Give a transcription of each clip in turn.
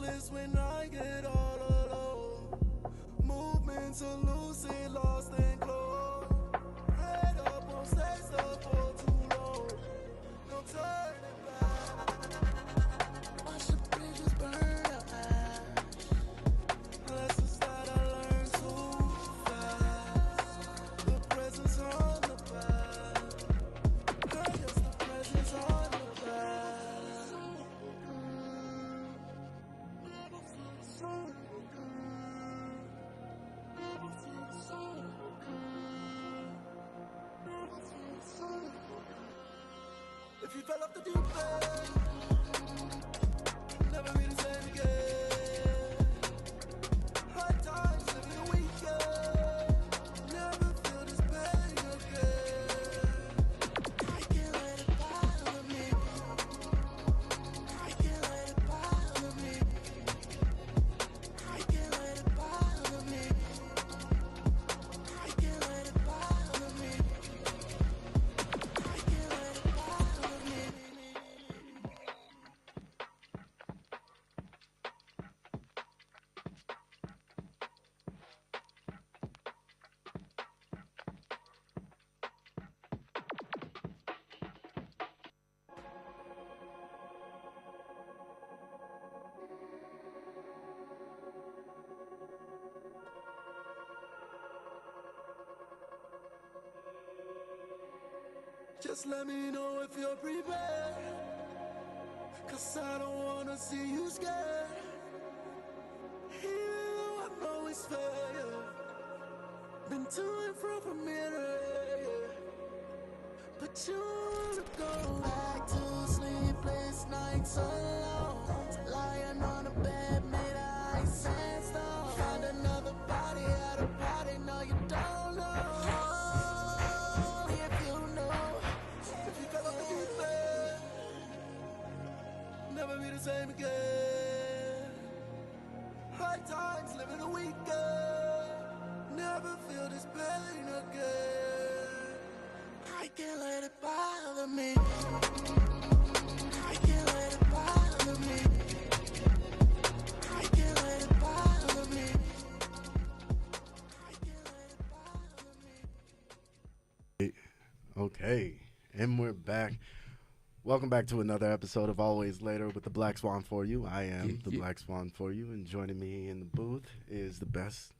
useless when I get all alone. Movements are lucid, lost and close. Head up, won't stay stuck for too long. No turning back. Watch the bridges burn to ash. Lessons that I learned too fast. The presence on the past. Girl, yes, the presence on the past. If you fell off the deep end, never be the same again. Hard times, living the weekend, never feel this pain again. I can't let it bother me. I can't let it bother me. I can't let it bother me. I can't let it bother me. I can't let it bother me. Just let me know if you're prepared, 'cause I don't wanna see you scared. Even though I know it's fair, been to and from here to here. But you wanna go back to sleepless nights alone, lying on a bed made of ice and stone. Find another body at a party, no you don't know. If you know, if you fell off the deep end, never be the same again. Hard times, living the weekend, never feel this pain again. I can't let it bother me. I can't let it bother me. I can't let it bother me. I can't let it bother me. Okay, and we're back. Welcome back to another episode of Always Later with the Theblkswn4u. I am the Theblkswn4u, and joining me in the booth is the best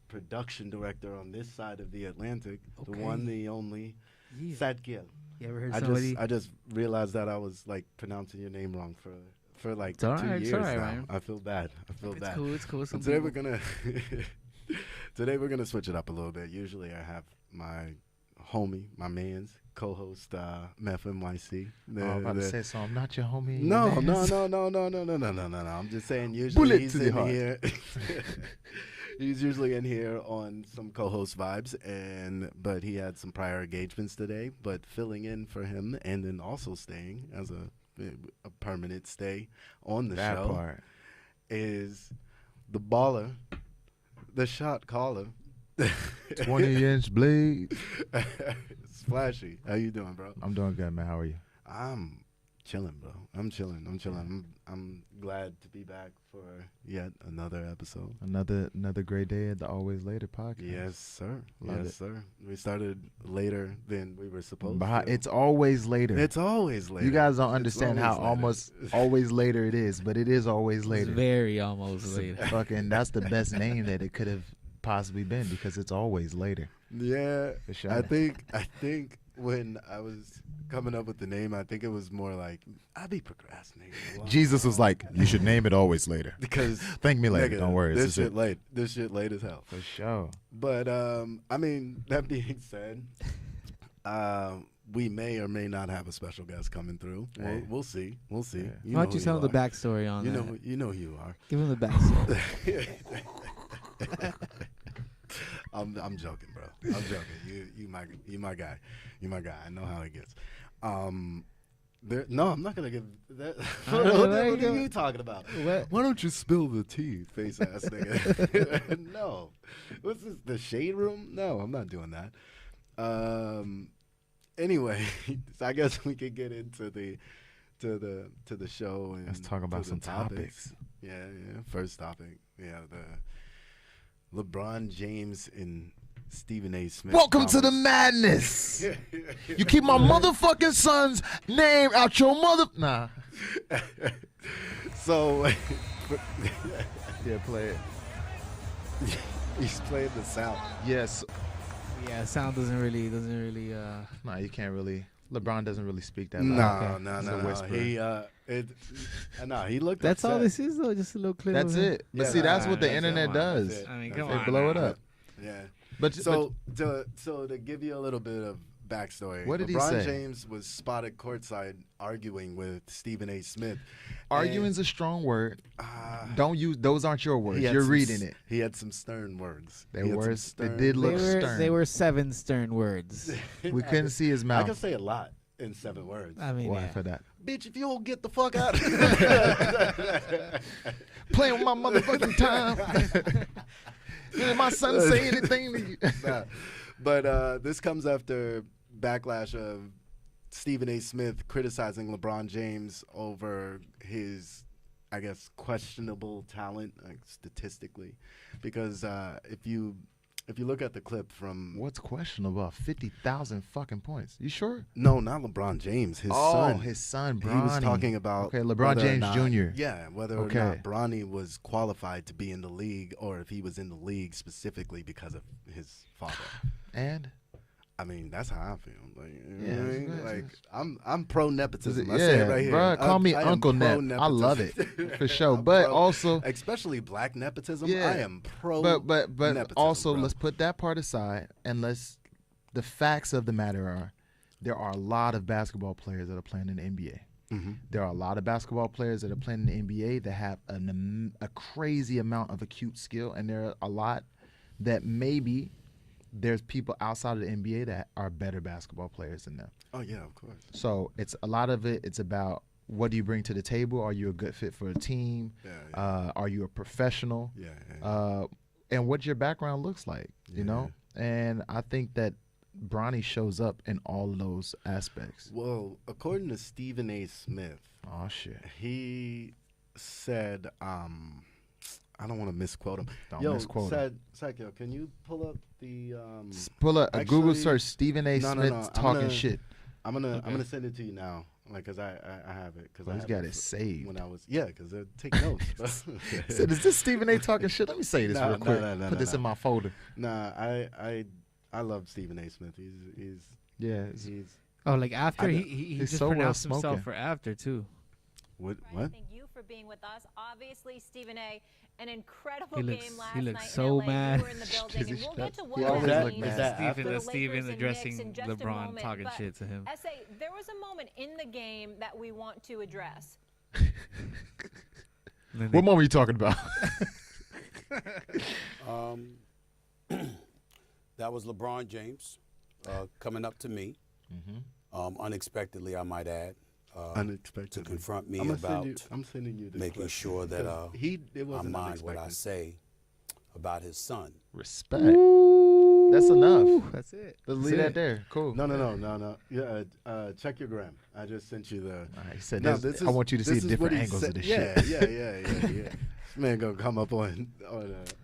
production director on this side of the Atlantic, the one, the only, Sadkiel. You ever heard somebody? I just realized that I was like pronouncing your name wrong for like It's all 2 right, it's years all right, now. Ryan. I feel bad. It's cool. It's cool. And today we're gonna today we're gonna switch it up a little bit. Usually I have my homie, my man's co-host, Meth NYC. I'm about to say so. I'm not your homie. No. your mans. I'm just saying usually Bullet he's to the in heart. here. He's usually in here on some co-host vibes, but he had some prior engagements today. But filling in for him, and then also staying as a permanent stay on the That show part. is the baller, the shot caller. 20-inch blade. Splashy. How you doing, bro? I'm doing good, man. How are you? I'm chilling, bro. I'm chilling. I'm glad to be back for yet another episode. Another great day at the Always Later podcast. Yes, sir. Love yes, it. sir. We started later than we were supposed But to. it's always later. It's always later. You guys don't It's understand how later. almost always later it is, but it is always It's later. very almost later. Fucking, that's the best name that it could have possibly been because it's always later. Yeah, For sure. I think when I was coming up with the name, I think it was more like I be procrastinating. a lot. Jesus was like, you should name it always later. because Thank me later. nigga, Don't worry. This This shit is it. late. This shit late as hell. For sure. But I mean, that being said, we may or may not have a special guest coming through. Hey. We'll see. We'll see. Yeah. You Why know don't you who tell him the are. backstory on You that? know who you are. Give him the backstory. I'm joking, bro. I'm joking. You my guy. You my guy. I know how it gets. No, I'm not gonna give that. What are you talking about? What? Why don't you spill the tea, face ass nigga? No. What's this? The shade room? No, I'm not doing that. Anyway, so I guess we could get into the to the show. And Let's talk about to the some topics. Yeah. First topic. Yeah, the LeBron James and Stephen A. Smith. Welcome to the madness. You keep my motherfucking son's name out your mother. Nah. So, Yeah, play it. he's playing the South. Yes. Yeah, sound doesn't really. Nah, you can't really. LeBron doesn't really speak that No, loud. no, It's a no. whisper. He looked. That's all upset. this is, though. Just a little clip. That's of him. it. But Yeah, see, that's what the that's it. internet Come on, does. that's it. I mean, That's come it. on. They blow it up. Yeah. But So to give you a little bit of backstory, What did he LeBron say? James was spotted courtside arguing with Stephen A. Smith. arguing's a strong word. And, Don't use those. Aren't your words. he had You're some reading it. He had some stern words. They He had some were. They stern did look words. stern. They were 7 stern words. We couldn't see his I mouth. can say a lot in 7 words. I mean, Why yeah. for that? Bitch, if you don't get the fuck out. Playing with my motherfucking time. Did my son say anything to you? Nah. But this comes after backlash of Stephen A. Smith criticizing LeBron James over his, I guess, questionable talent, like, statistically, because if you look at the clip from What's questionable about 50,000 fucking points? You sure? no, not LeBron James, his son. His son, He Bronny. was talking about Okay, LeBron whether or James not- Jr. Yeah, whether or Okay. not Bronny was qualified to be in the league, or if he was in the league specifically because of his father. And I mean, that's how I feel. Like, you know Yeah, what I mean? it's- Like, I'm pro nepotism. I yeah, say it right here. bruh, call me I am Uncle Nep. pro-nepotism. I love it for sure. I'm But pro- also, especially black nepotism. Yeah. I am pro. but nepotism, also, bro. let's put that part aside and let's. The facts of the matter are, there are a lot of basketball players that are playing in the NBA. Mhm. There are a lot of basketball players that are playing in the NBA that have a crazy amount of acute skill, and there are a lot that maybe there's people outside of the NBA that are better basketball players than them. Oh yeah, of course. So it's a lot of it. It's about what do you bring to the table? Are you a good fit for a team? Yeah, Are you a professional? yeah. And what your background looks like, you know? And I think that Bronny shows up in all of those aspects. Well, according to Stephen A. Smith, Oh, shit. he said, I don't want to misquote him. Don't misquote him. Psycho, can you pull up the? Pull up a Google actually- search, Stephen A. No, no, Smith no, I'm talking gonna- shit. I'm gonna Okay. send it to you now, like, cause I have it, cause Oh, I he's have got it it saved. when I was cause take notes. Bro. He said, is this Stephen A. talking shit? Let me say this No, real no, quick. no, no, Put no, this no. in my folder. Nah, I love Stephen A. Smith. He's Yeah. Oh, like after I he know. he He's just so well pronounced himself smoking. for after too. what? Thank you for being with us. Obviously, Stephen A., an incredible He looks- game last he looks night so in LA. mad. You were in the building, and we'll get to what He always that look means mad. Is that for after? the Stephen Lakers and addressing Knicks in just a LeBron moment. talking But shit to him. SA, there was a moment in the game that we want to address. And then What moment are you talking about? That was LeBron James coming up to me, unexpectedly, I might add, to Unexpected. confront me I'm about sending you the making clip, sure that because it I wasn't mind what I unexpected. say about his son. Respect. That's enough. That's it. Let's That's leave that it. there. Cool. No. Yeah, check your gram. I just sent you the. All right, he said, No, I want you to see this is what different he angles said. of this Yeah, shit. yeah. This man gonna come up on.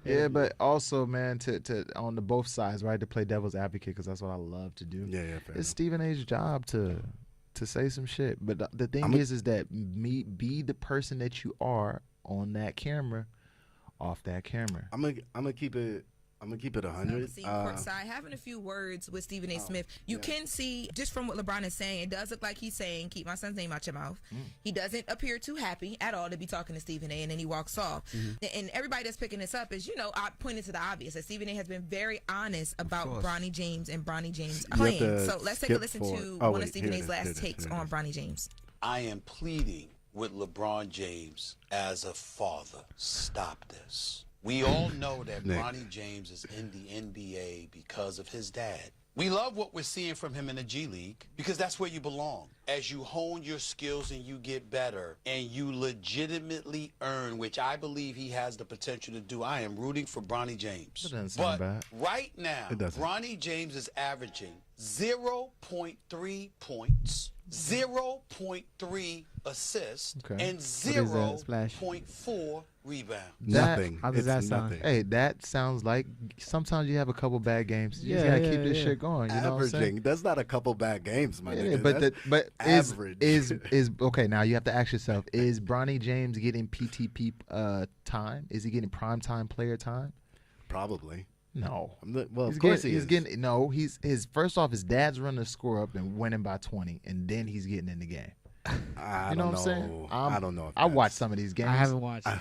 Yeah, but also, man, to on the both sides, right? To play devil's advocate, because that's what I love to do. yeah, fair It's enough. Stephen A.'s job to say some shit. But the thing I'm a- is that be the person that you are on that camera, off that camera. I'm gonna keep it. I'm gonna keep it 100. See courtside, having a few words with Stephen A. Smith, you can see just from what LeBron is saying, it does look like he's saying, "Keep my son's name out your mouth." He doesn't appear too happy at all to be talking to Stephen A. And then he walks off. And everybody that's picking this up is, I pointed to the obvious that Stephen A. has been very honest about Bronny James and Bronny James You have playing. to So let's take a skip listen forward. to Oh, one wait, of Stephen here it A.'s is, last here it is, takes here it on is. Bronny James. I am pleading with LeBron James as a father. Stop this. We all know that Nick. Bronny James is in the NBA because of his dad. We love what we're seeing from him in the G League because that's where you belong. As you hone your skills and you get better and you legitimately earn, which I believe he has the potential to do, I am rooting for Bronny James. That doesn't sound But bad. right now, It doesn't. Bronny James is averaging 0.3 points, 0.3 assists, Okay. and What is that, Splash? 0.4 rebounds. Nothing. How does It's that sound? nothing. Hey, that sounds like sometimes you have a couple bad games. You just Yeah, gotta yeah, keep this yeah. shit going. You know what I'm saying? Averaging. That's not a couple bad games, my Yeah, nigga. but That's average. is okay. Now you have to ask yourself: is Bronny James getting PTP time? Is he getting prime time player time? Probably. No. Well, of course he's getting no. He's first off, his dad's running the score up and winning by 20, and then he's getting in the game. I You don't know what I'm saying? I don't know. If I watched that's- some of these games. I haven't watched it.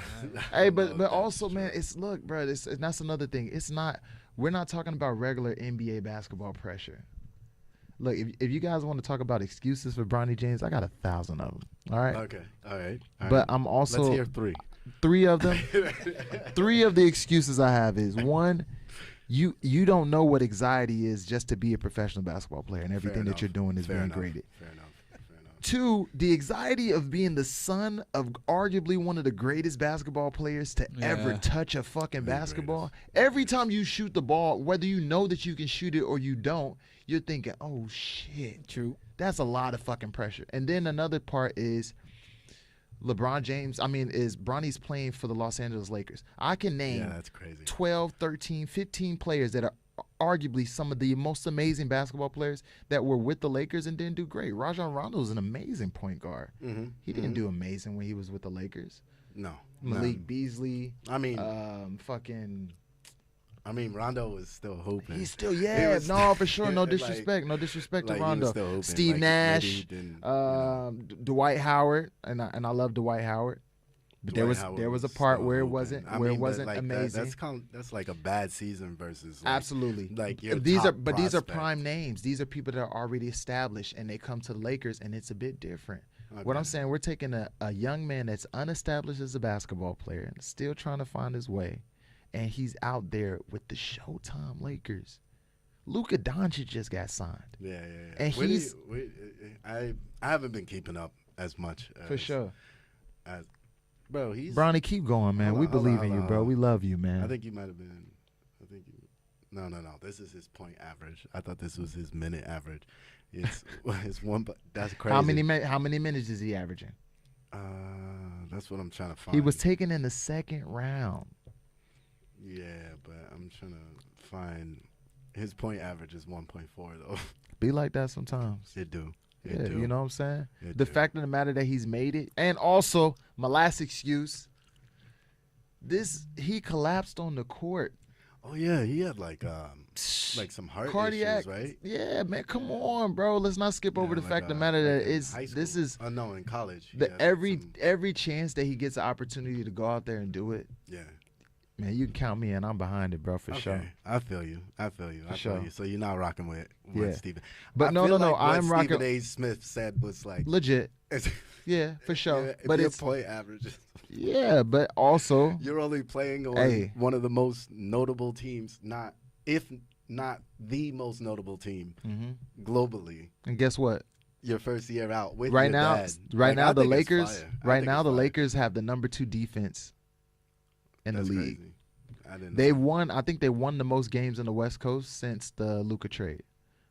Hey, I but don't know if also, that's man, true. it's look, bro. That's another thing. It's not. We're not talking about regular NBA basketball pressure. Look, if you guys want to talk about excuses for Bronny James, I got 1,000 of them. All right. Okay. All right. All But right. I'm also Let's hear three. three of them. Three of the excuses I have is one, you don't know what anxiety is just to be a professional basketball player, and everything that you're doing is Fair being enough. graded. Fair enough. Fair enough. Two, the anxiety of being the son of arguably one of the greatest basketball players to ever Yeah. touch a fucking basketball. Every time you shoot the ball, whether you know that you can shoot it or you don't, you're thinking, oh shit. True. That's a lot of fucking pressure. And then another part is LeBron James, is Bronny's playing for the Los Angeles Lakers. I can name Yeah, that's crazy. 12, 13, 15 players that are arguably some of the most amazing basketball players that were with the Lakers and didn't do great. Rajon Rondo is an amazing point guard. Mm-hmm. He didn't do amazing when he was with the Lakers. No. Malik no. Beasley, I mean, Rondo was still hooping. he's still for sure. No like- disrespect, no disrespect like to he was Rondo. still hooping. Steve Like, Nash, maybe he didn't, Dwight Howard, and I love Dwight Howard. But Dwight Howard there was a part still where it hooping. wasn't I where it mean, but, wasn't like, amazing. That's like a bad season versus like, Absolutely. like your these top these are prospect. prime names. These are people that are already established, and they come to the Lakers, and it's a bit different. What I'm Okay. saying, we're taking a young man that's unestablished as a basketball player and still trying to find his way, and he's out there with the Showtime Lakers. Luka Doncic just got signed. Yeah. And Where do he's- I haven't been keeping up as much. For sure. As, bro, he's. Bronny, keep going, man. Hold We on, hold believe on, in you, hold bro. on. We love you, man. I think you might have been. No. This is his point average. I thought this was his minute average. It's one, but that's crazy. How many minutes is he averaging? That's what I'm trying to find. He was taken in the second round. Yeah, but I'm trying to find his point average is 1.4 though. Be like that sometimes. It do. Yeah, do. you know what I'm saying? It The do. fact of the matter that he's made it. And also, my last excuse, he collapsed on the court. Oh yeah, he had like some heart Cardiac, issues, right? Yeah, man, come on, bro. Let's not skip over the fact of the matter that in it's high this school. is no, in college. he the had some- every chance that he gets the opportunity to go out there and do it. yeah. Man, you can count me in. I'm behind it, bro, for Okay. sure. I feel you. I feel sure. you. So you're not rocking with Yeah. Stephen. But I no, feel no, like I'm what Stephen rocking- A. Smith said was like Legit. Yeah, for sure. if But your it's point average is yeah, but also you're only playing on Hey. one of the most notable teams, if not the most notable team globally. and guess what? Your first year out with Right your now, dad. right Like, now I the think it's Lakers, fire. I right think now it's the fire. Lakers have the number 2 defense in That's the league. crazy. I didn't know They that. won. I think they won the most games in the West Coast since the Luka trade.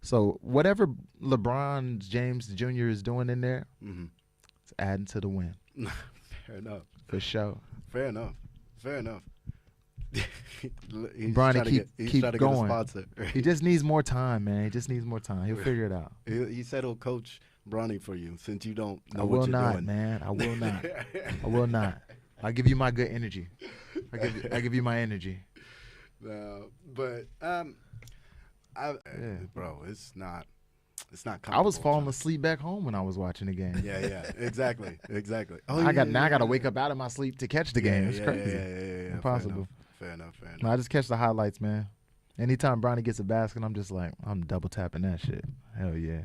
So whatever LeBron James Jr. is doing in there, Mhm. it's adding to the win Fair enough. for sure. Fair enough. He's Bronny, trying to keep he's trying to going. Get a sponsor. He just needs more time, man. He just needs more time. He'll figure it out. He said he'll coach Bronny for you since you don't know I what will you're not, doing. man. I will not. I will not. I'll give you my good energy. I give you my energy. No, but bro, it's not. I was comfortable, falling John. asleep back home when I was watching the game. Yeah, exactly. Oh, I got yeah. to wake up out of my sleep to catch the game. It's crazy. Yeah. Impossible. Fair enough. No, I just catch the highlights, man. Anytime Bronny gets a basket, I'm just like, I'm double tapping that shit. Hell yeah,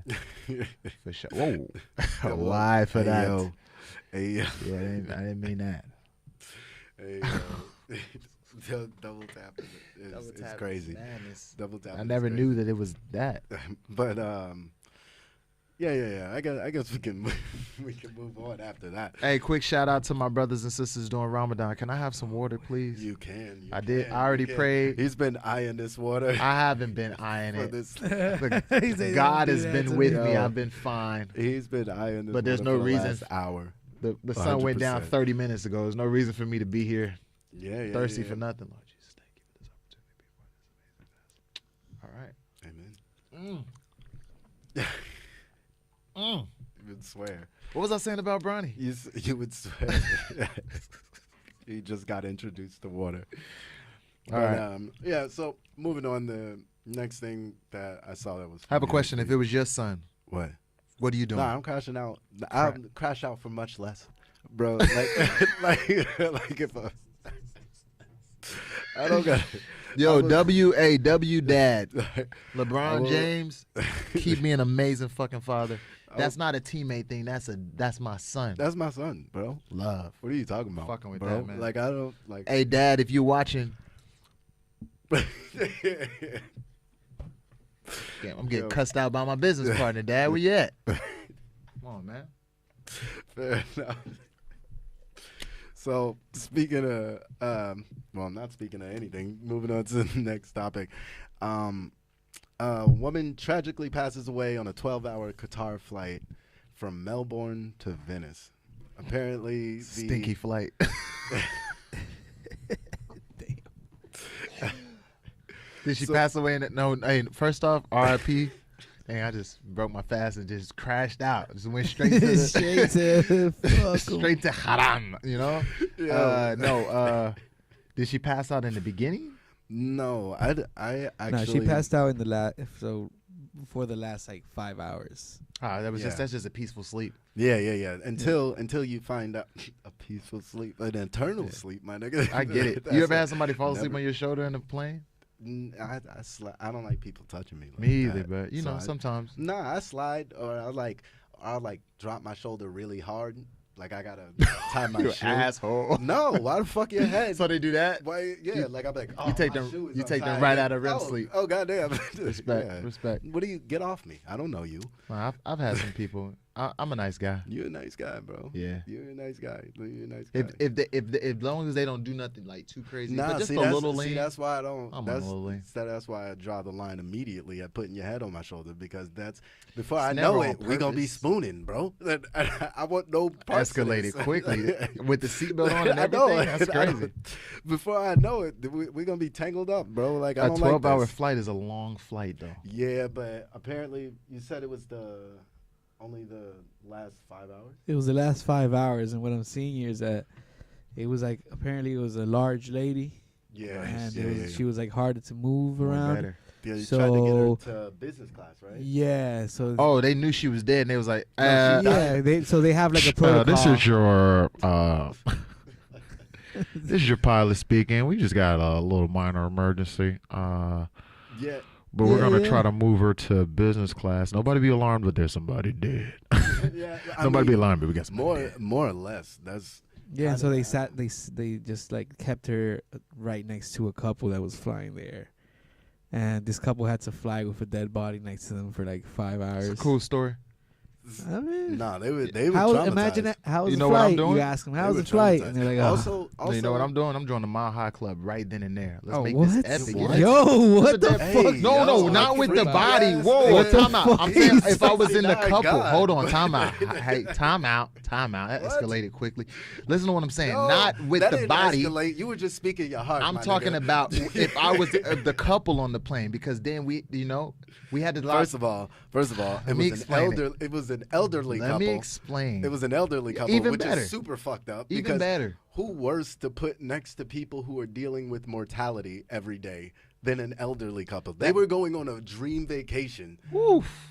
for sure. Whoa, live for that. Hey, yo. Yeah, I didn't mean that. Hey, double tap is crazy. Man, Double tap. I is never crazy. knew that it was that. But Yeah. I guess we can move on after that. Hey, quick shout out to my brothers and sisters doing Ramadan. Can I have some water, please? You can. I did. I already prayed. He's been eyeing this water. I haven't been eyeing for it. this. He said, God "Don't has do that been to with me." me. I've been fine. He's been eyeing this. But there's water no for the reason. last hour. The sun went down 100%. 30 minutes ago. There's no reason for me to be here Yeah. thirsty yeah. for nothing. Lord Jesus, thank you for this opportunity. All right. Amen. Mm. You would swear. What was I saying about Bronny? You would swear. He just got introduced to water. All right. Yeah. So moving on, the next thing that I saw that was. I have a question. If it was your son, What? what are you doing? Nah, I'm crashing out. I'll crash out for much less, bro. Like if I don't got. Yo, W.A.W. Dad. I LeBron will- James, keep me an amazing fucking father. That's not a teammate thing. That's my son. That's my son, bro. Love. What are you talking about? Fucking with bro? that, man. Like I don't like. Hey, Dad, if you're watching, I'm getting Yo. cussed out by my business partner. Dad, where you at? Come on, man. Fair enough. So speaking of, well, not speaking of anything. Moving on to the next topic. A woman tragically passes away on a 12-hour Qatar flight from Melbourne to Venice. Apparently, the Stinky flight. Did she pass away in it? No. Hey, first off, R.I.P. Dang, I just broke my fast and just crashed out. Just went straight to the, straight to haram. You know? Yeah. Did she pass out in the beginning? No, I actually. No, she passed out in the for the last like 5 hours. That was Yeah. that's just a peaceful sleep. Yeah. Until you find out a peaceful sleep, an eternal sleep, my nigga. I get it. That's You ever a- had somebody fall asleep never- on your shoulder in a plane? I don't like people touching me. Like Me either, that. but you So know, sometimes. Nah, I slide or I'll like drop my shoulder really hard. Like I gotta tie my You shoe. asshole. No, why the fuck your head? So they do that? Why? Yeah, like I'm like, oh, you take my them. shoe is You take them untied. right out of REM oh, sleep. Oh goddamn! Respect. Yeah. Respect. What do you get off me? I don't know you. Well, I've had some people. I'm a nice guy. You're a nice guy, bro. Yeah. You're a nice guy. You're a nice guy. If long as they don't do nothing like too crazy, Nah, but just see, a that's, little see, lean. that's why I don't. I'm that's, a little lean. that's why I draw the line immediately at putting your head on my shoulder because that's before I never know on it, we gonna be purpose. spooning, bro. I want no parts of Escalated this. quickly with the seatbelt on and I know, everything. That's I know. crazy. Before I know it, we're gonna be tangled up, bro. Like I A don't like 12-hour this. flight is a long flight, though. Yeah, but apparently you said it was only the last 5 hours. It was the last 5 hours, and what I'm seeing here is that it was like apparently it was a large lady, Yeah, and yeah, she was like harder to move More around. better. Yeah, you tried to get So- her to business class, right? Yeah, so Oh, they knew she was dead, and they was like, yeah, they have like a protocol. this is your this is your pilot speaking. We just got a little minor emergency. Yeah. But we're gonna Yeah. try to move her to business class. Nobody be alarmed, but there's somebody dead. Yeah, I Nobody be mean, alarmed, but we got somebody dead. more or less. That's Yeah, and so kinda they bad. they just like kept her right next to a couple that was flying there, and this couple had to fly with a dead body next to them for like 5 hours. It's a cool story. I mean, Nah, they were how traumatized. imagine that? How was You the know what I'm flight? doing? You ask them, They how's were the flight? traumatized. And they're like, oh. Also, You know what I'm doing? I'm joining the Mile High Club right then and there. Let's Oh, make what? this epic. What? Yo, what the Hey, fuck? No, yo, not with the freaky body. ass Whoa, nigga. time out. I'm saying if I was in the 69 couple. God. Hold on, time out. Hey, time out. That What? escalated quickly. Listen to what I'm saying. No, Not with that the didn't body. escalate. You were just speaking your heart. I'm my talking nigga. about if I was the couple on the plane, because then we had to. First of all, Let me explain it. it was an elderly Let couple. me explain. It was an elderly couple, Even which better. is super fucked up. Even because better. Who worse to put next to people who are dealing with mortality every day than an elderly couple? They were going on a dream vacation. Woof.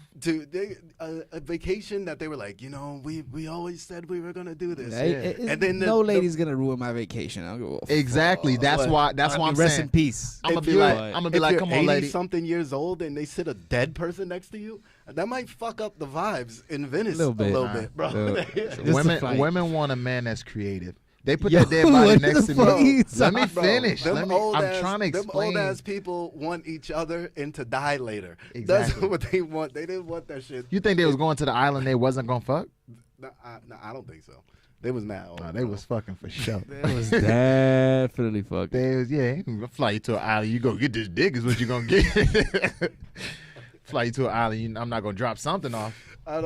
A vacation that they were like, we always said we were gonna do this. And then no lady's gonna ruin my vacation. I don't give a fuck. Exactly. That's why. That's why I'm Rest saying. in peace. I'm gonna If be you're- like, if come you're on, lady. 80-something years old and they sit a dead person next to you, that might fuck up the vibes in Venice Little bit. bit, bro. Just a flight. Women want a man that's creative. They put Yo, that dead body what next the to fuck me. you Let me talking finish. Them old I'm ass- trying to Them explain. old ass people want each other and to die later. Exactly. That's what they want. They didn't want that shit. You think they was going to the island they wasn't gonna fuck? No, I don't think so. They was mad. Nah, they was fucking for sure. That was definitely fucked. They was, yeah, I'll fly you to an island. You go get this dick is what you gonna get. Fly you to an island. I'm not gonna drop something off. I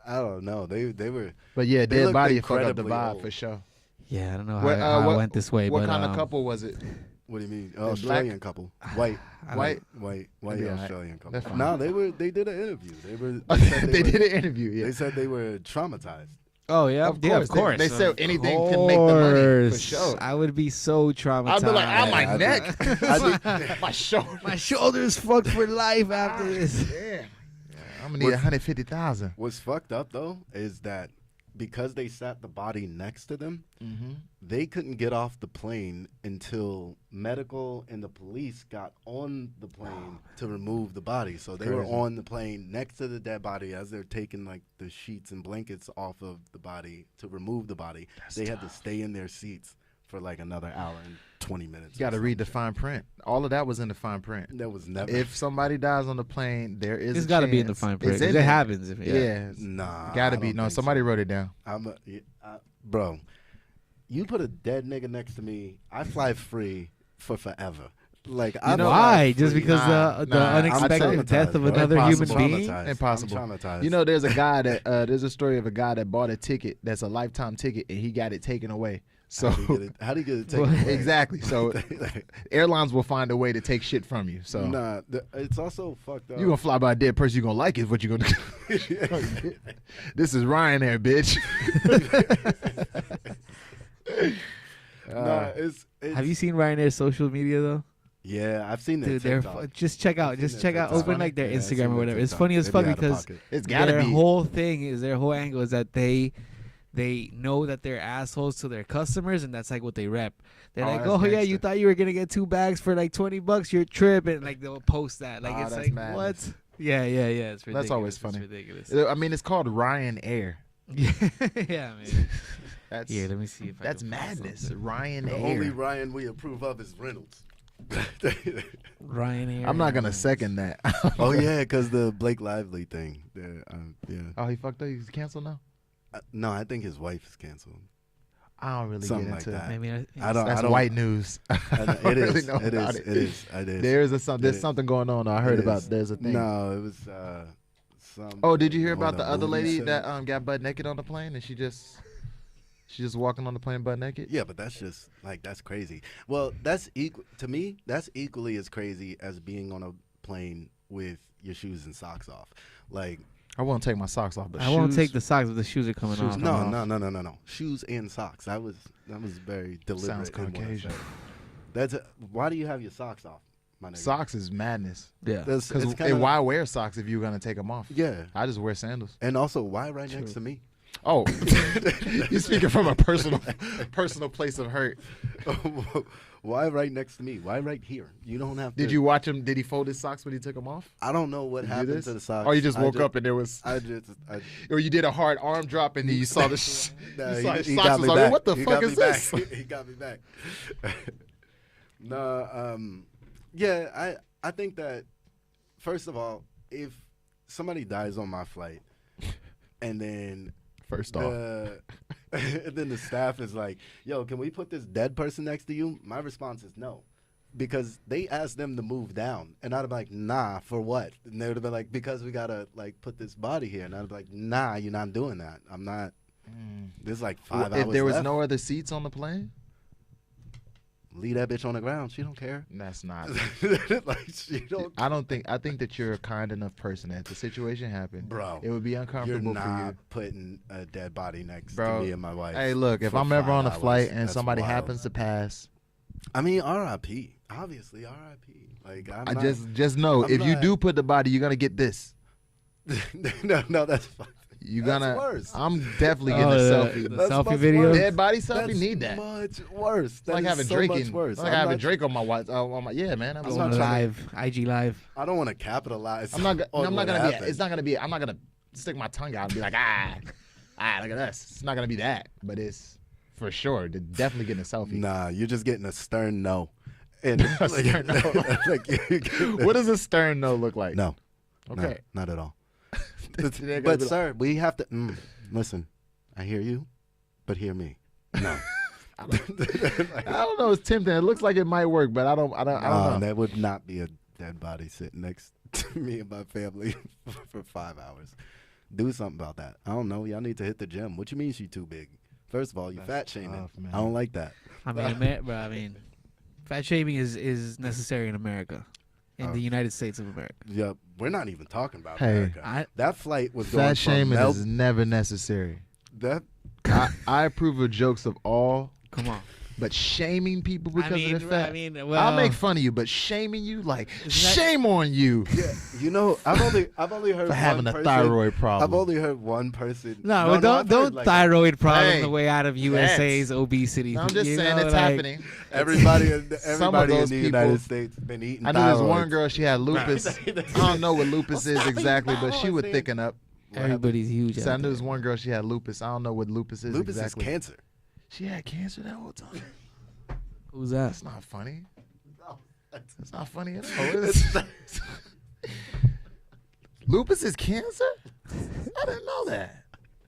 don't know. They were. But yeah, They dead looked body fuck up the incredibly vibe old. for sure. Yeah, I don't know What, how what- I went this way. What but, kind of couple was it? What do you mean? black- Australian couple. White. White? White That'd be all right. Australian couple. That's fine. No, they did an interview. They were. They did an interview. Yeah, They said they were traumatized. Oh yeah, Of yeah, of course. course. They said Of anything can make the money, for course. sure. I would be so traumatized. I'd be like, ow, my I neck, my shoulder. My shoulder's fucked for life after this. Yeah. I'm gonna need 150,000. What's fucked up though is that because they sat the body next to them, Mm-hmm. they couldn't get off the plane until medical and the police got on the plane to remove the body. So they were Crazy. on the plane next to the dead body as they're taking like the sheets and blankets off of the body to remove the body. They had to stay in their seats for like another hour and 20 minutes. You got to or read the some fine print. All of that was in the fine print. shit. That was never. If somebody dies on the plane, there is. It's got to be in the fine print. It's in It there. happens. Yeah. Nah, Got to I be. don't No, think somebody so. wrote it down. Bro, you put a dead nigga next to me, I fly free for forever. Like I know Why? fly Just free. because the Nah, I'm unexpected traumatized, death of bro. another human Impossible. being? Traumatized. Impossible. I'm traumatized. You know, there's a guy that there's a story of a guy that bought a ticket that's a lifetime ticket and he got it taken away. So how do you get it What? taken away? exactly. So airlines will find a way to take shit from you. So Nah, it's also fucked up. you gonna fly by a dead person you gonna like is what you gonna do. This is Ryanair, bitch. Nah, it's Have you seen Ryanair's social media though? Yeah, I've seen that. Dude, they're just check out, I've just seen check their out, TikTok. open like their Yeah, I've Instagram seen or their whatever. It's TikTok. funny as They fuck be out of because pocket. It's gotta their be. whole thing is their whole angle is that they know that they're assholes to their customers and that's like what they rep. They're Oh, like, that's oh yeah, gangster. you thought you were gonna get 2 bags for like $20 your trip, and like they'll post that. Like Oh, it's that's like madness. what? Yeah, it's ridiculous. That's always It's funny. ridiculous. I mean, it's called Ryanair. Yeah, man. That's Here, let me see if I that's can find madness. something. The only Ryanair. Ryan we approve of is Reynolds. Ryanair. I'm not gonna second that. Oh yeah, because the Blake Lively thing. Yeah. Oh, he fucked up. He's canceled now. No, I think his wife is canceled. I don't really Something get like into that. Maybe I don't. That's I don't, white news. I don't- It really is. know It about is. it. It is. It is. There's It is. something going on. I heard It about. is. There's a thing. No, it was some. Oh, did you hear one about of the other movie lady set. that got butt naked on the plane and she just walking on the plane butt naked? Yeah, but that's just like that's crazy. Well, that's equal to me. That's equally as crazy as being on a plane with your shoes and socks off. Like I won't take my socks off, but I won't shoes- take the socks, but the shoes are coming Shoes off. coming no. Shoes and socks. That was very deliberate. Sounds in what I Caucasian. said. Why do you have your socks off, my nigga? Socks is madness. Yeah. That's Because it's kinda, why wear socks if you're gonna take them off? Yeah, I just wear sandals. and also why right next to me? Oh, you're speaking from a personal place of hurt. Why right next to me? Why right here? You don't have to. Did you watch him? Did he fold his socks when he took them off? I don't know what Did you do happened this? to the socks. Or you just I woke up and there was, or you did a hard arm drop and then you saw the, Nah, you saw his he socks got was me on. back. What the He fuck got is me this? back. He got me back. No, yeah, I think that first of all, if somebody dies on my flight, and then First off, and then the staff is like, "Yo, can we put this dead person next to you?" My response is no. Because they asked them to move down, and I'd be like, "Nah, for what?" And they would have been like, "Because we gotta like put this body here," and I'd be like, "Nah, you're not doing that. I'm not." There's like 5 hours if there was left. no other seats on the plane, Leave that bitch on the ground. She don't care. that's not. Like she don't. I think that you're a kind enough person that if the situation happened, Bro, it would be You're uncomfortable not for you. putting a dead body next Bro, to me and my wife. Hey, look, if for I'm ever 5 on a hours, flight and that's somebody wild. happens to pass, I mean, R.I.P. Obviously, R.I.P. Like I'm I not, just know I'm if you not- do put the body, you're gonna get this. no, that's fine. You're That's gonna. worse. I'm definitely getting Oh, a the selfie. That's selfie much video. worse. Dead body selfie That's need that. much worse. It's That like is having so Drake much in. worse. It's like I'm having not- Drake on my watch. On my, yeah, man. I'm I'm Going not trying live, IG live. I don't want to capitalize. I'm not. on I'm not what gonna be. happened. It's not gonna be. I'm not gonna stick my tongue out and be like, look at us. It's not gonna be that. But it's for sure. They're definitely getting a selfie. Nah, you're just getting a stern no. And Stern no. What does a stern no look like? No. Okay. No, not at all. They're gonna But be sir, we have to listen. I hear you, but hear me. No. I don't know. It's tempting. It looks like it might work, but I don't know. That would not be a dead body sitting next to me and my family for 5 hours. Do something about that. I don't know. Y'all need to hit the gym. What you mean she too big? First of all, you fat shaming. tough, man. I don't like that. I mean, fat shaming is necessary in America, in the United States of America. Yeah, we're not even talking about Hey, America. That flight was going Fat from shaming is never necessary. that. I approve of jokes of all, Come on. but shaming people because of their fat. I mean, I'll well, make fun of you, but shaming you, like, Isn't that- shame on you Yeah, you know, I've only heard for having one a person, thyroid problem. I've only heard one person. No, I've heard, don't like, thyroid problem Hey, the way out of USA's obesity. I'm just You saying know, it's like, happening. Everybody in those the people- United States been eating. I knew this one thyroids. girl, she had lupus. I don't know what lupus is exactly, but she would thicken up. Everybody's huge. So I out knew there. this one girl, she had lupus. I don't know what lupus is Lupus exactly. is cancer. She had cancer that whole time. Who's that? That's not funny. That's not funny at all. Lupus is cancer? I didn't know that.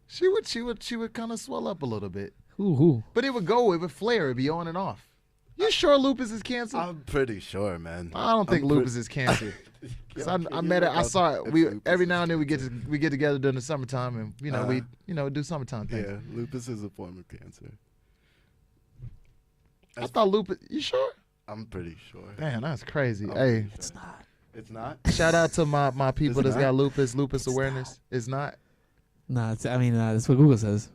She would kind of swell up a little bit, Who? but it would flare. It'd be on and off. You sure lupus is cancer? I'm pretty sure, man. I don't think lupus is cancer. 'Cause I met her. I saw it. We every now and then we get together during the summertime, and we do summertime things. Yeah, lupus is a form of cancer. I thought lupus. You sure? I'm pretty sure. Damn, that's crazy. I'm Hey, pretty sure. It's not. shout out to my people Is it that's not? got lupus awareness. It's not. Nah, that's what Google says.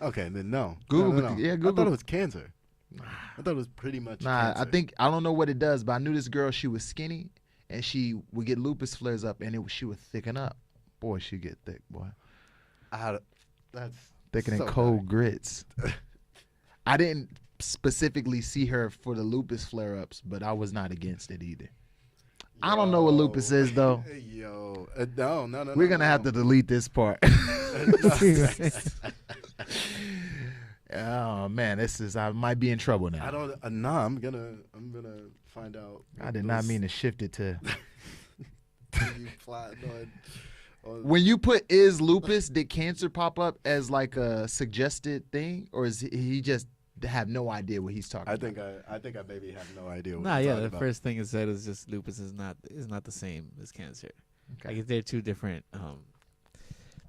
Okay, then no. Google, No. yeah, I Google. thought it was cancer. I thought it was pretty much. Nah, cancer. I don't know what it does, but I knew this girl. She was skinny, and she would get lupus flares up, and she would thicken up. Boy, she get thick, boy. That's Thicker than so cold bad. grits. I didn't specifically see her for the lupus flare ups, but I was not against it either. I don't know what lupus is though. Yo, no. We're gonna have to delete this part. Oh man, I might be in trouble now. I don't. Nah, I'm gonna find out. I did not mean to shift it to. You plotting on When you put "is lupus," did cancer pop up as like a suggested thing, or is he just have no idea what he's talking I about? think I maybe have no idea. What Nah, you're yeah. talking The about. first thing it said is just lupus is not the same as cancer. Okay. Like they're two different.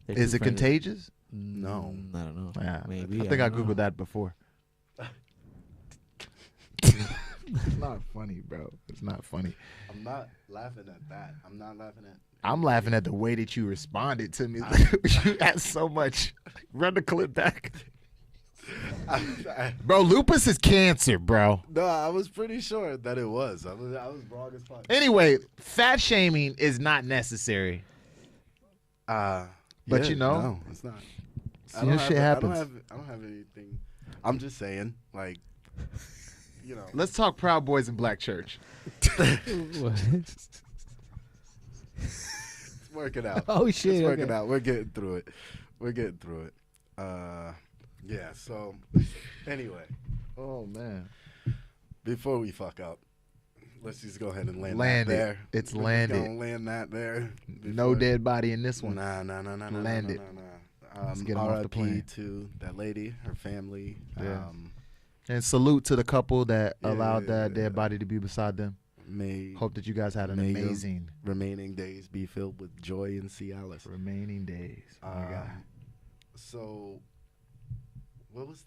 They're Is two it friends. contagious? No. I don't know. Yeah, Maybe. I think I don't know. googled that before. It's not funny, bro. It's not funny. I'm not laughing at that. I'm not laughing at. I'm laughing at the way that you responded to me. You had so much. Run the clip back. Bro, lupus is cancer, bro. No, I was pretty sure that it was. I was wrong as fuck. Anyway, fat shaming is not necessary. But Yeah, you know, no, it's not. you know, shit happens. I don't have anything. I'm just saying, like, Let's talk Proud Boys in Black Church. What? It's working out. Oh shit! It's working okay. out. We're getting through it. Yeah. So, anyway, Oh man, before we fuck up, let's just go ahead and land Land that it. there. It's We're landed. Gonna land that there. no before- dead body in this one. Nah. Land it. Let's get 'em off the RIP plane. to that lady, her family. Yeah. And salute to the couple that allowed that Yeah. dead body to be beside them. May Hope that you guys had an May your amazing remaining days be filled with joy and Cialis. remaining days. Oh my God. So, what was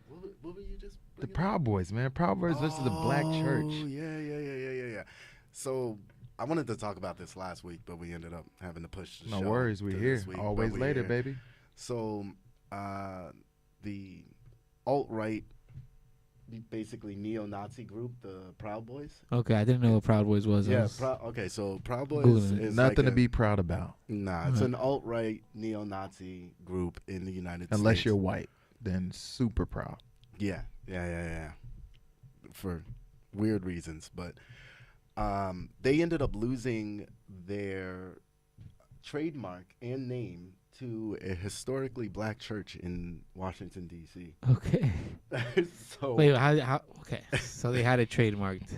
what were you just The bringing Proud Boys, man. Proud Boys versus the Black Oh, Church. Yeah. So I wanted to talk about this last week, but we ended up having to push the No show worries, we're to here. this week, Always but we're later, here. baby. So, the alt-right, basically neo-Nazi group, the Proud Boys. Okay, I didn't know what Proud Boys was. I Yeah. was- Okay. So Proud Boys Googling it. is Nothing like to be proud about Nah, it's an alt-right neo-Nazi group in the United States. unless you're white. Then super proud. Yeah. For weird reasons, but they ended up losing their trademark and name to a historically black church in Washington, D.C. Okay. So Wait, how? Okay. So they had it trademarked.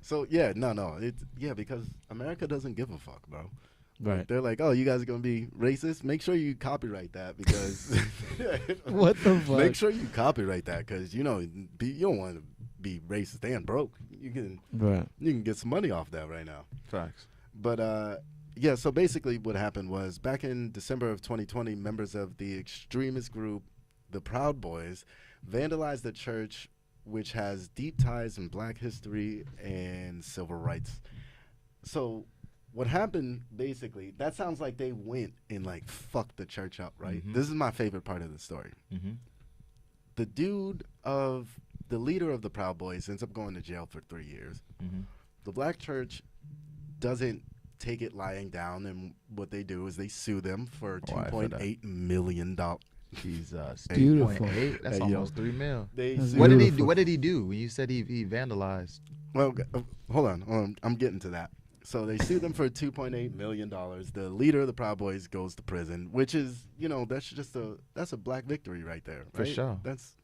So yeah, no, it's because America doesn't give a fuck, bro. Right. They're like, oh, you guys are gonna be racist? Make sure you copyright that because What the fuck? make sure you copyright that because you don't want to be racist and broke. You can get some money off that right now. Facts. But yeah, so basically what happened was back in December of 2020, members of the extremist group, the Proud Boys, vandalized the church, which has deep ties in black history and civil rights. So what happened, basically, that sounds like they went and, like, fucked the church up, right? Mm-hmm. This is my favorite part of the story. Mm-hmm. The leader of the Proud Boys ends up going to jail for 3 years. Mm-hmm. The black church doesn't take it lying down, and what they do is they sue them for $2.8 million. Jesus. Beautiful. 2.8? That's Hey, almost $3 million. They What did he Beautiful. do? What did he do when you said he vandalized? Well, hold on. I'm getting to that. So they sued them for $2.8 million. The leader of the Proud Boys goes to prison, which is, that's a black victory right there. For right? sure. That's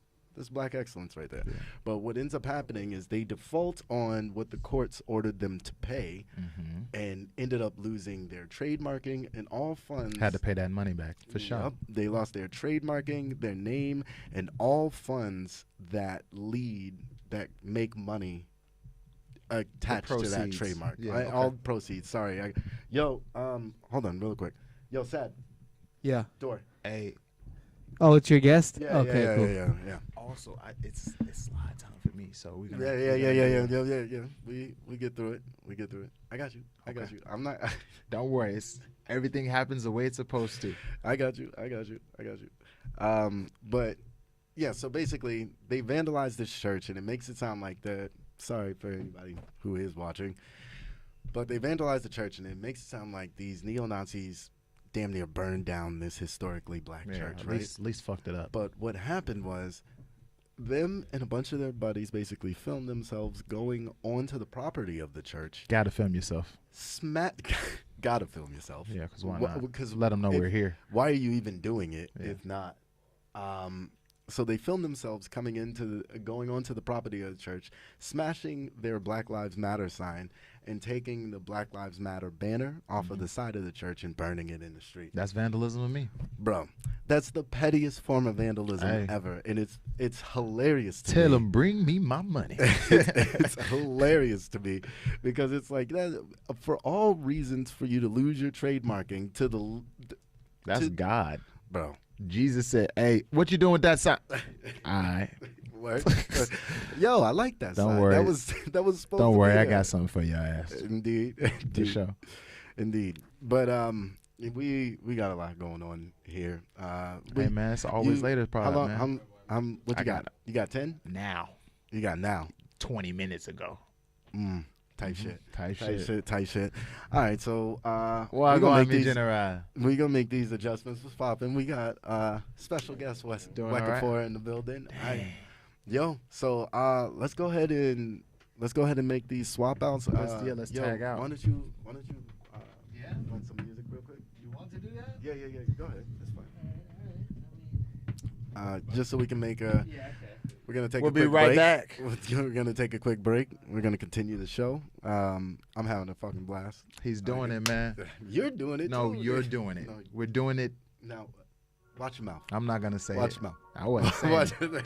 black excellence right there. Yeah. But what ends up happening is they default on what the courts ordered them to pay Mm-hmm. and ended up losing their trademarking and all funds. Had to pay that money back, for sure. Yep, they lost their trademarking, their name, and all funds that make money attached to that proceeds. trademark. Yeah, Right? okay. All proceeds. Sorry. Hold on real quick. Yo, Sad, Yeah. door. Hey, Oh, it's your guest? Yeah, Okay, yeah, cool. yeah. also, it's slide time for me, so we're gonna. Yeah. We get through it. I got you. Okay. I'm not. Don't worry, everything happens the way it's supposed to. I got you. But yeah, so basically they vandalized this church, and it makes it sound like that. Sorry for anybody who is watching, but they vandalized the church, and it makes it sound like these neo-Nazis damn near burned down this historically black church, at right? least fucked it up. But what happened was them and a bunch of their buddies basically filmed themselves going onto the property of the church. Gotta film yourself. Gotta film yourself. Yeah, because why not? Because Let them know we're here. Why are you even doing it Yeah. if not? So they filmed themselves going onto the property of the church, smashing their Black Lives Matter sign, and taking the Black Lives Matter banner off of the side of the church and burning it in the street. That's vandalism of me. Bro, that's the pettiest form of vandalism Hey. ever, and it's hilarious to Tell me. them, bring me my money. It's hilarious to me because it's like that for all reasons for you to lose your trademarking to the That's God. bro. Jesus said, "Hey, what you doing with that sign?" All right. Word. Yo, I like that. Don't sign. worry. That was supposed Don't to worry, be I there. got something for your ass. Indeed. For sure. Indeed. But we got a lot going on here. Hey man, it's always you- later How product, long? man. What you I got? got You got 10? Now, You got now. 20 minutes ago. Type shit. Type Tight shit. All right, so Well, we gonna make me these. general. We gonna make these adjustments. What's poppin'? We got special guest Doing all right? Wecker in the building. So let's go ahead and make these swap outs. Let's tag out. Why don't you run some music real quick? You want to do that? Yeah. Go ahead. That's fine. Just so we can make a. We're gonna take. We'll a quick be right break. back. We're gonna take a quick break. We're gonna continue the show. I'm having a fucking blast. He's doing it, man. You're doing it. No, too. you're doing it. No, We're doing it. now, watch your mouth. I'm not gonna say Watch it. your mouth. I wasn't saying Watch it. it.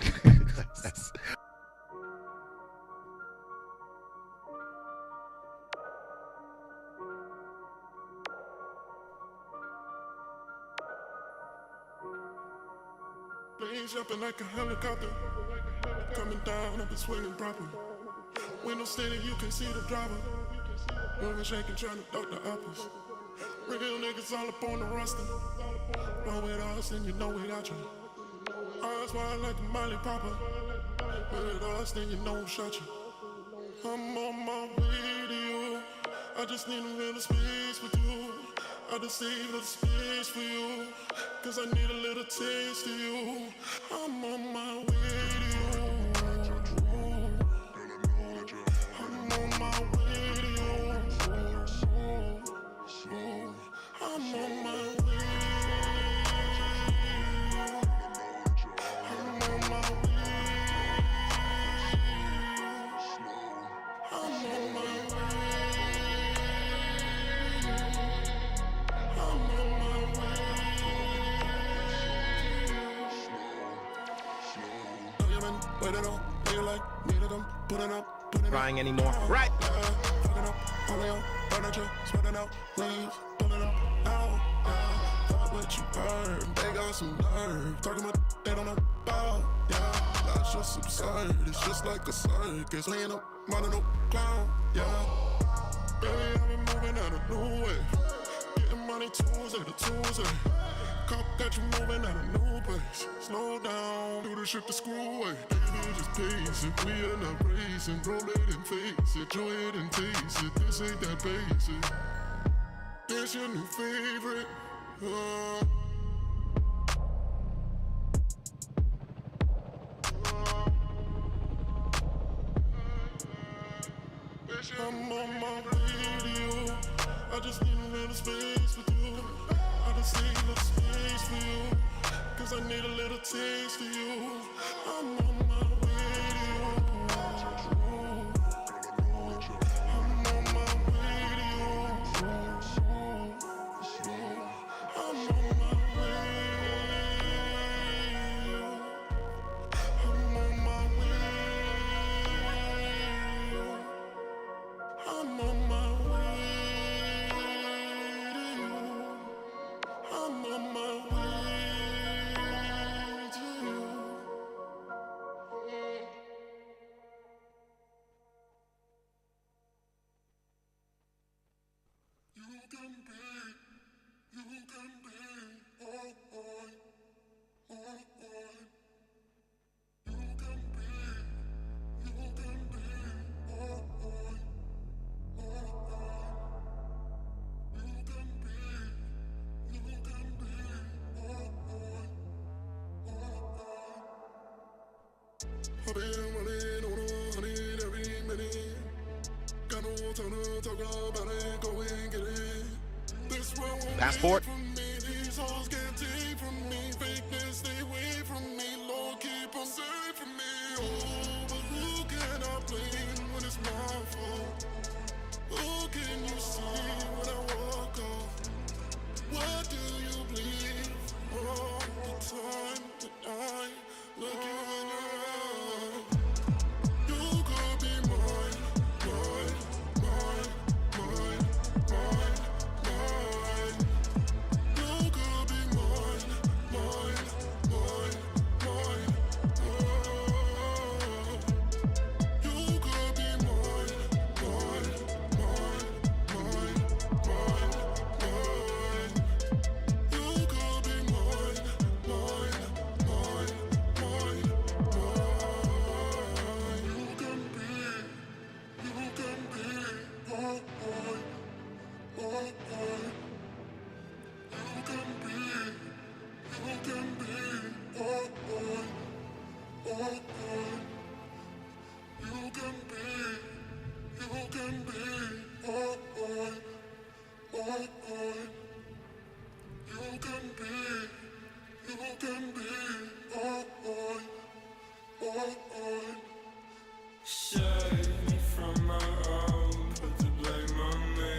Planes jumping like a helicopter. Coming down, I've been swinging proper. Window steady, you can see the driver. Moving, shaking, trying to duck the uppers. Real niggas all up on the roster. Roll with us, then you know we got you. Eyes wide like a Molly Popper. With us, then you know we shot you. I'm on my way to you. I just need a little space with you. I just need a little space for you. Cause I need a little taste of you. I'm on my way to you. I'm on my way to you. I'm on my way. women waiting on me like needed them, putting up, putting Crying anymore. Right. Fucking up, only on furniture, spreading out leaves, pulling them out. Fuck what you heard, they got some nerve, talking about they don't know about. Yeah, that's just absurd. It's just like a circus, laying up, running no clown. Yeah, baby, I've been moving at a new way, getting money Tuesday to Tuesday. Cop got you moving at a new pace. Slow down, do the shit the screw away. Baby, just pace it, we are not racing. Roll it and face it, enjoy it and taste it. This ain't that basic. This your new favorite. I'm on my way to you. I just need a little space with you. I just need a little space for you, 'cause I need a little taste of you. I'm on my way to you. I'm on my way to you. I'm on my way. I'm on my way. I'm on my way to you. I'm on my way to you. You can be, oh, oh, oh, oh. You can be, oh, oh, oh, oh. You can be, oh, oh, oh, oh. I've been running on a honey every minute. Got no time to talk about it, go and get it. This world won't Passport. take from me, these hoes can't take from me. Fakeness, stay away from me, Lord, keep on safe from me. Oh, but who can I blame when it's my fault? Who can you see when I walk off? What do you believe all the time that I look you in your eyes? You could be mine, mine, mine, mine, mine, mine. You could be mine, mine, mine, mine, mine. You could be mine, mine, mine, mine, mine, mine. You could be mine, mine, mine, mine, mine. You can be, oh, oh, oh, oh. You can be, oh, oh, oh, oh. You can be, oh, oh, oh, oh. You can be, oh, oh, oh, oh. Save me from my own, put the blame on me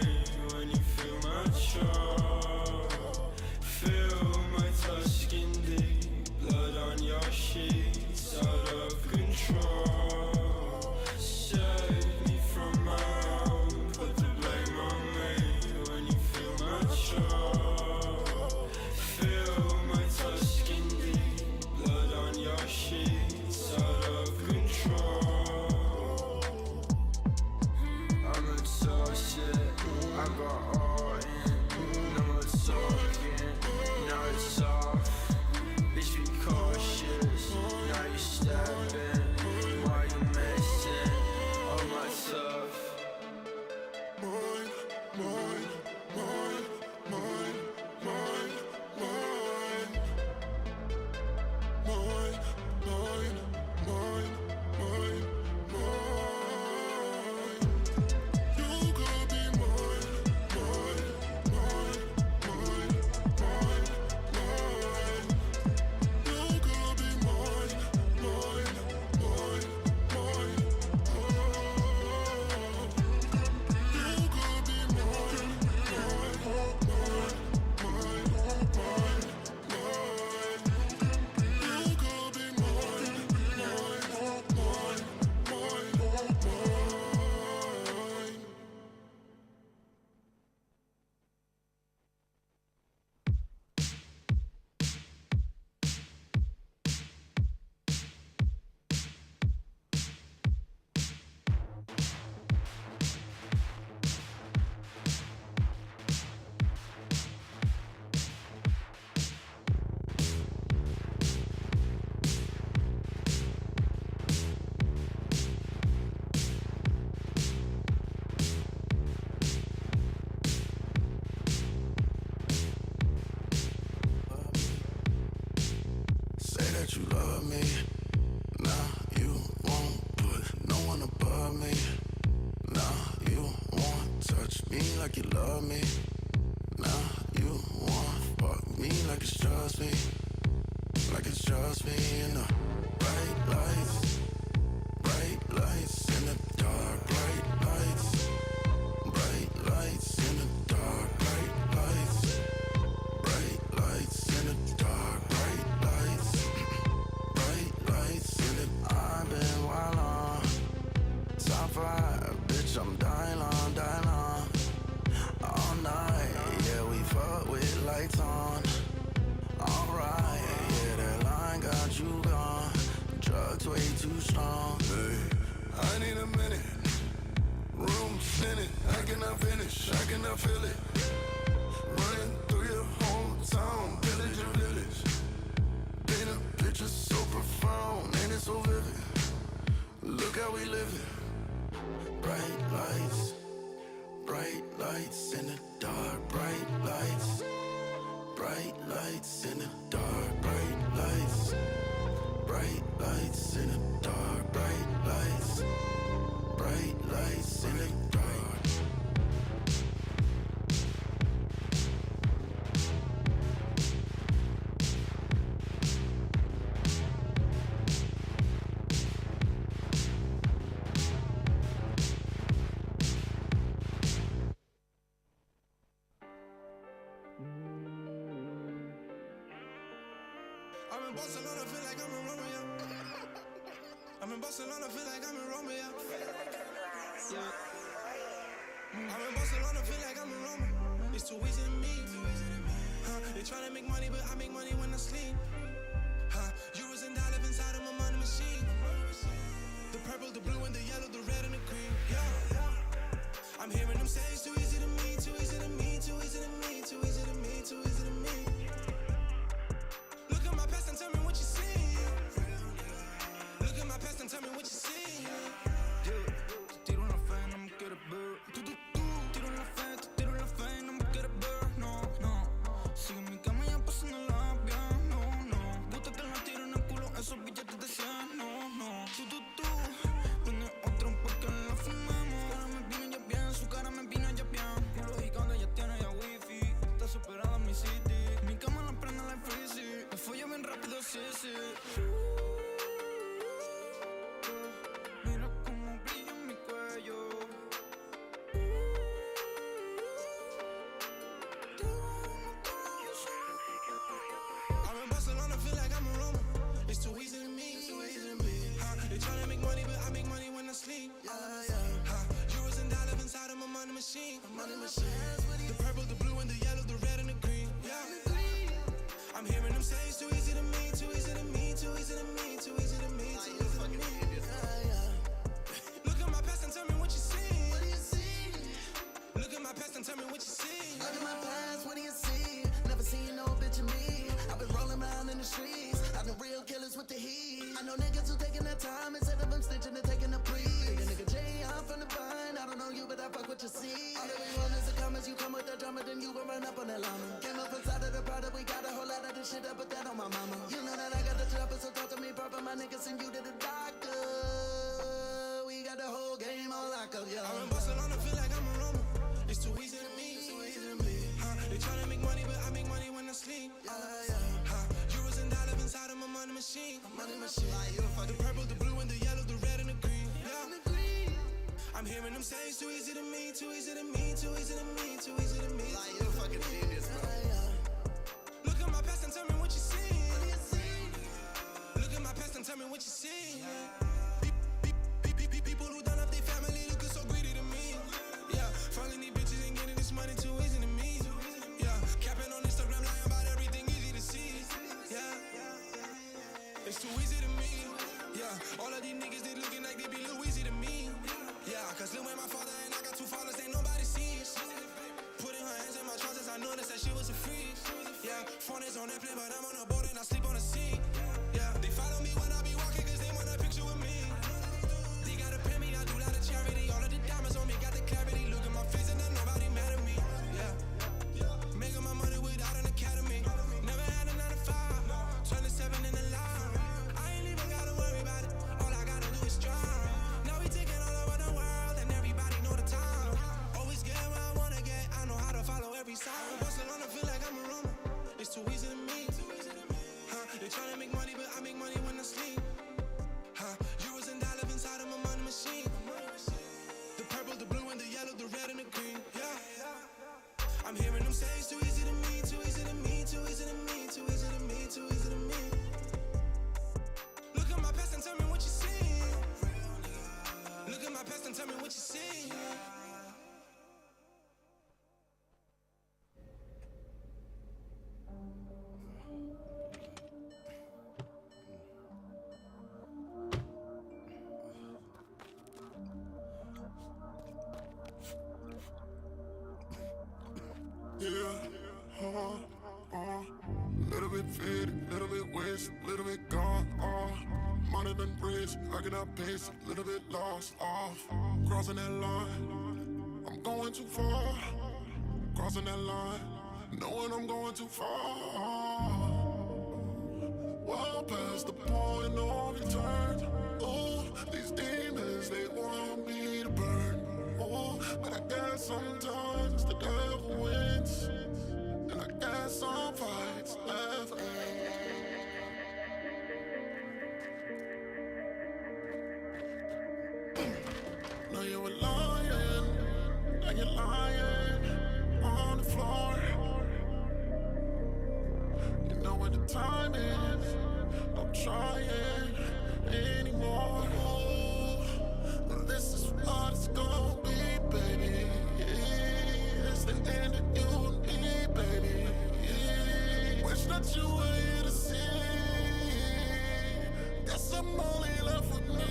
when you feel my charm. Feel my touch skin deep, blood on your sheets, out of control. Save me from my own, like you love me. Now you want fuck me like it's just me. Like it's just me in the bright lights. Bright lights in the dark, bright lights. Bright lights in the dark, bright lights. Bright lights in the dark, bright lights. Bright lights in the I've been wild on. Top 5, bitch, I'm dying on. All night, yeah, we fuck with lights on. Alright, yeah, that line got you gone. Drugs way too strong. Hey, I need a minute. Room spinning, I cannot finish, I cannot feel it. Running through your hometown, village and village. Paint a picture so profound, ain't it so vivid? Look how we live it. Bright lights in the dark, bright lights. Bright lights in the dark, bright lights. Bright lights in the dark, bright lights. Bright lights in the dark. I'm in Barcelona, feel like I'm in Romeo. I'm in Barcelona, feel like I'm in Romeo. Yeah. I'm in Barcelona, feel like I'm in Roma. It's too easy to me. They tryna make money, but I make money when I sleep. Euros and dollars inside of my money machine. The purple, the blue, and the yellow, the red, and the green. Yeah. I'm hearing them say it's too easy to me, too easy to me, too easy to me, too easy to me, too easy to me. Look at my past and tell me what you see. Look at my past and tell me what you see. Tiro una fe, no me quiere ver. Tiro una fe, te tiro la fe, no me quiere ver. No, no. Sigue en mi cama ya pasándola bien. No, no. Gusta que la tiro en el culo esos billetes de 100. No, no. Tú. Prende otro porque la fumamos. Su cara me vino ya bien, su cara me vino ya bien. Culo gigante ya tiene ya wifi. Está superada en mi city. Mi cama la prende la freezy. Me follo bien rápido, sí, sí. Mira cómo brilla en mi cuello. I'm in Barcelona, feel like I'm in Roma. It's too easy to me. They tryna make money, but I make money when I sleep. Euros and dollars inside of my money machine. The purple, the blue, and the yellow, the red, and the green. Yeah. I'm hearing them say it's too easy to me, too easy to me, too easy to me, too easy to me, too easy to me. Look at my past and tell me what you see. What do you see? Look at my past and tell me what you see. Look at my past, what do you see? Never seen no bitch in me. I've been rolling around in the streets. I know real killers with the heat. I know niggas who taking their time instead of them snitching and taking a plea. Big nigga J, I'm from the vine. I don't know you, but I fuck what you see. All that we want is the comments. You come with the drama, then you will run up on that llama. Came up inside of the product, we got a whole lot of this shit up, but that on my mama. You know that I got the chopper, so talk to me proper. My niggas send you to the doctor. We got the whole game on lock up, yo. I'm in Barcelona, feel like I'm in Roma. It's too easy to me. They tryna make money, but I make money when I sleep. Euros and dollars inside of my money machine. The purple, the blue, and the yellow, the red, and the green. Yeah. I'm hearing them say it's too easy to me, too easy to me, too easy to me, too easy to me. Like you're a fucking genius, bro. Look at my past and tell me what you see. Look at my past and tell me what you see. People who done up their family looking so greedy to me. Yeah, fucking these bitches and getting this money too easy to me. Yeah, capping on Instagram, lying about everything easy to see. Yeah, it's too easy to me. Yeah, all of these niggas they looking like they be little easy to me. Yeah, cause Lil Wayne my father and I got 2 fathers, ain't nobody sees. Putting her hands in my trousers, I noticed that she was a freak. Yeah, phone is on airplane, but I'm on a boat and I sleep on the seat. Yeah, they follow me when I be walking cause they want a picture with me. They gotta pay me, I do a lot of charity. All of the diamonds on me got the clarity. Look at my face and then nobody mad at me. Yeah, making my money without an academy. Never had a 9 to 5, 27 in the line. I ain't even gotta worry about it. All I gotta do is drive. Now we taking all over the world and everybody know the time. Always get where I wanna get. what you see. Little bit fit, little bit waste, little bit gone off. Money than bridge, I get up pace, little bit lost off. Crossing that line, I'm going too far. Crossing that line, knowing I'm going too far. Well past the point of return. Oh, these demons, they want me to burn. Oh, but I guess sometimes the devil wins. And I guess some fights never end. Now you're lying, now you're lying on the floor. You know what the time is, don't try it anymore. But this is what it's gonna be, baby. It's the end of you and me, baby. Wish that you were here to see. Guess I'm only left with me.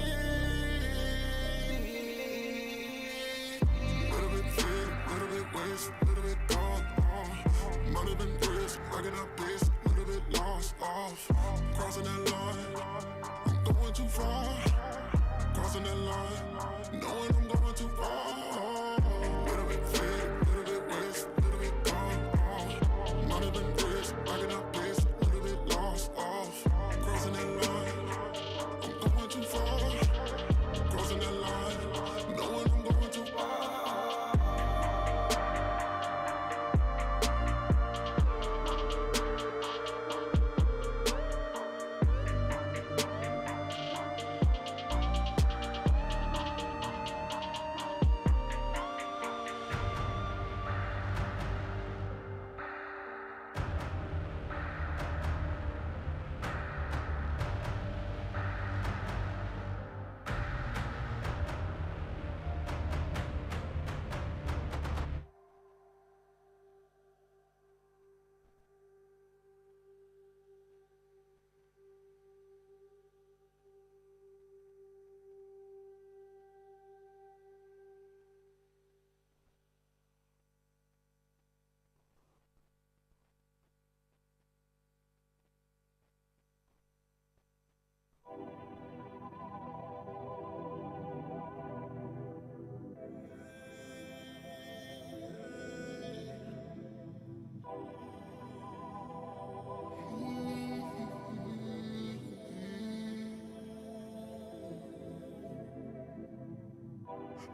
Little bit fit, little bit waste, little bit gone off. Money been bridge, I get up pace, little bit lost off. Crossing that line, I'm going too far. Crossing that line, knowing I'm going too far. Little bit fit, little bit waste, little bit gone off. Money been bridge, I get up pace, little bit lost off. Crossing that line, I'm going too far. Crossing that line, knowing I'm going too far.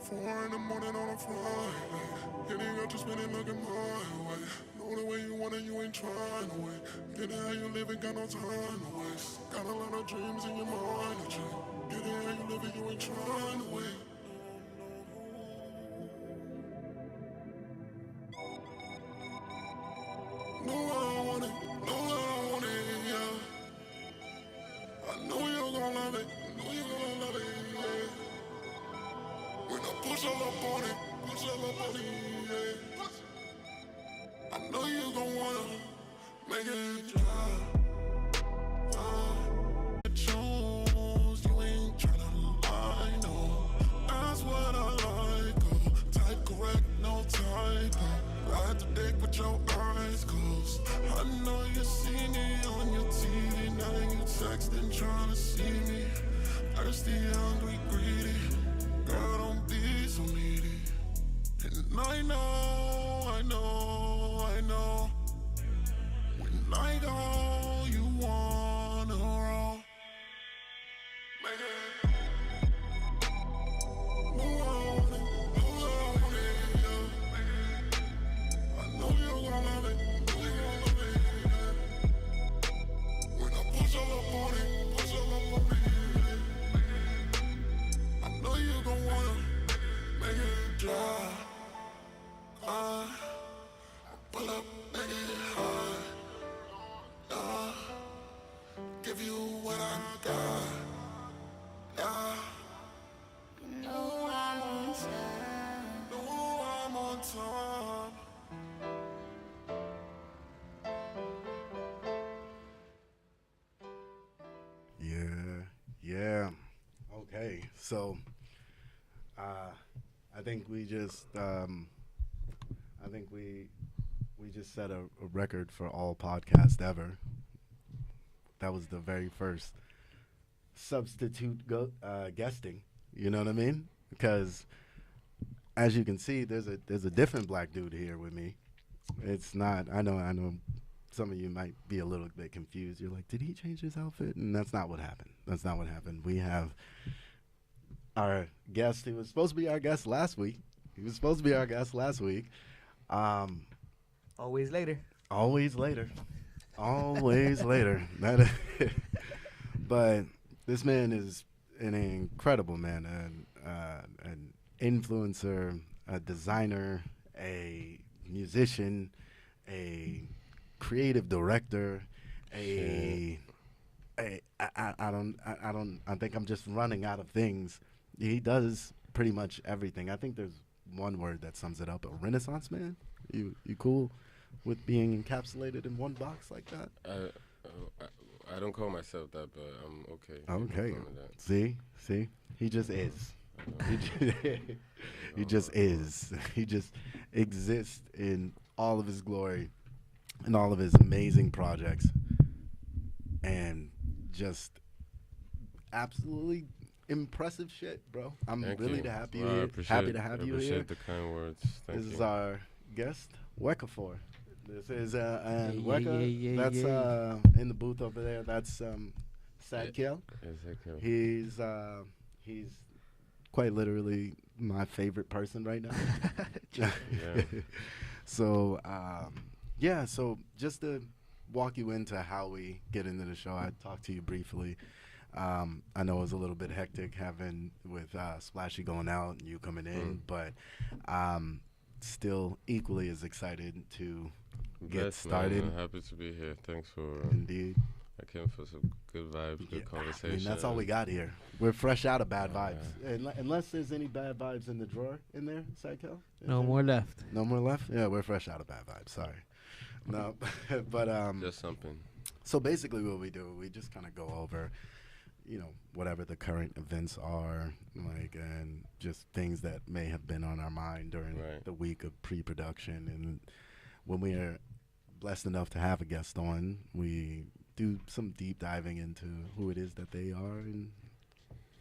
Four in the morning on a Friday, hitting up to spinning looking my way. Know the way you want it, you ain't trying to wait. Get it how you live it, got no time to waste. Got a lot of dreams in your mind to change. Get it how you live it, you ain't trying to wait. No, I want it, no, I want it, yeah. I know you're gonna love it, know you're gonna love it, yeah. When I push all up on it, push all up on it, yeah. I know you gon' wanna make it dry. Choose, you ain't tryna lie, no. That's what I like, oh. Type correct, no typo. Ride the dick with your eyes closed. I know you see me on your TV. Now you texting, tryna see me. Thirsty, hungry, greedy. Girl, don't be so needy. And I know, I know, I know. When I go, you wanna roll. Make it. No, I want it, no, I want it, yeah. I know you gon' love it, know you gon' love it, yeah. When I push all up on it, push all up on it, yeah. I know you gon' wanna make it dry. Pull up, make it hard. Give you what I got. Yeah. Okay. So, I think we just, we just set a record for all podcasts ever. That was the very first substitute guesting. You know what I mean? Because as you can see, there's a different black dude here with me. It's not. I know. Some of you might be a little bit confused. You're like, did he change his outfit? And that's not what happened. That's not what happened. We have our guest. He was supposed to be our guest last week. Always later. Always later. Always later. But this man is an incredible man, an influencer, a designer, a musician, a creative director, I think I'm just running out of things. He does pretty much everything. I think there's one word that sums it up: a renaissance man. You cool with being encapsulated in one box like that? I don't call myself that, but I'm okay. Okay. See, he just is. He just is. He just exists in all of his glory and all of his amazing projects, and just absolutely impressive shit, bro. I'm really happy to have you here. Appreciate the kind words. Thank you. This is our guest, Weka4. This is and Weka. That's in the booth over there. That's Sadkiel. He's quite literally my favorite person right now. Yeah. So so just to walk you into how we get into the show, I talked to you briefly. I know it was a little bit hectic having with Splashy going out and you coming in, but still equally as excited to get started. Man. Happy to be here. Thanks for Indeed. I came for some good vibes, good conversation. I mean, that's all we got here. We're fresh out of bad vibes. Unless there's any bad vibes in the drawer in there, Sidekill? No more left. No more left? Yeah, we're fresh out of bad vibes. Sorry. No, but just something. So basically what we do, we just kind of go over, whatever the current events are, and just things that may have been on our mind during the week of pre-production. And when we are blessed enough to have a guest on, we do some deep diving into who it is that they are and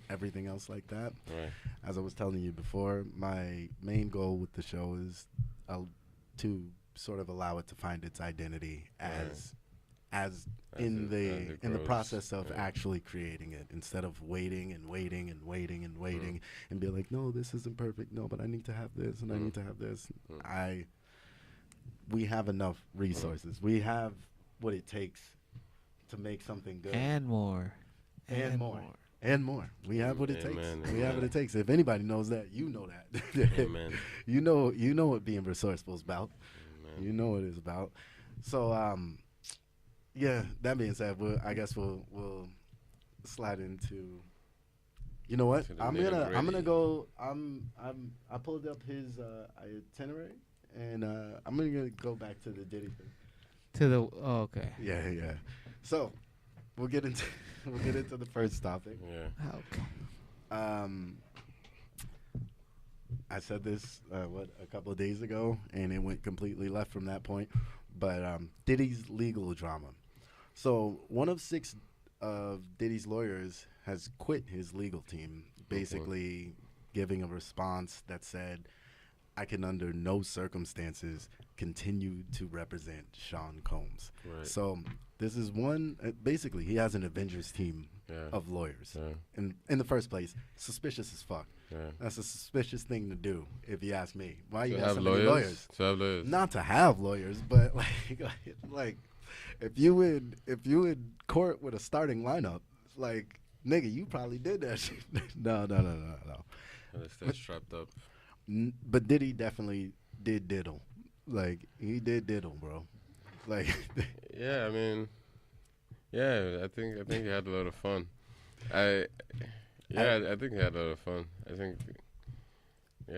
everything else like that. Right. As I was telling you before, my main goal with the show is to sort of allow it to find its identity as in the process of actually creating it, instead of waiting and be like, no, this isn't perfect. No, but I need to have this and I need to have this. We have enough resources. We have what it takes to make something good. And more. And more. We have what it takes. Amen. We have what it takes. If anybody knows that, you know that. Amen. You know what being resourceful is about. Amen. You know what it's about. So that being said, I guess we'll slide into. You know what? I'm gonna go. I pulled up his itinerary, and I'm gonna go back to the Diddy thing. Okay. Yeah. So we'll get into the first topic. Yeah. Okay. I said this a couple of days ago, and it went completely left from that point. But Diddy's legal drama. So one of 6 of Diddy's lawyers has quit his legal team, basically giving a response that said, I can under no circumstances continue to represent Sean Combs. Right. So this is one, basically he has an Avengers team of lawyers. Yeah. In the first place, suspicious as fuck. Yeah. That's a suspicious thing to do, if you ask me. Why you To have have so many lawyers? To have lawyers. Not to have lawyers, but like if you would court with a starting lineup, like, nigga, you probably did that shit. No. Let's stay strapped up. But Diddy definitely did diddle. Like, he did diddle, bro. Like, Yeah, I mean, I think he had a lot of fun. I think he had a lot of fun. I think, he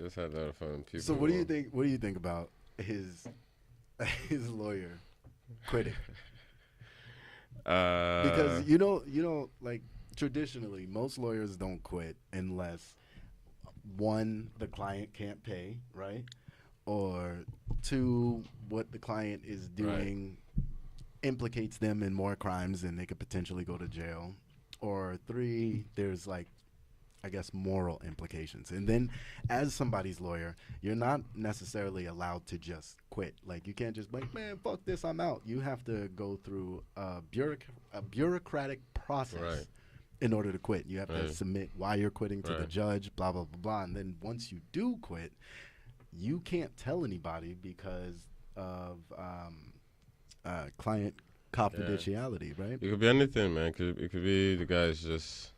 just had a lot of fun. People so what do you think? What do you think about his lawyer quitting? Because you know, like traditionally, most lawyers don't quit unless, one, the client can't pay, right? Or two, what the client is doing implicates them in more crimes and they could potentially go to jail. Or three, there's like, I guess, moral implications. And then as somebody's lawyer, you're not necessarily allowed to just quit. Like, you can't just be like, man, fuck this, I'm out. You have to go through a bureaucratic process in order to quit. You have to submit why you're quitting to the judge, blah, blah, blah, blah. And then once you do quit, you can't tell anybody because of client confidentiality, right? It could be anything, man. It could be the guy's just...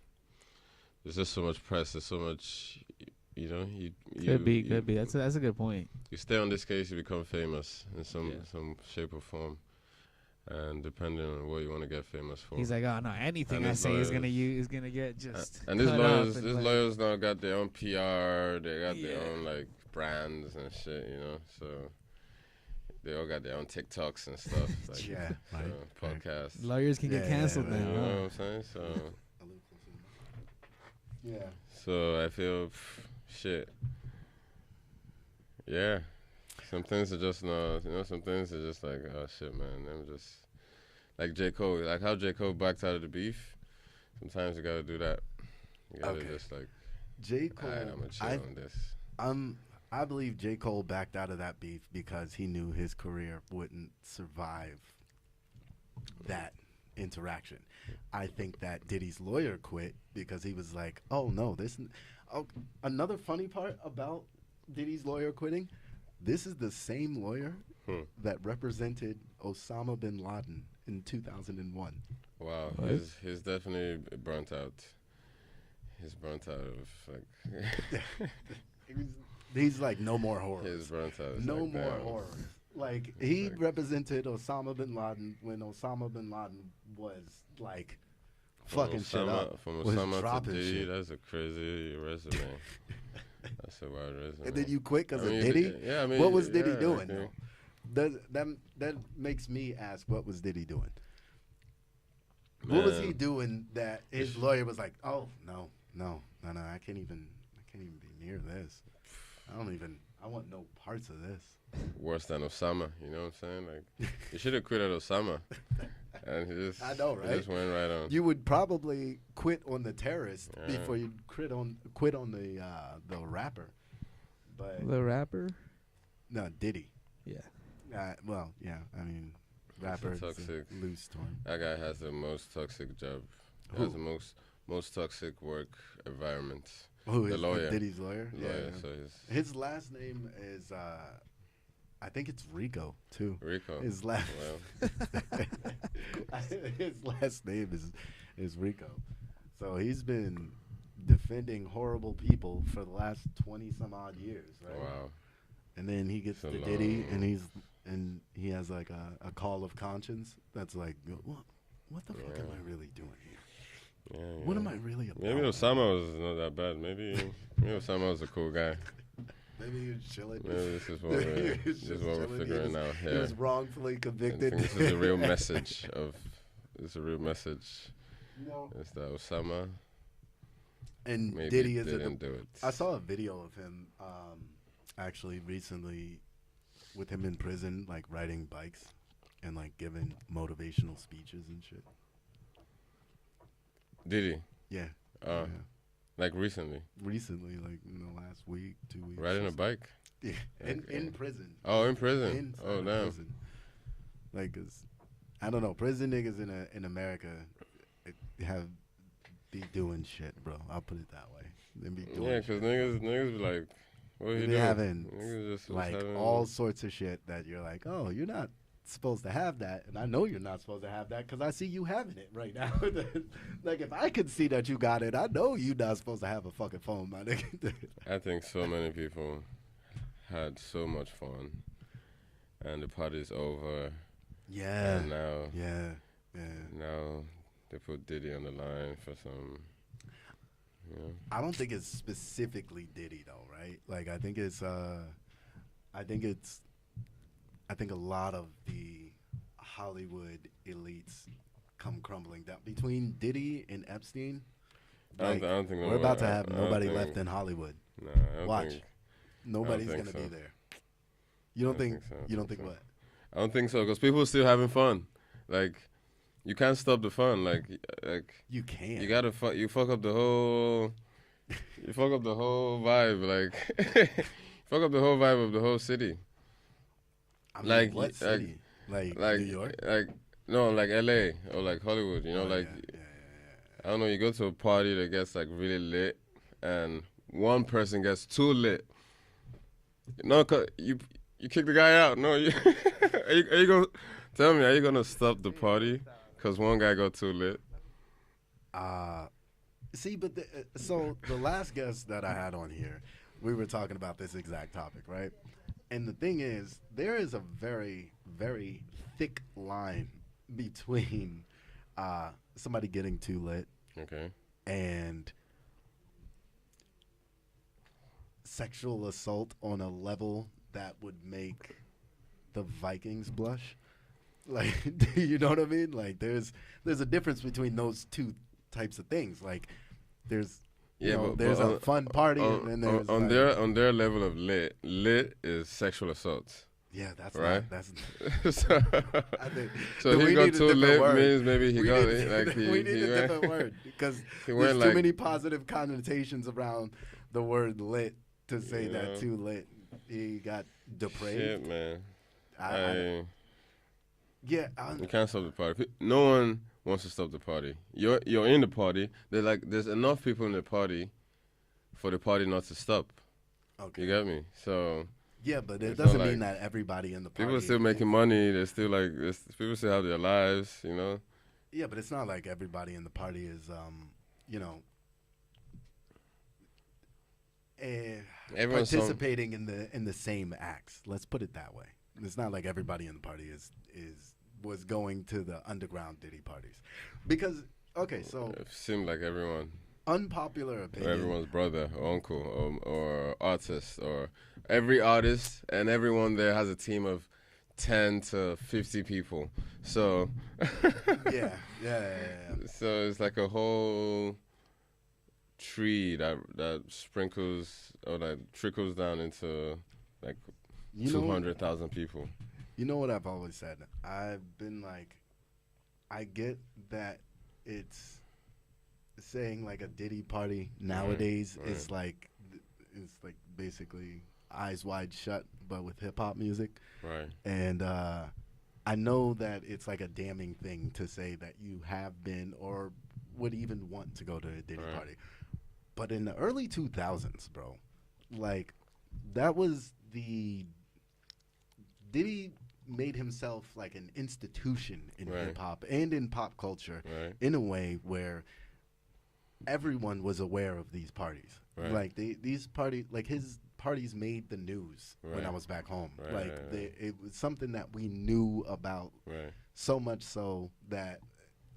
There's just so much press. There's so much, you know. Could be. That's a good point. You stay on this case, you become famous in some shape or form, and depending on what you want to get famous for. He's like, oh no, anything I say is gonna get just. And these lawyers now got their own PR. They got their own like brands and shit, you know. So they all got their own TikToks and stuff. Like, podcasts. Lawyers can get canceled now. You know what I'm saying? So. Yeah. So I feel, shit. Yeah. Some things are just not, you know, some things are just like, oh shit, man. I'm just, like J. Cole, like how J. Cole backed out of the beef. Sometimes you gotta do that. You gotta just like, J. Cole, I'm gonna chill on this. I believe J. Cole backed out of that beef because he knew his career wouldn't survive that interaction. I think that Diddy's lawyer quit because he was like, oh no, another funny part about Diddy's lawyer quitting, this is the same lawyer that represented Osama bin Laden in 2001. Wow, he's definitely burnt out. He's burnt out of like he's like, no more horrors. He's burnt out. No like, more horrors. Like, he represented Osama bin Laden when Osama bin Laden was, like, fucking shit up. From Osama to Diddy, that's a crazy resume. That's a wild resume. And then you quit because of Diddy? Yeah, I mean, what was Diddy doing, though? That makes me ask, what was Diddy doing? Man. What was he doing that his lawyer was like, oh, no, I can't even be near this. I want no parts of this. Worse than Osama, you know what I'm saying? Like, you should have quit at Osama. And he just, I know, right? He just went right on. You would probably quit on the terrorist before you quit on the rapper. But the rapper? No, Diddy. Yeah. Well, yeah. I mean, rapper is a loose term. That guy has the most toxic job. He has the most toxic work environment. Who the is lawyer? Diddy's lawyer? Yeah. So his last name is I think it's Rico too. Rico. His last his last name is Rico. So he's been defending horrible people for the last 20 some odd years, right? Wow. And then he gets to Diddy and he has like a call of conscience that's like, what the fuck am I really doing here? Yeah, what am I really about? Maybe Osama was not that bad. Maybe Osama was a cool guy. Maybe he was chilling. Maybe this is what we're figuring out here. He was wrongfully convicted. I think this is the real message of. This is a real message. No. It's that Osama. And maybe Diddy didn't do it. I saw a video of him actually recently with him in prison, like riding bikes and like giving motivational speeches and shit. Did he? Yeah. Yeah. Like recently? Recently, like in the last week, 2 weeks. Riding a bike? Yeah. In prison. Oh, in prison. Oh, damn. Prison. Like, 'cause, I don't know, prison niggas in America be doing shit, bro. I'll put it that way. They be doing because niggas be like, what are you doing? Having just like all sorts of shit that you're like, oh, you're not supposed to have that, and I know you're not supposed to have that because I see you having it right now. Like, if I could see that you got it, I know you're not supposed to have a fucking phone, my nigga. I think so many people had so much fun, and the party's over. Yeah. And now, now they put Diddy on the line for some. You know. I don't think it's specifically Diddy though, right? Like, I think a lot of the Hollywood elites come crumbling down. Between Diddy and Epstein, I don't think we're about to nobody- have I don't nobody think- left in Hollywood. Nah, I don't Watch. think- Nobody's think gonna so. be there. You don't I think? so. You don't think so. what? I don't think so, because people are still having fun. Like, you can't stop the fun. Like You can't. you gotta you fuck up the whole, you fuck up the whole vibe. Like, fuck up the whole vibe of the whole city. I mean, like, what like- city? Like New York? Like no, like LA or like Hollywood. You know, Oh, like yeah. I don't know. You go to a party that gets like really lit, and one person gets too lit. No, you kick the guy out. No, you are you gonna tell me? Are you gonna stop the party because one guy got too lit? See, but so the last guest that I had on here, we were talking about this exact topic, right? And the thing is, there is a very, very thick line between somebody getting too lit Okay. and sexual assault on a level that would make the Vikings blush. Like, you know what I mean? Like, there's a difference between those two types of things. Like, there's there's a fun party and then there's on like, on their level of lit is sexual assault. yeah, that's Right? not, that's so I think so we he got need a too different lit word. means maybe he We got need- like we need he a went, different word because he there's went too like many positive connotations around the word lit to say You that know. too lit he got depraved. shit, man. Yeah, You can't stop the party. No one wants to stop the party. You're in the party. There's enough people in the party for the party not to stop. okay. You get me? So Yeah, but it It's not doesn't like- mean that everybody in the party. people are still making money. They're still people still have their lives. You know. Yeah, but it's not like everybody in the party is, Everyone's participating in the same acts. Let's put it that way. It's not like everybody in the party was going to the underground Diddy parties, because okay, so It seemed like everyone, unpopular or opinion. everyone's brother or uncle or artist or every artist and everyone there has a team of 10 to 50 people. So Yeah. so it's like a whole tree that sprinkles or that trickles down into like You know, 200,000 people. you know what I've always said. I've been like, I get that it's saying like a Diddy party nowadays right. is like, it's like basically Eyes Wide Shut, but with hip hop music. Right. And I know that it's like a damning thing to say that you have been or would even want to go to a Diddy Right. party. But in the early 2000s, bro, like that was the Diddy made himself like an institution in Right. hip hop and in pop culture Right. in a way where everyone was aware of these parties. Right. Like these parties, like his parties made the news when I Right. was back home. Right, Like right. it was something that we knew about, Right. so much so that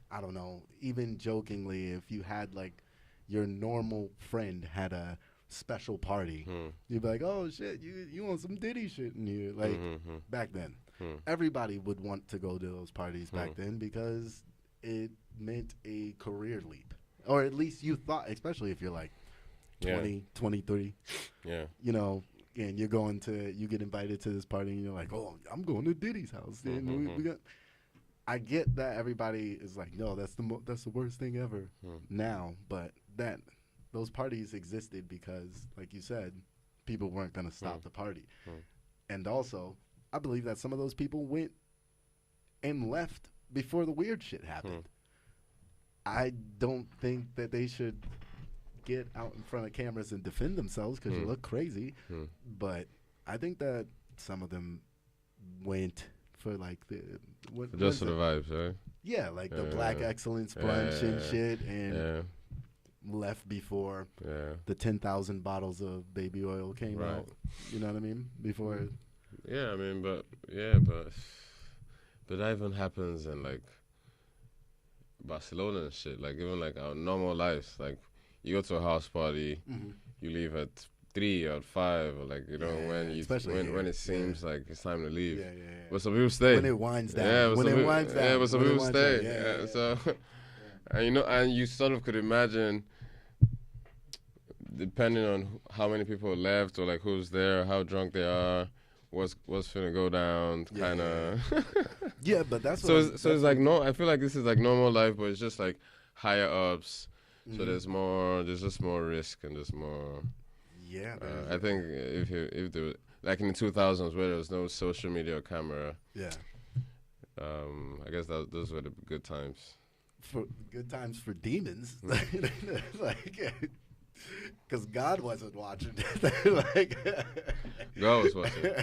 I don't know, even jokingly, if you had like your normal friend had a special party, you'd be like, "Oh shit, you want some Diddy shit in here?" Like Mhm. back then, Hmm. everybody would want to go to those parties back then because it meant a career leap, or at least you thought, especially if you're like 20, 23, Yeah. you know, and you get invited to this party and you're like, "Oh, I'm going to Diddy's house." And we got. I get that everybody is like, "No, that's the worst thing ever now," but those parties existed because, like you said, people weren't going to stop the party. And also, I believe that some of those people went and left before the weird shit happened. I don't think that they should get out in front of cameras and defend themselves because you look crazy. But I think that some of them went for like Just for the vibes, right? yeah, like the Black Excellence brunch and shit, and Yeah. left before Yeah. the 10,000 bottles of baby oil came Right. out. You know what I mean? Before. Yeah, I mean, but that even happens in like Barcelona and shit. Like even like our normal lives, like you go to a house party, you leave at 3 or 5, or like when you especially when here. it seems like it's time to leave. Yeah. But some people stay. When it winds down. Yeah, but When some it people- winds down. Yeah, but some When it people winds down. stay. Yeah. So, and you sort of could imagine depending on how many people left or like who's there, how drunk they are, what's finna go down, kind of. Yeah, but that's so. what It's like no. I feel like this is like normal life, but it's just like higher ups. So there's just more risk and there's more. Yeah, I think if there was, like in the 2000s where there was no social media or camera. Yeah. I guess those were the good times. For good times for demons, like, because God wasn't watching. Like, God was watching.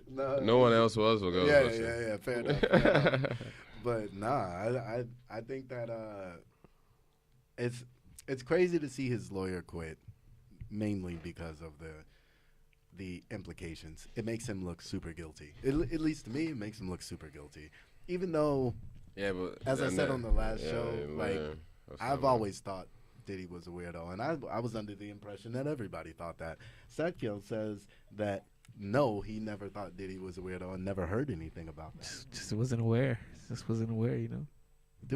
No one else was. Or God was watching. Yeah. Fair enough. But nah, I think that it's crazy to see his lawyer quit, mainly because of the implications. It makes him look super guilty. At least to me, it makes him look super guilty. Even though, yeah, but as I said on the last show, like I've always thought Diddy was a weirdo, and I was under the impression that everybody thought that. Sackkill says that no, he never thought Diddy was a weirdo and never heard anything about that. Just wasn't aware. Just wasn't aware, you know.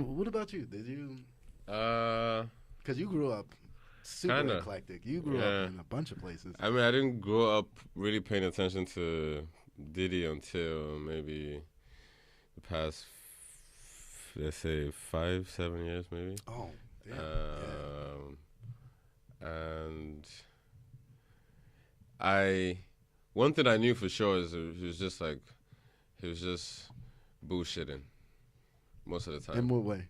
What about you? Did you? Because you grew up super kinda eclectic. You grew up in a bunch of places. I mean, I didn't grow up really paying attention to Diddy until maybe the past, let's say, 5-7 years, maybe. Oh, damn. And one thing I knew for sure is he was just bullshitting most of the time. In what way?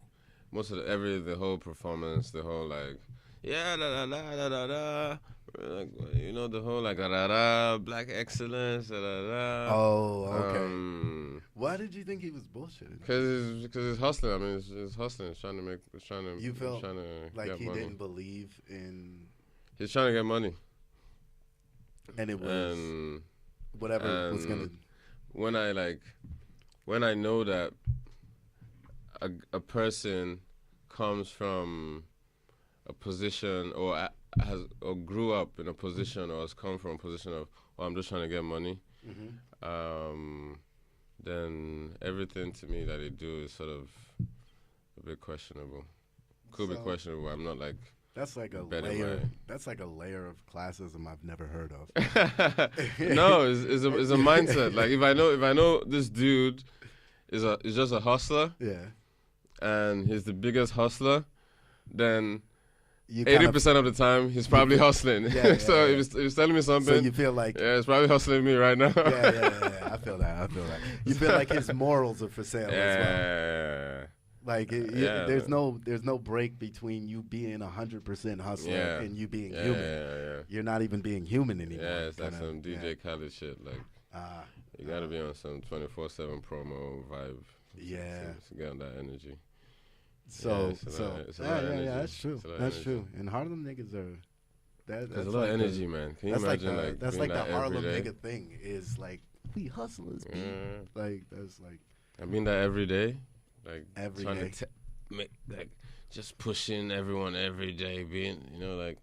Most of the whole performance, the whole like, yeah, da da da da da da, like, you know, the whole like da da black excellence, da da da. Oh, okay. Why did you think he was bullshitting? Because it's hustling. I mean, it's hustling. It's trying to You felt trying to like get he money. didn't believe in. He's trying to get money. And it was whatever was gonna. When I know that a person comes from a position or grew up in a position or has come from a position of, oh, I'm just trying to get money, then everything to me that they do is sort of a bit questionable. Could be questionable. I'm not like. That's like a layer. That's like a layer of classism I've never heard of. No, it's a mindset. Like if I know this dude is just a hustler. Yeah. And he's the biggest hustler, then 80% of the time he's probably hustling. So if he's telling me something, so you feel like he's probably hustling me right now. yeah. I feel that. You feel like his morals are for sale as well. Like there's no break between you being 100% hustler and you being human. You're not even being human anymore. Yeah, it's like some DJ Khaled shit. Like you gotta be on some 24/7 promo vibe. To get on that energy. That's true. That's true. And Harlem niggas are. There's a lot of energy, man. Can you imagine that's like the Harlem day? nigga thing is like we hustlers, like that's like. I mean that every day, like every trying day. to make like just pushing everyone every day, being like.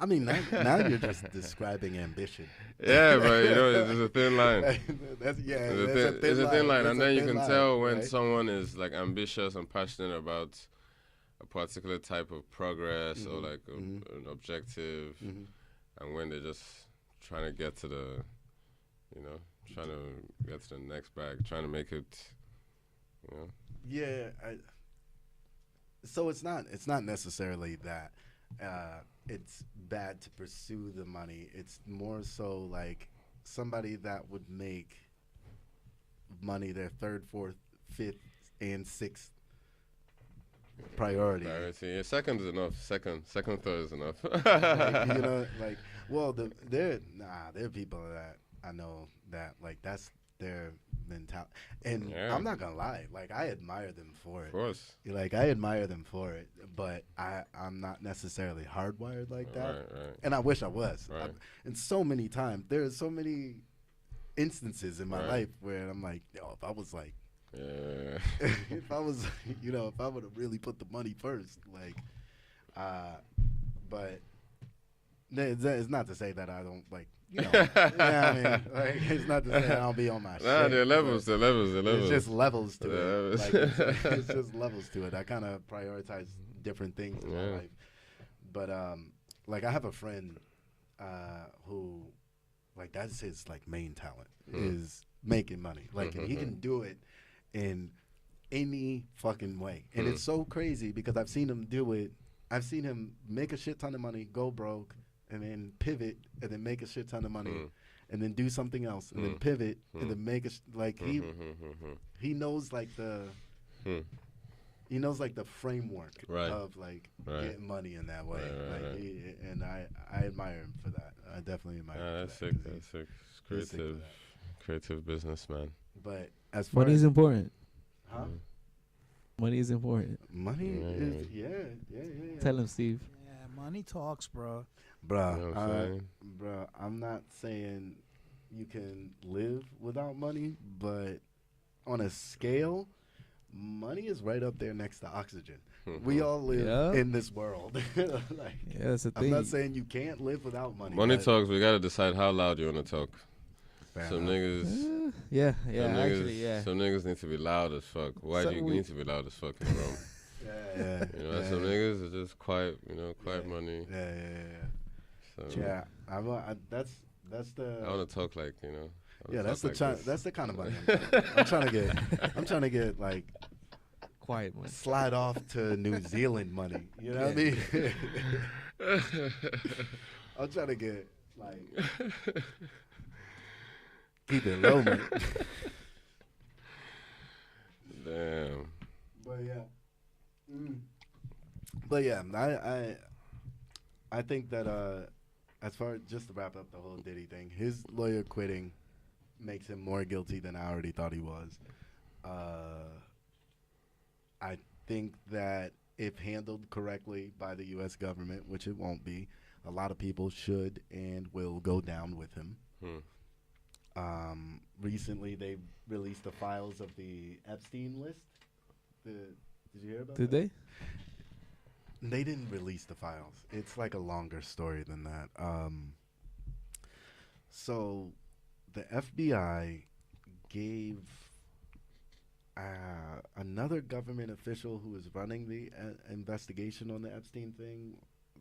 I mean, now you're just describing ambition. Yeah, but you know, there's a thin line. There's a thin line, and then you can tell when someone is like ambitious and passionate about a particular type of progress or like an objective, and when they're just trying to get to the, trying to get to the next bag, trying to make it, Yeah. So it's not necessarily that. It's bad to pursue the money. It's more so like somebody that would make money their third, fourth, fifth, and sixth priority. Yeah, second is enough. Second, third is enough. There are people that I know that like that's their mentality, and I'm not gonna lie, like I admire them for it. Of course, like I admire them for it, but I'm not necessarily hardwired like that, right. And I wish I was. Right. And so many times, there's so many instances in my life where I'm like, yo, if I was like, if I was, if I would have really put the money first, like, but it's not to say that I don't like. I mean, like, it's not to say I'll be on my shit. There are levels. It's just levels to it. Like, it's just levels to it. I kind of prioritize different things in my life. But like I have a friend who, like, that's his like main talent is making money. Like, and he can do it in any fucking way. And it's so crazy because I've seen him do it. I've seen him make a shit ton of money, go broke, and then pivot, and then make a shit ton of money, and then do something else, and then pivot, and then make a he knows like the he knows like the framework of like getting money in that way. And I admire him for that. I definitely admire him. That's for sick. that, That's sick. Creative businessman. But as far Money is as important. huh? Money is important. Money is Tell him, Steve. Yeah, money talks, bro. Bruh, You know what I'm saying? I'm not saying you can live without money, but on a scale, money is right up there next to oxygen. We all live in this world. Like, that's the thing. I'm not saying you can't live without money. Money talks. We gotta decide how loud you wanna talk. Some niggas. Some niggas need to be loud as fuck. Why do you need to be loud as fuck in the room? You know, some niggas are just quiet. You know, quiet money. So that's the. I wanna talk like, you know. That's the kind of money I'm trying to get like quiet money. Slide off to New Zealand money. You know what I mean? I'm trying to get like keep it low, man. Damn. But yeah, I think that as far as just to wrap up the whole Diddy thing, his lawyer quitting makes him more guilty than I already thought he was. I think that if handled correctly by the U.S. government, which it won't be, a lot of people should and will go down with him. Recently, they released the files of the Epstein list. Did you hear about that? Did they? They didn't release the files. It's like a longer story than that. So the FBI gave another government official who was running the investigation on the Epstein thing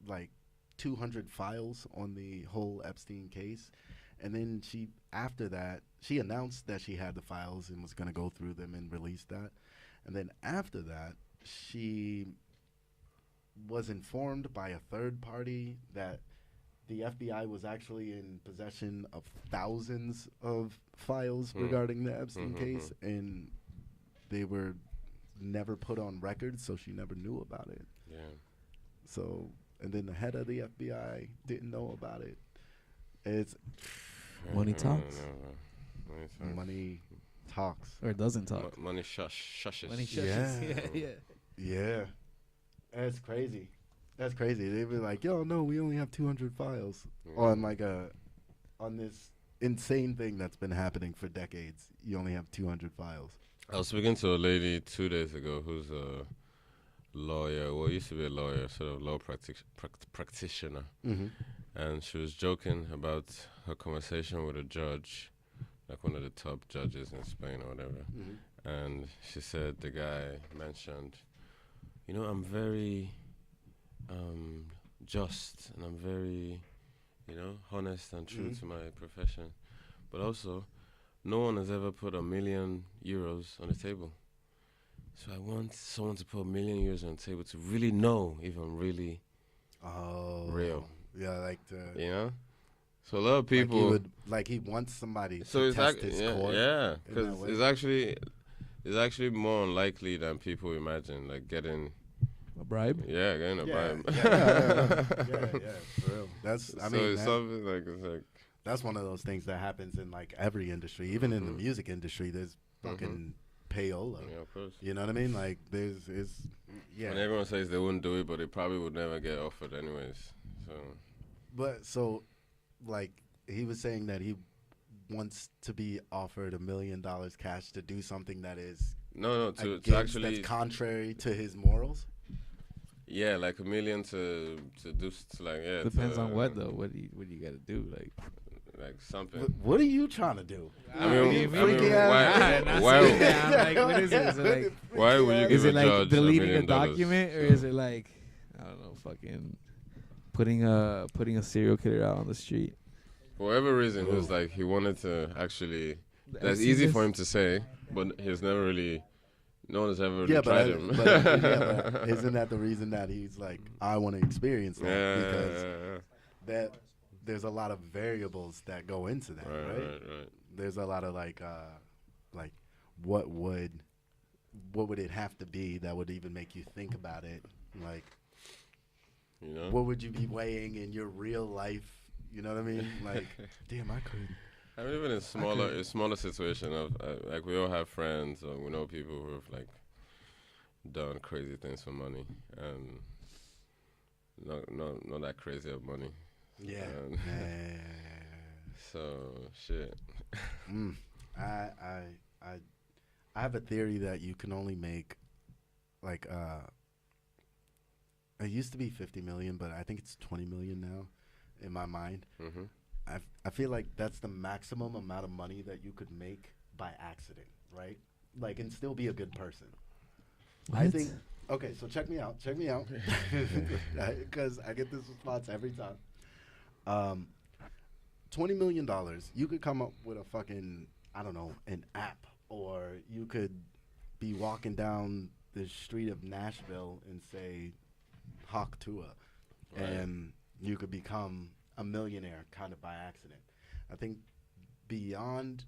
like 200 files on the whole Epstein case. And then after that, she announced that she had the files and was going to go through them and release that. And then after that, she was informed by a third party that the FBI was actually in possession of thousands of files regarding the Epstein case, and they were never put on record, so she never knew about it. Yeah. So, and then the head of the FBI didn't know about it. It's money talks. Money talks. Or it doesn't talk. Money shushes. Money shushes. Yeah. That's crazy. That's crazy. They were like, yo, no, we only have 200 files on like on this insane thing that's been happening for decades. You only have 200 files. I was speaking to a lady 2 days ago who's a lawyer. Well, used to be a lawyer, sort of law practitioner. And she was joking about her conversation with a judge, like one of the top judges in Spain or whatever. And she said the guy mentioned, you know, I'm very just and I'm very, you know, honest and true to my profession. But also, no one has ever put €1 million on the table. So I want someone to put €1 million on the table to really know if I'm really real. Yeah, like the, you know? So a lot of people like he wants somebody so to test his court. Yeah, because it's actually more unlikely than people imagine, like getting a bribe. Yeah, getting a bribe. Yeah, for real. That's it's something like it's like that's one of those things that happens in like every industry, even in the music industry. There's fucking payola. Yeah, of course. You know what I mean? Like and everyone says they wouldn't do it, but they probably would never get offered anyways. So, like he was saying that he wants to be offered $1 million cash to do something that is to actually that's contrary to his morals. Yeah, like $1 million to do depends on what though. What do you got to do like something. What are you trying to do? Why would you is give it a like judge deleting $1 million? a document or is it like I don't know, fucking putting a serial killer out on the street. For whatever reason, he was like, he wanted to actually. I've That's seen easy this. for him to say, but he's never really. No one has ever really Yeah, tried but, him. but isn't that the reason that he's like, I want to experience that? Yeah, Because yeah. that there's a lot of variables that go into that, right? Right. There's a lot of like what would it have to be that would even make you think about it? Like, You know? what would you be weighing in your real life? You know what I mean? Like, damn, I couldn't. I mean, even in smaller situation of like we all have friends or we know people who have like done crazy things for money and not that crazy of money. Yeah. And so shit. I have a theory that you can only make like it used to be 50 million, but I think it's 20 million now in my mind. Mm-hmm. I feel like that's the maximum amount of money that you could make by accident, right? Like, and still be a good person. I What? think. Okay, so check me out, because I get this response every time. $20 million, you could come up with a fucking, I don't know, an app, or you could be walking down the street of Nashville and say Hawk Tua, Right. and you could become a millionaire kind of by accident. I think beyond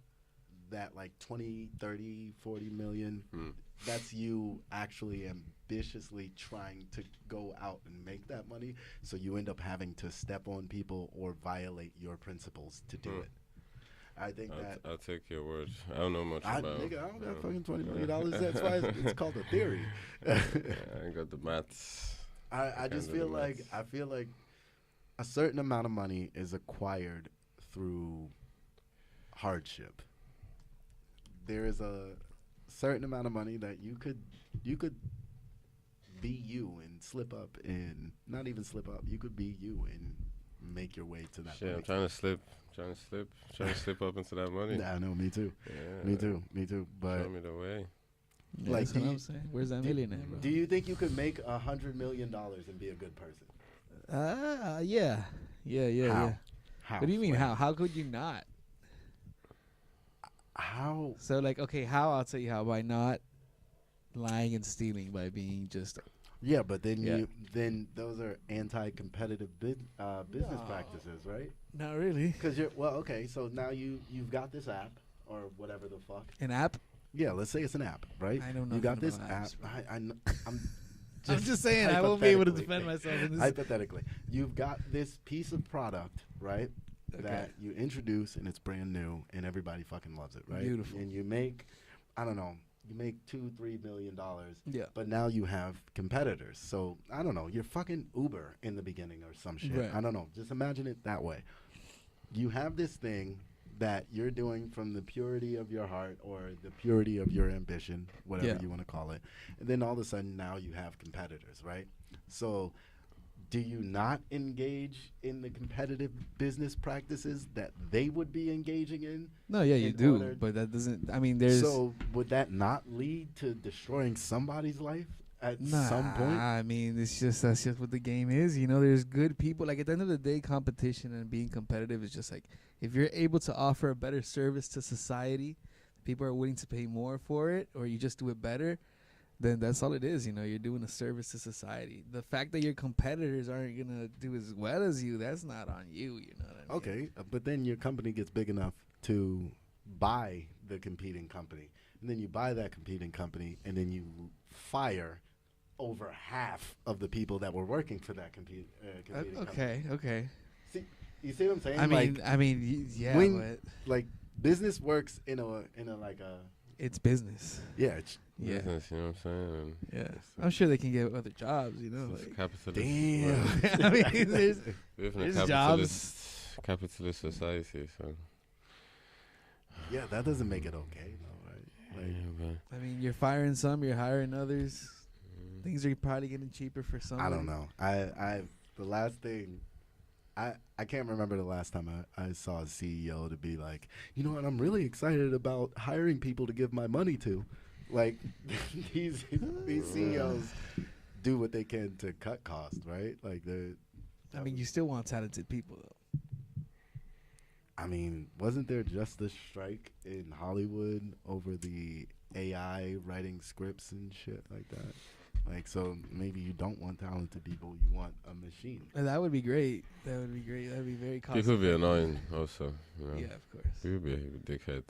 that, like 20, 30, 40 million, that's you actually ambitiously trying to go out and make that money. So you end up having to step on people or violate your principles to do it. I think I'll take your word. I don't know much I about. don't got fucking $20 million. That's why it's called a theory. Yeah, I ain't got the maths. I just feel like a certain amount of money is acquired through hardship. There is a certain amount of money that you could be you and slip up, and not even slip up. You could be you and make your way to that. Shit, money. I'm trying to slip up into that money. Nah, no, me too. Yeah. Me too. But Show me the way. Yeah, Like, that's what I'm saying. Where's that millionaire, bro? do you think you could make $100 million and be a good person? Yeah. How? What do you mean? When? How could you not? How? So like, okay, how? I'll tell you how. By not lying and stealing, by being just. Yeah, but then Yeah. then those are anti-competitive business practices, right? Not really. Because okay. So now you've got this app or whatever the fuck. An app? Yeah, let's say it's an app, right? I don't know. You got this about app. apps, bro. I'm I'm just saying I won't be able to defend myself in this. Hypothetically, you've got this piece of product, right? Okay. That you introduce and it's brand new and everybody fucking loves it, right? Beautiful. And you make, I don't know, you make $2-3 million. Yeah. But now you have competitors. So I don't know, you're fucking Uber in the beginning or some shit. Right. I don't know. Just imagine it that way. You have this thing that you're doing from the purity of your heart or the purity of your ambition, whatever you want to call it. And then all of a sudden now you have competitors, right? So do you not engage in the competitive business practices that they would be engaging in? No, yeah, you in do, order- but that doesn't. I mean, there's. So would that not lead to destroying somebody's life at some point? I mean, that's just what the game is. You know, there's good people. Like at the end of the day, competition and being competitive is just like if you're able to offer a better service to society, people are willing to pay more for it, or you just do it better. Then that's all it is. You know, you're doing a service to society. The fact that your competitors aren't gonna do as well as you, that's not on you. You know what I mean? Okay, but then your company gets big enough to buy the competing company, and then you buy that competing company, and then you fire over half of the people that were working for that competing company. Okay. See, you see what I'm saying? I mean, yeah, when, but like business works in a like a it's business. yeah. It's, Yeah. Business, you know what I'm saying? Yeah, I'm sure they can get other jobs. You know, It's like, capitalist. damn. I mean, there's We live in a there's capitalist society, so. Yeah, that doesn't make it okay, though, right? Like, Yeah, but I mean, you're firing some, you're hiring others. Things are probably getting cheaper for some. I don't know. The last thing, I can't remember the last time I saw a CEO to be like, you know what, I'm really excited about hiring people to give my money to. Like these CEOs do what they can to cut costs, right? Like I mean, you still want talented people though. I mean, wasn't there just a strike in Hollywood over the AI writing scripts and shit like that? Like, so maybe you don't want talented people, you want a machine. And that would be great. That would be great. That would be very cost. People be annoying also. You know? Yeah, of course. People be dickheads.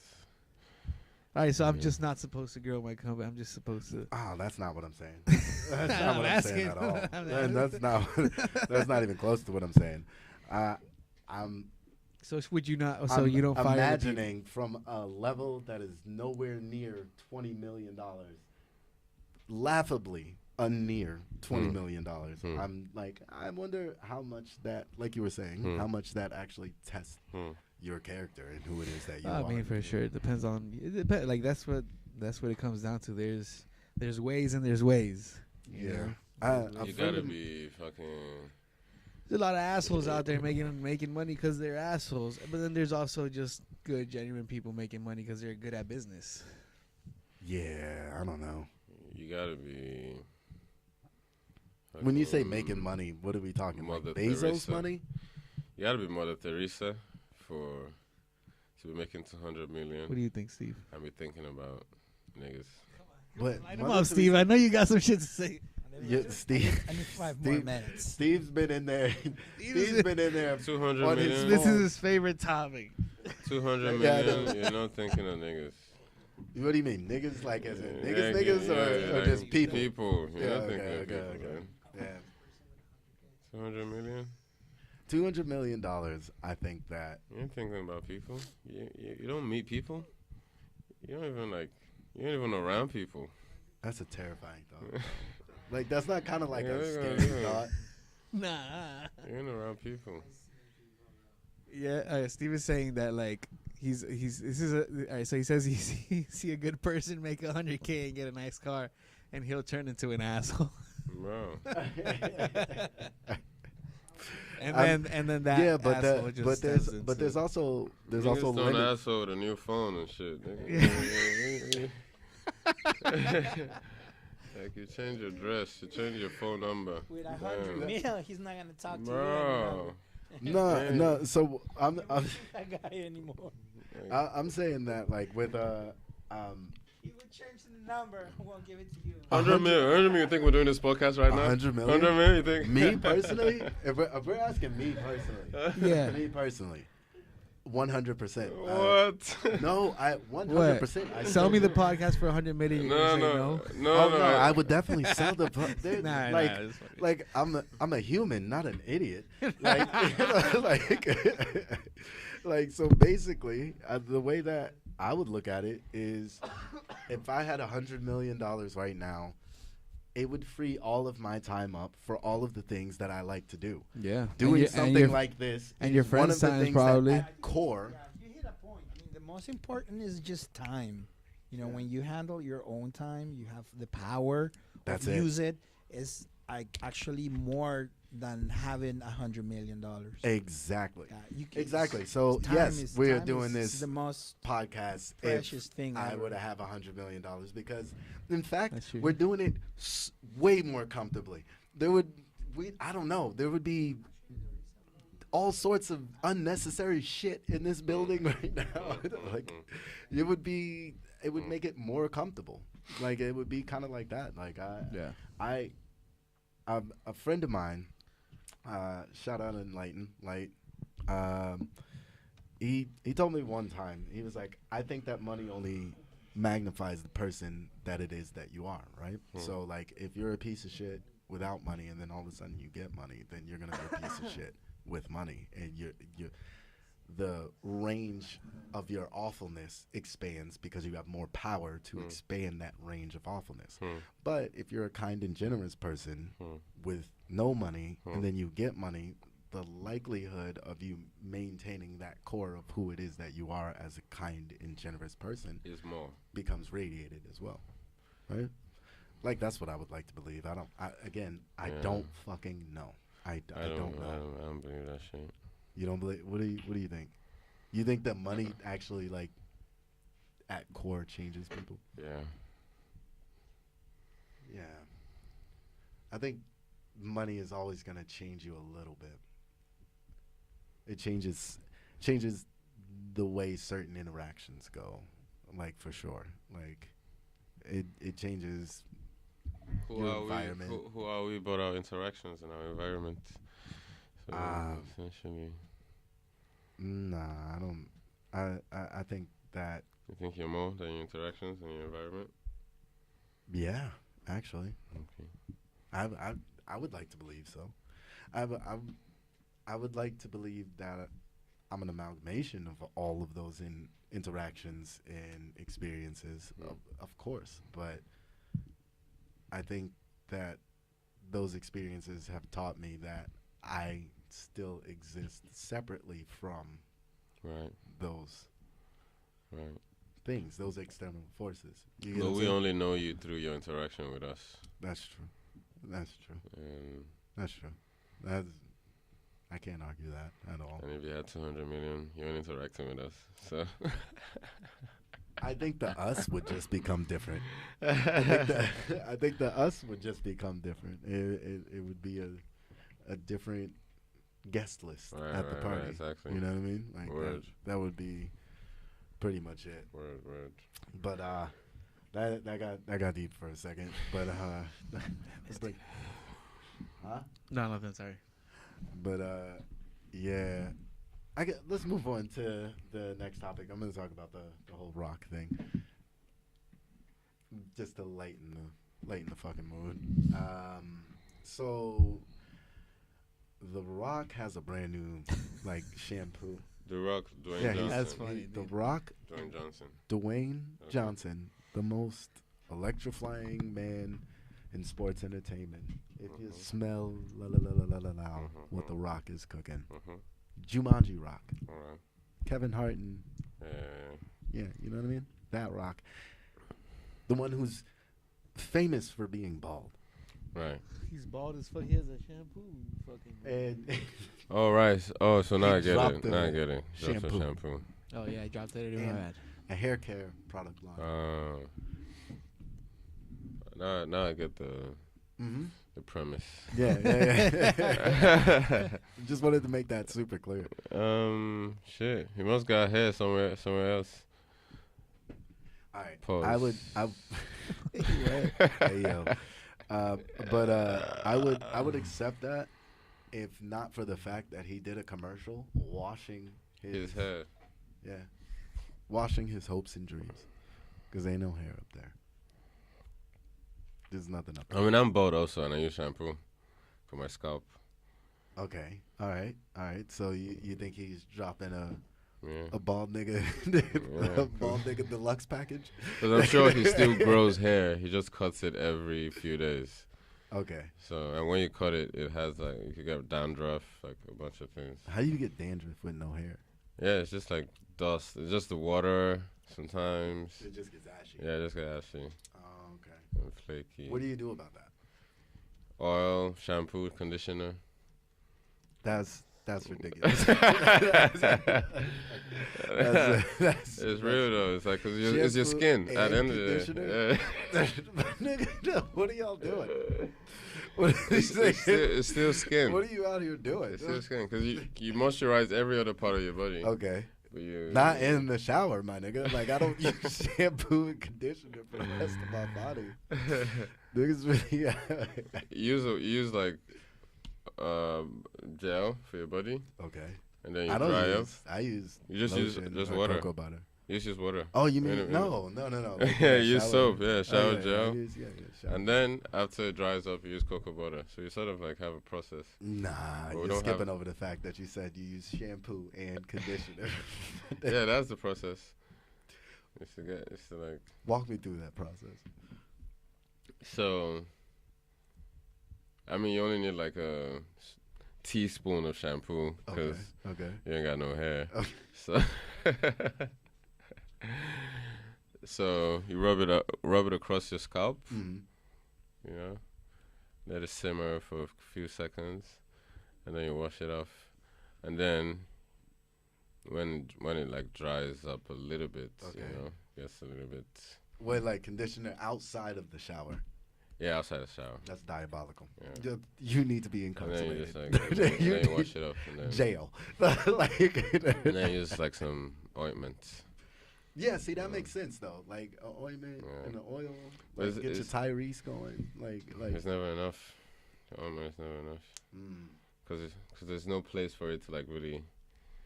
All right, so I'm just not supposed to grow my company. I'm just supposed to. Oh, that's not what I'm saying. That's not what I'm saying at all. And that's not even close to what I'm saying. I'm So would you not? So you don't fire the people? imagining from a level that is nowhere near $20 million, laughably near $20 million. I'm like, I wonder how much that, like you were saying, how much that actually tests your character and who it is that you are. I mean, for sure, it depends on. Like that's what it comes down to. There's ways and there's ways. You know? You gotta be fucking. There's a lot of assholes out there making money because they're assholes, but then there's also just good, genuine people making money because they're good at business. Yeah, I don't know. You gotta be. When you say making money, what are we talking about? Mother Bezos Teresa. money? You gotta be Mother Teresa to be making 200 million. What do you think, Steve? I be thinking about niggas. But Light him up, Steve. I know you got some shit to say. Yeah, Steve. I need 5 more minutes. Steve's been in there. Steve's been in there. 200 on his million. This phone. is his favorite topic. 200 Yeah, million. You're not thinking of niggas. What do you mean, niggas? Like as in Yeah, niggas, or like just people? People. You're Yeah, not thinking of okay. people, man. Yeah. 200 million. $200 million. I think that. You ain't thinking about people. You don't meet people. You don't even around people. That's a terrifying thought. Like that's not kind of like Yeah, a they're scary gonna- thought. Nah. You ain't around people. Yeah, Steve is saying that like this is all right. So he says he see a good person make $100K and get a nice car, and he'll turn into an asshole. Bro. And then that yeah, but asshole that, just but turns there's into- also Niggas don't limit. asshole with a new phone and shit. Nigga. Like you change your dress, you change your phone number. With Damn. 100 mil, he's not gonna talk to Bro. No. So I'm you that guy anymore. I'm saying that like with He would change the number. Won't give it to you. 100 million. You think we're doing this podcast right now? 100 million? 100 million, you think? Me personally, if we're asking me personally, Yeah. me personally, 100%. What? No, I 100%. I Sell me the podcast for 100 million. No, you're gonna no, say no, Oh no. no, I would definitely sell the. Nah, like, it's funny. like I'm a human, not an idiot. Like, like so basically, the way that I would look at it is, if I had $100 million right now, it would free all of my time up for all of the things that I like to do. Yeah. Doing something like this and is your one of friends' the times things probably. that at core. Yeah, you hit a point. I mean, the most important is just time. You know, when you handle your own time, you have the power That's to it. use it. Is actually more than having $100 million. Exactly. You Exactly. So time yes, is- we're time doing is this the most podcast. precious If thing I ever. would have $100 million because, in fact, That's true. we're doing it way more comfortably. There would I don't know. There would be all sorts of unnecessary shit in this building right now. Like, it would make it more comfortable. Like it would be kind of like that. Like a friend of mine. Shout out Enlighten Light. He told me one time, he was like, I think that money only magnifies the person that it is that you are, right? So like if you're a piece of shit without money and then all of a sudden you get money, then you're gonna be a piece of shit with money, and the range of your awfulness expands because you have more power to expand that range of awfulness. But if you're a kind and generous person with no money and then you get money, the likelihood of you maintaining that core of who it is that you are as a kind and generous person Is more. becomes radiated as well, right? Like that's what I would like to believe. I don't fucking know. I don't know. I don't believe that shit. You don't believe? What do you think? You think that money actually like at core changes people? Yeah. Yeah. I think money is always gonna change you a little bit. it changes the way certain interactions go, like for sure. Like it changes your environment. Who are we but our interactions in our environment? So essentially, nah, I don't. I think that. You think you're more than your interactions in your environment? Yeah, actually. Okay. I would like to believe so. I would like to believe that I'm an amalgamation of all of those interactions and experiences, of course. But I think that those experiences have taught me that I still exist separately from those things, those external forces. But we only know you through your interaction with us. That's true. That's true. That's true. I can't argue that at all. And if you had 200 million, you weren't interacting with us. So I think the us would just become different. I think the us would just become different. It would be a different guest list at the party. Exactly. You know what I mean? Like that would be pretty much it. Word. But that got deep for a second. But No, nothing. Sorry. But yeah, let's move on to the next topic. I'm going to talk about the whole rock thing, just to lighten the fucking mood. So The Rock has a brand new like shampoo. The Rock, Dwayne Johnson. That's funny. The Rock, Dwayne Johnson. Dwayne Johnson, the most electrifying man in sports entertainment. If you smell what The Rock is cooking. Jumanji Rock. All right. Kevin Hart and yeah, you know what I mean? That Rock. The one who's famous for being bald. Right. He's bald as fuck. He has a shampoo. Fucking. And Oh, right. Oh, so now I get dropped it. the Now I get it. Dropped the shampoo. shampoo. Oh yeah, I dropped it. My And bad. a hair care product line. Now I get the premise. Yeah. Just wanted to make that super clear. Shit. He must got hair somewhere else. All right. Pause. Hey yo. But I would accept that if not for the fact that he did a commercial washing His hair. Yeah. Washing his hopes and dreams. Because ain't no hair up there. There's nothing up there. I mean, I'm bald also, and I use shampoo for my scalp. Okay. All right. So you think he's dropping Yeah. a bald nigga a bald nigga deluxe package? Because I'm sure he still grows hair. He just cuts it every few days. Okay. So, and when you cut it, it has like, you could get dandruff, like a bunch of things. How do you get dandruff with no hair? Yeah, it's just like dust. It's just the water sometimes. It just gets ashy. Yeah, it just get ashy Oh, okay. and flaky. What do you do about that? Oil, shampoo, conditioner. That's ridiculous. It's real though. It's like, cause it's your skin at the end of the day. Nigga, what are y'all doing? It's still skin. What are you out here doing? It's still skin. Because you moisturize every other part of your body. Okay. But Not in the shower, my nigga. Like, I don't use shampoo and conditioner for the rest of my body. Niggas really... You use like gel for your body. Okay. And then you I don't dry use... up. I use You just lotion use just or water. cocoa butter. You just use water. Oh, you mean... No. Like, Yeah, you use shower- soap. Yeah, shower Oh, yeah, gel. I use, shower. And then after it dries up, you use cocoa butter. So you sort of like have a process. Nah, But we you're don't skipping have- over the fact that you said you use shampoo and conditioner. Yeah, that's the process. It's to like... Walk me through that process. So, I mean, you only need like a teaspoon of shampoo because Okay. you ain't got no hair. Okay. So, so you rub it across your scalp. Mm-hmm. You know, let it simmer for a few seconds, and then you wash it off, and then when it like dries up a little bit, Okay. you know, gets a little bit. Wait, like conditioner outside of the shower? Yeah, outside the shower. That's diabolical. Yeah. You need to be And then you incarcerated. just like, and then you wash it off, and then Jail. Like, and then you use like some ointment. yeah, see, that makes sense though. Like ointment and the oil, But like, get your Tyrese going. Like it's never enough. Ointment is never enough. Because there's no place for it to like really.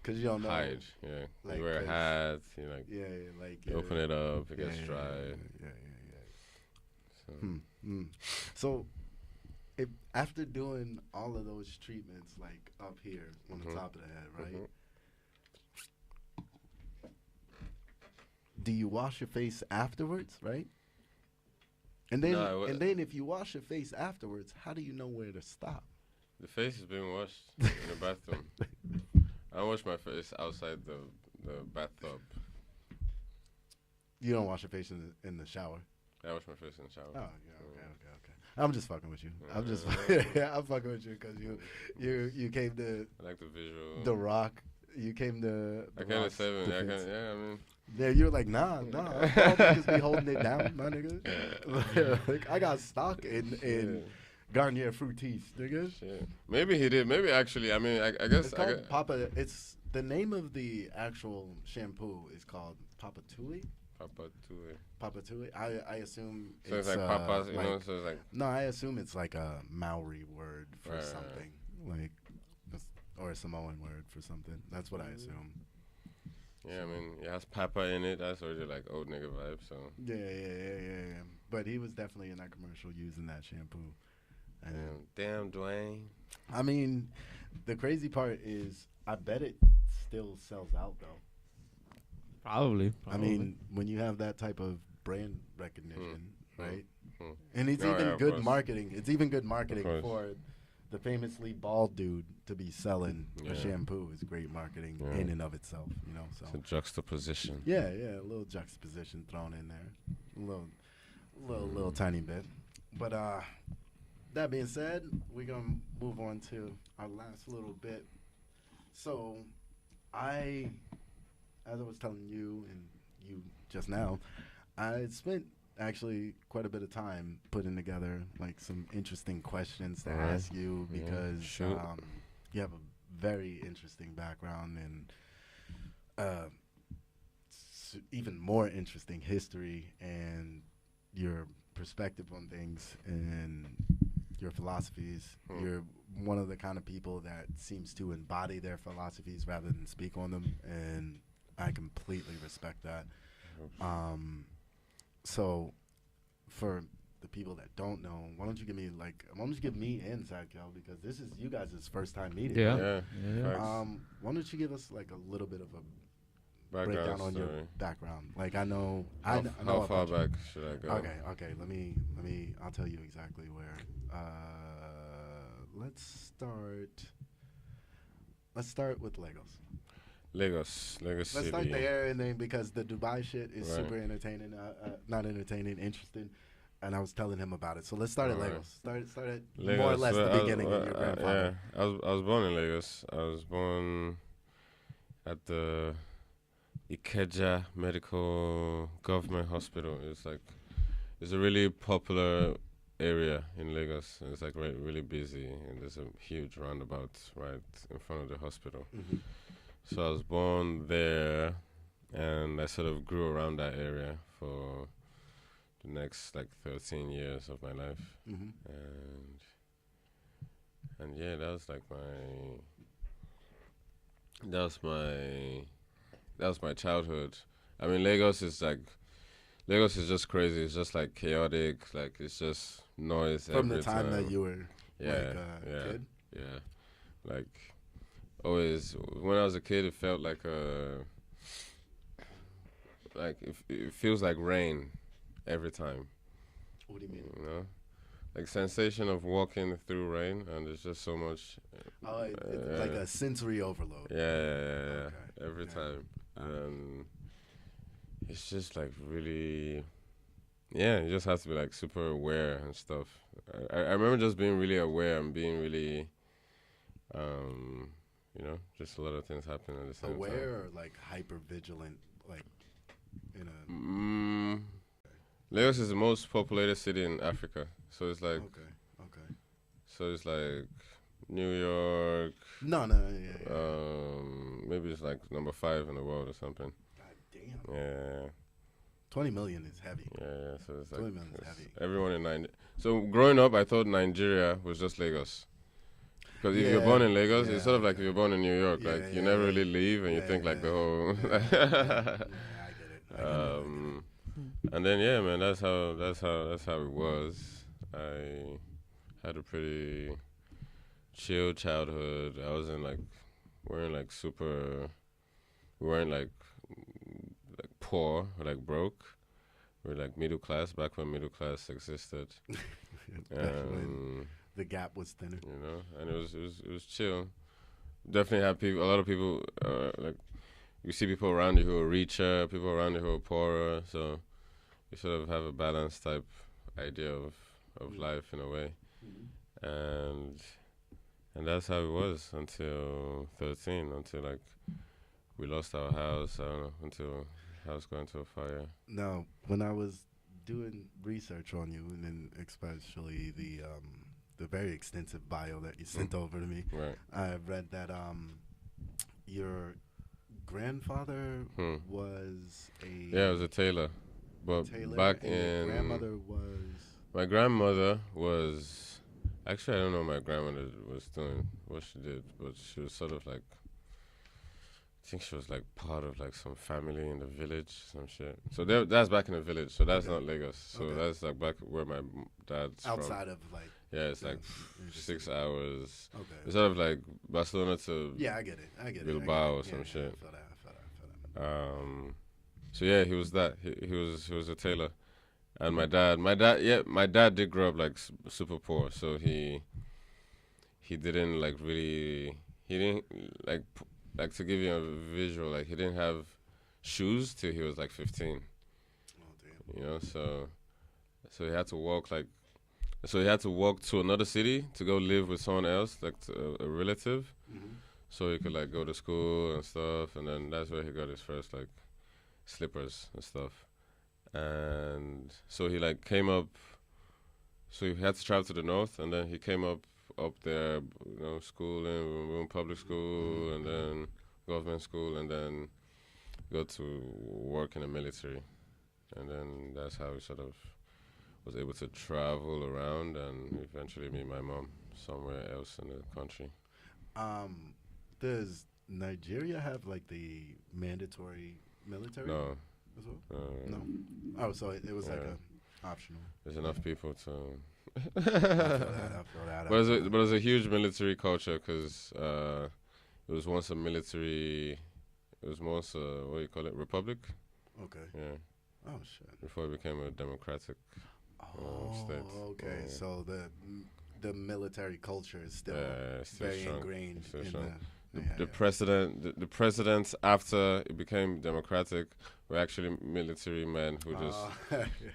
Because you don't know. Hide, yeah. Like, you wear a hat, you like. Yeah, like. You open it up, it gets dry. So. So, if after doing all of those treatments, like up here on the top of the head, right? Do you wash your face afterwards, right? And then, and then if you wash your face afterwards, how do you know where to stop? The face is being washed in the bathroom. I wash my face outside the bathtub. You don't wash your face in the shower? I wash my face in the shower. Oh, yeah, okay. I'm just fucking with you. I'm just, I'm fucking with you because you came to. I like the visual. The Rock. You came to. I came to 7. I mean. Yeah, you were like, nah. Niggas be holding it down, my nigga. Like, I got stock in Garnier Fructis, nigga. Shit. Maybe he did. Maybe actually. I mean, I guess. It's called Papa. It's the name of the actual shampoo is called Papa Tui. Papa Tui. I assume so it's like Papa's, you know. So it's like. No, I assume it's like a Maori word for something, like, or a Samoan word for something. That's what I assume. Yeah, I mean, it has Papa in it. That's already like old nigga vibe. So. Yeah. But he was definitely in that commercial using that shampoo. Damn, Dwayne. I mean, the crazy part is, I bet it still sells out though. Probably. I mean, when you have that type of brand recognition, right? And it's even good marketing. It's even good marketing for the famously bald dude to be selling a shampoo. Is great marketing in and of itself, you know. So it's a juxtaposition. Yeah, a little juxtaposition thrown in there, a little tiny bit. But that being said, we're gonna move on to our last little bit. So, as I was telling you and you just now, I spent actually quite a bit of time putting together like some interesting questions to ask you because you have a very interesting background and even more interesting history and your perspective on things and your philosophies. You're one of the kind of people that seems to embody their philosophies rather than speak on them, and I completely respect that. So, for the people that don't know, why don't you give me and Sadkel, because this is you guys' first time meeting. Yeah. Why don't you give us like a little bit of a breakdown on your background? Like I know how far back should I go? Okay. Let me. I'll tell you exactly where. Let's start with Lagos. Lagos City. Let's start there, and then because the Dubai shit is super entertaining, not entertaining, interesting, and I was telling him about it. So let's start at Lagos. Start at Lagos, more or less the beginning of your grandfather. Yeah, I was born in Lagos. I was born at the Ikeja Medical Government Hospital. It's a really popular area in Lagos. It's like really busy, and there's a huge roundabout right in front of the hospital. So I was born there, and I sort of grew around that area for the next like 13 years of my life. And yeah, that was my childhood. I mean, Lagos is just crazy. It's just like chaotic. Like it's just noise from every the time that you were kid. Yeah, like always when I was a kid, it felt like it feels like rain every time. What do you mean? You know, like sensation of walking through rain, and there's just so much. It's like a sensory overload. Yeah. Okay. Every time. It's just like really, you just have to be like super aware and stuff. I remember just being really aware and being really, just a lot of things happening at the same time. Aware or like hyper vigilant, like in a. Lagos is the most populated city in Africa, So it's like Okay. so it's like New York. No, yeah. Maybe it's like number 5 in the world or something. God damn. Yeah. 20 million is heavy. Yeah. So it's like 20 million is heavy. everyone in Nigeria. So growing up, I thought Nigeria was just Lagos. Because if you're born in Lagos, it's sort of like if you're born in New York. Like you never really leave, and you think like the whole. I get it. And then man, that's how it was. I had a pretty chill childhood. I wasn't like we weren't like poor or like broke. We were like middle class back when middle class existed. When the gap was thinner. You know, and it was chill. Definitely have a lot of people like you see people around you who are richer, people around you who are poorer. So you sort of have a balanced type idea of life in a way, and that's how it was until 13, until like we lost our house. I don't know, until house got into a fire. Now, when I was doing research on you, and then especially the very extensive bio that you sent over to me, right. I read that your grandfather was it was a tailor, but back in my grandmother was actually I don't know what my grandmother was doing, what she did, but she was sort of like I think she was like part of like some family in the village, some shit. So that's back in the village. So that's not Lagos. So that's like back where my dad's outside from. of like. Yeah, it's like 6 hours. Okay. It's sort of like Barcelona to I get it. Bilbao or some shit. I feel that. So yeah, he was that. He was a tailor, and my dad did grow up like super poor. So he didn't like really like to give you a visual, like he didn't have shoes till he was like 15. Oh damn. You know, so he had to walk to another city to go live with someone else, like a relative, so he could like go to school and stuff. And then that's where he got his first like slippers and stuff. And so he like came up. So he had to travel to the north, and then he came up there, you know, schooling, public school, and then government school, and then go to work in the military. And then that's how he sort of was able to travel around and eventually meet my mom somewhere else in the country. Does Nigeria have like the mandatory military? No. As well? No. Oh, so it was like a optional. There's enough people to. I feel that. But it was a huge military culture because it was once a military. It was once a what do you call it? Republic. Okay. Yeah. Oh shit. Before it became a democratic state. Okay. Yeah. So the military culture is still very strong. ingrained in the presidents after it became democratic were actually military men who just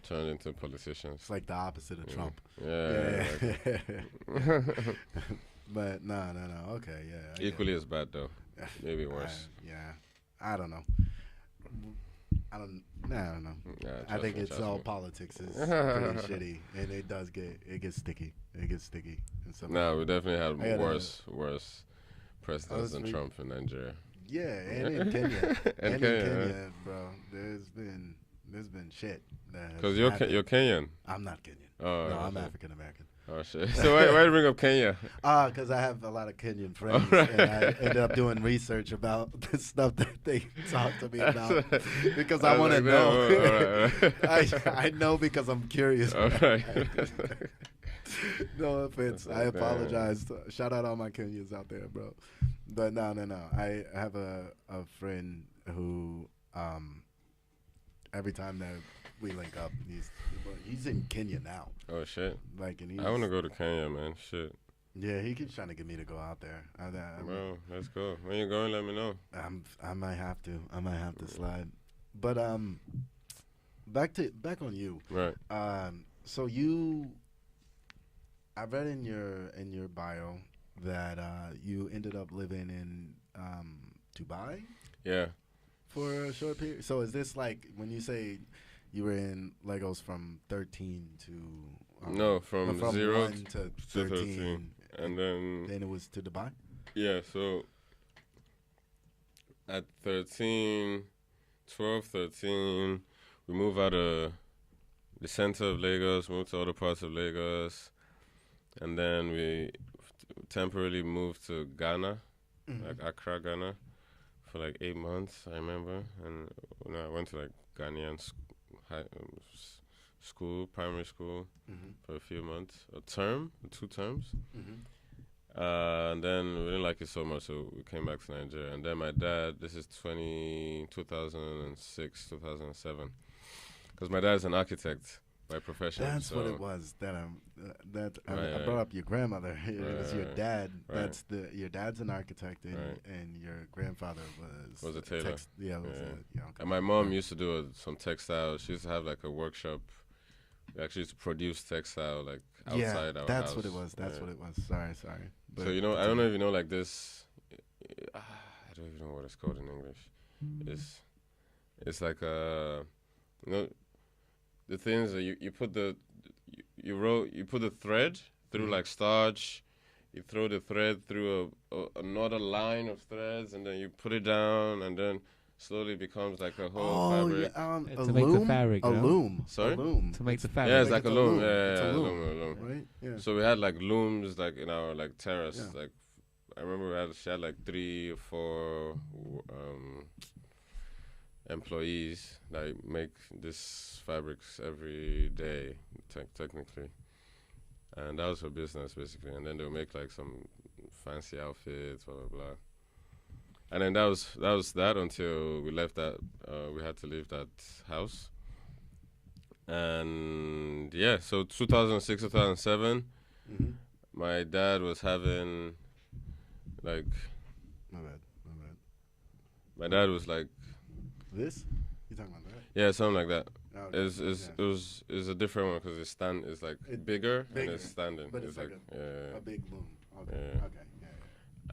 turned into politicians. It's like the opposite of Trump. Yeah. But no. Okay, yeah. Equally as bad though. Maybe worse. I don't know. I don't know. I think it's all politics is pretty shitty, and it gets sticky. No, we definitely had worse presidents than Trump in Nigeria. Yeah, and in Kenya. in Kenya, bro. There's been shit. Because you're Kenyan. I'm not Kenyan. Oh, no, I'm African American. Oh shit! So why do you bring up Kenya? Because I have a lot of Kenyan friends, and I ended up doing research about the stuff that they talk to me about because I want to know. I know because I'm curious. All right. No offense. I apologize. Shout out all my Kenyans out there, bro. But no. I have a friend who every time that we link up, he's in Kenya now. Oh shit! Like, and I want to go to Kenya, man. Shit. Yeah, he keeps trying to get me to go out there. Bro, let's go. When you going, let me know. I might have to slide. But back on you. Right. So I read in your bio that you ended up living in Dubai. Yeah. For a short period. So is this like when you say you were in Lagos from 13 to No, from 0 1 to 13. And then Then it was to Dubai? yeah, so at 13, 12, 13, we moved out of the center of Lagos, moved to other parts of Lagos, and then we temporarily moved to Ghana, like Accra, Ghana, for like 8 months, I remember. And I went to like Ghanaian school, primary school, for a few months, a term, 2 terms. And then we didn't like it so much, so we came back to Nigeria. And then my dad, this is 2006, 2007, because my dad's an architect by profession. That's so what it was. I Right, brought up your grandmother. It was your Right, dad. right. That's your dad's an architect, and Right. and your grandfather was a tailor. Was Yeah. okay. And my mom used to do some textile. She used to have like a workshop. We actually used to produce textile like outside our that's house. what it was. That's Yeah. what it was. Sorry. But So I don't know if you know like this. I don't even know what it's called in English. It's like the things that you put you put the thread through like starch. You throw the thread through another line of threads, and then you put it down, and then slowly becomes like a whole fabric. a to make the loom? fabric, A you know? loom. Sorry? A loom. To make the It's- fabric. Yeah, it's like like a it's a loom. loom. Yeah, It's a yeah, loom. loom. Right? Yeah. So we had like looms like in our like terrace. Yeah. Like I remember she had like 3 or 4 employees that make this fabrics every day, technically. And that was her business basically. And then they'll make like some fancy outfits, blah blah blah. And then that was that until we left that. We had to leave that house. And yeah, so 2006, 2007. My dad was having, like, My bad. my dad was like, This? You talking about that? yeah, something like that. Oh, It's yeah. a different one because it's like It- bigger and bigger, it's standing. but it's like yeah. a big loom. Okay. Yeah. Okay.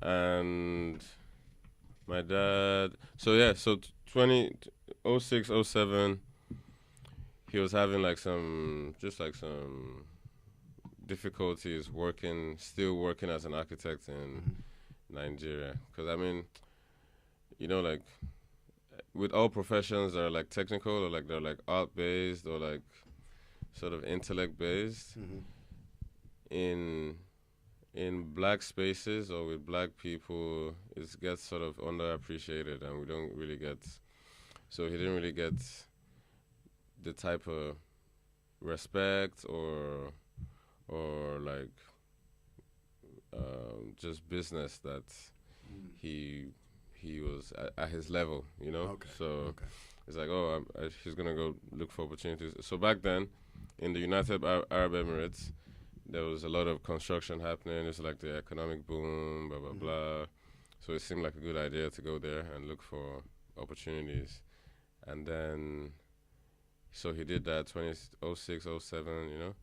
Yeah. And my dad, so 2006, 07, he was having like some difficulties still working as an architect in Nigeria. Because I mean, like with all professions that are like technical or like they're like art based or like sort of intellect based, in black spaces or with black people, it gets sort of underappreciated, and we don't really get. So he didn't really get the type of respect or like just business that he was at his level, Okay. So it's like, he's gonna go look for opportunities. So back then, in the United Arab Emirates, there was a lot of construction happening. It's like the economic boom, blah blah blah. So it seemed like a good idea to go there and look for opportunities. And then, so he did that 2006, 07,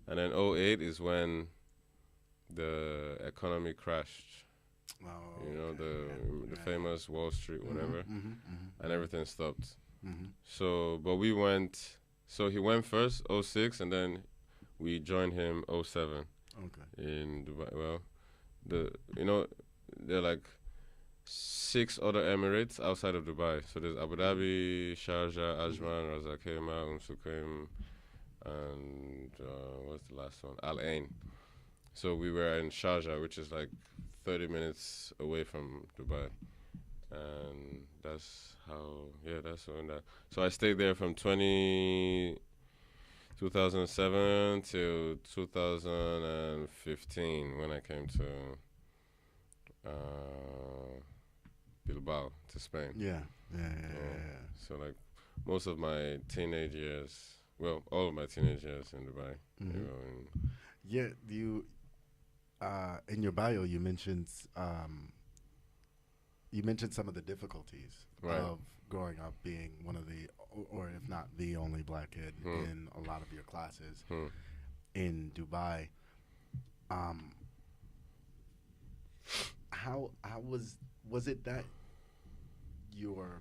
And then 08 is when the economy crashed. Oh, The famous Wall Street, whatever, and everything stopped. Mm-hmm. So, but we went. So he went first, 06, and then we joined him 07. Okay. In Dubai. Well, there are like 6 other Emirates outside of Dubai. So there's Abu Dhabi, Sharjah, Ajman, Ras Al Khaimah, Suqaim, and what's the last one? Al Ain. So we were in Sharjah, which is like 30 minutes away from Dubai. And that's when that. So I stayed there from 2007 to 2015 when I came to Bilbao, to Spain. Yeah. So like most of my teenage years, well, all of my teenage years in Dubai. Yeah, you in your bio you mentioned some of the difficulties of growing up being one of the, or if not the only black kid in a lot of your classes in Dubai. How was it that your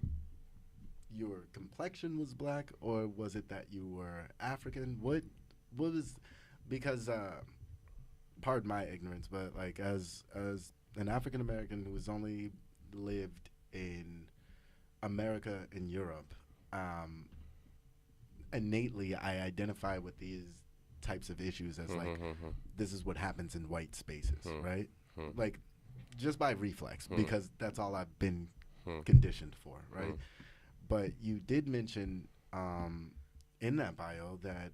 complexion was black, or was it that you were African? What because pardon my ignorance, but like as an African American who has only lived in America and Europe, innately I identify with these types of issues as like this is what happens in white spaces, right? Like just by reflex, because that's all I've been conditioned for, right? But you did mention in that bio that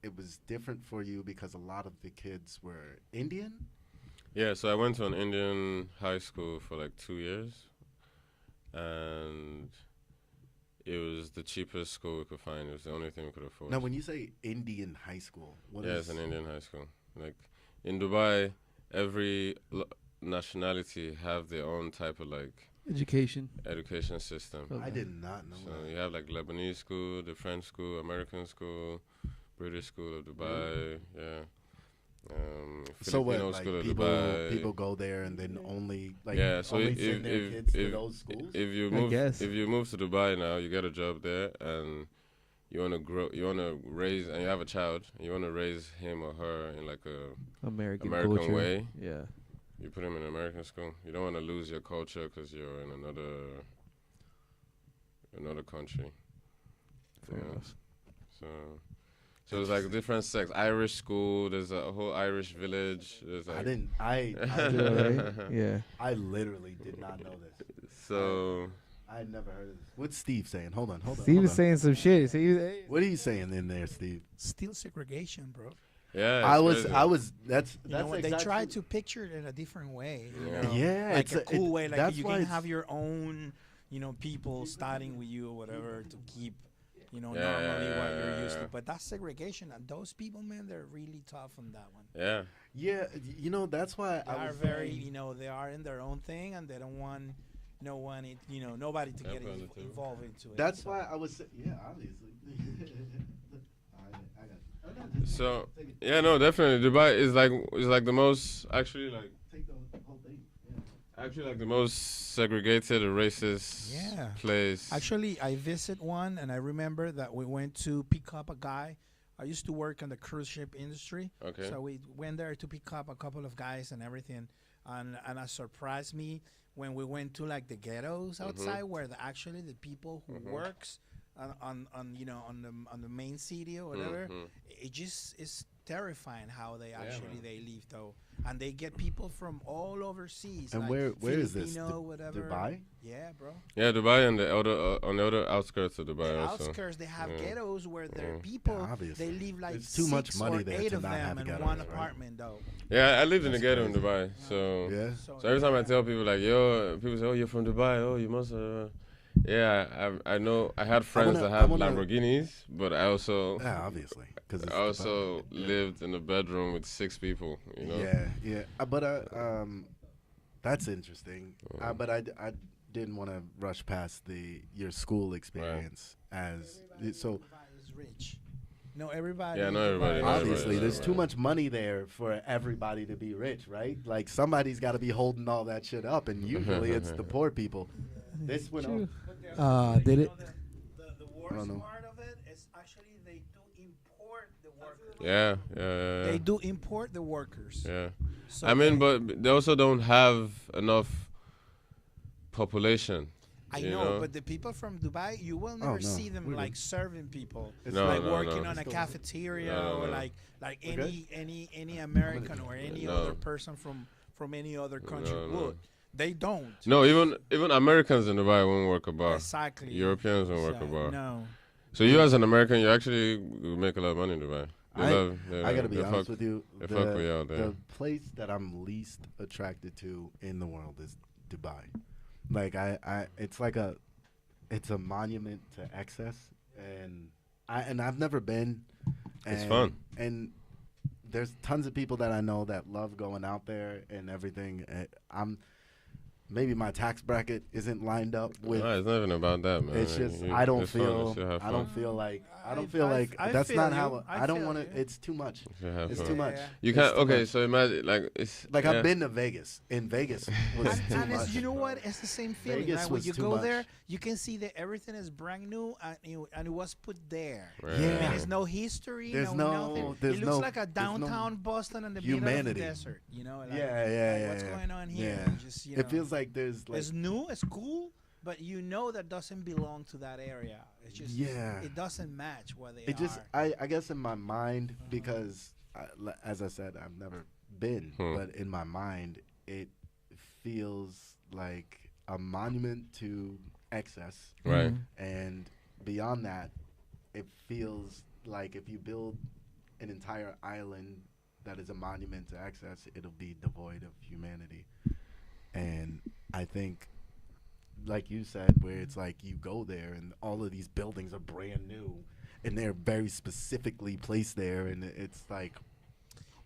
it was different for you because a lot of the kids were Indian. Yeah, so I went to an Indian high school for like 2 years, and it was the cheapest school we could find. It was the only thing we could afford. Now, when you say Indian high school, what yeah, is... it's an Indian high school. Like in Dubai, every nationality have their own type of like education system. I did not know So that. you have like Lebanese school, the French school, American school, British school of Dubai, yeah. So what, Filipino like school of people Dubai. go there and then only like So only if send their kids to those schools? if you move to Dubai now, you get a job there and you want to grow, you want to raise, and you have a child, and you want to raise him or her in like a American American way. Yeah. You put him in American school. You don't want to lose your culture because you're in another country. Fair enough. So it's like different sects. Irish school. There's a whole Irish village. There's like Yeah. I literally did not know this. So I never heard of this. What's Steve saying? Hold on. Steve is saying some shit. What are you saying in there, Steve? Still segregation, bro. yeah, I it's was. crazy. That's You know, exactly. they try to picture it in a different way. You Yeah. know? Yeah, like it's a cool way. Like that's you why can it's- have your own, people starting with you or whatever to keep, Yeah, normally what you're used yeah. to. But that's segregation, and those people, man, they're really tough on that one. Yeah. Yeah, that's why They I are was very, saying- they are in their own thing, and they don't want nobody to get probably too. involved into it. That's so. why I was. Yeah, obviously. I got you. So yeah, no, definitely Dubai is like the most actually like Take the whole thing. Yeah. actually like the most segregated or racist Yeah. place. Actually, I visit one, and I remember that we went to pick up a guy. I used to work in the cruise ship industry, Okay. so we went there to pick up a couple of guys and everything. And it surprised me when we went to like the ghettos outside, where actually the people who works on the main city or whatever, it just is terrifying how they actually they live though, and they get people from all overseas. And like where is this? Filipino, whatever. Dubai? Yeah, bro. Yeah, Dubai and on the other outskirts of Dubai The also. outskirts, they have Yeah. ghettos where their people, Yeah, obviously. they live like There's too much 6 money or there 8 to of not them have in ghettos, one right? apartment though. Yeah, I lived in a That's ghetto in crazy. Dubai, so Yeah. so every time I tell people like, yo, people say, oh, you're from Dubai, oh, you must. Yeah, I know. I had friends wanna- that I have wanna- Lamborghinis, but I also Yeah, obviously. Because I also lived in a bedroom with 6 people. You know. Yeah. But that's interesting. But I didn't want to rush past your school experience as so. Everybody is rich. No, everybody. Yeah, in no, Dubai everybody, is no, rich. Obviously, there's too right. much money there for everybody to be rich, right? Like somebody's got to be holding all that shit up, and usually it's the poor people. This went on. Did it? The I don't know. worst part of it is actually they do import the workers. Yeah. They do import the workers. Yeah. So I mean, they- but they also don't have enough population. I you know, but the people from Dubai, you will never no. see them We like will. serving people, It's No, like no, working no. on a cafeteria No, or no. like Okay. any American or any No. other person from any other country No, no. would. They don't. No, even Americans in Dubai won't work a bar. Exactly. Europeans won't work So, a bar. No. So you as an American, you actually make a lot of money in Dubai. I gotta be honest with you. they fuck with you out there. The place that I'm least attracted to in the world is Dubai. Like it's a monument to excess, and I've never been. It's and- fun. and there's tons of people that I know that love going out there and everything. I'm maybe my tax bracket isn't lined up with. No, it's not even about that, man. It's just You- I don't it's fun, feel you should have I don't fun. feel like I that's feel not you. how I I don't feel want to. you. It's too much. You should have It's fun. too much. Yeah. You It's can't. too Okay, much. so imagine like it's Like yeah. I've been to Vegas. In Vegas was too And much. you know what? It's the same feeling, Vegas right? When was you too go much. there, you can see that everything is brand new and it was put there. Right. Yeah. I mean, there's no history, There's nothing. there's it looks no- like a there's no downtown Boston in the middle of the humanity. desert. You know, like, Yeah, what's going on here? Yeah. Just, you It know, feels like there's like it's new, it's cool, but you know that doesn't belong to that area. It's just Yeah. it doesn't match what they it just are. I guess in my mind because as I said I've never been, but in my mind it feels like a monument to excess. Right. And beyond that, it feels like if you build an entire island that is a monument to excess, it'll be devoid of humanity. And I think, like you said, where it's like you go there and all of these buildings are brand new and they're very specifically placed there, and it's like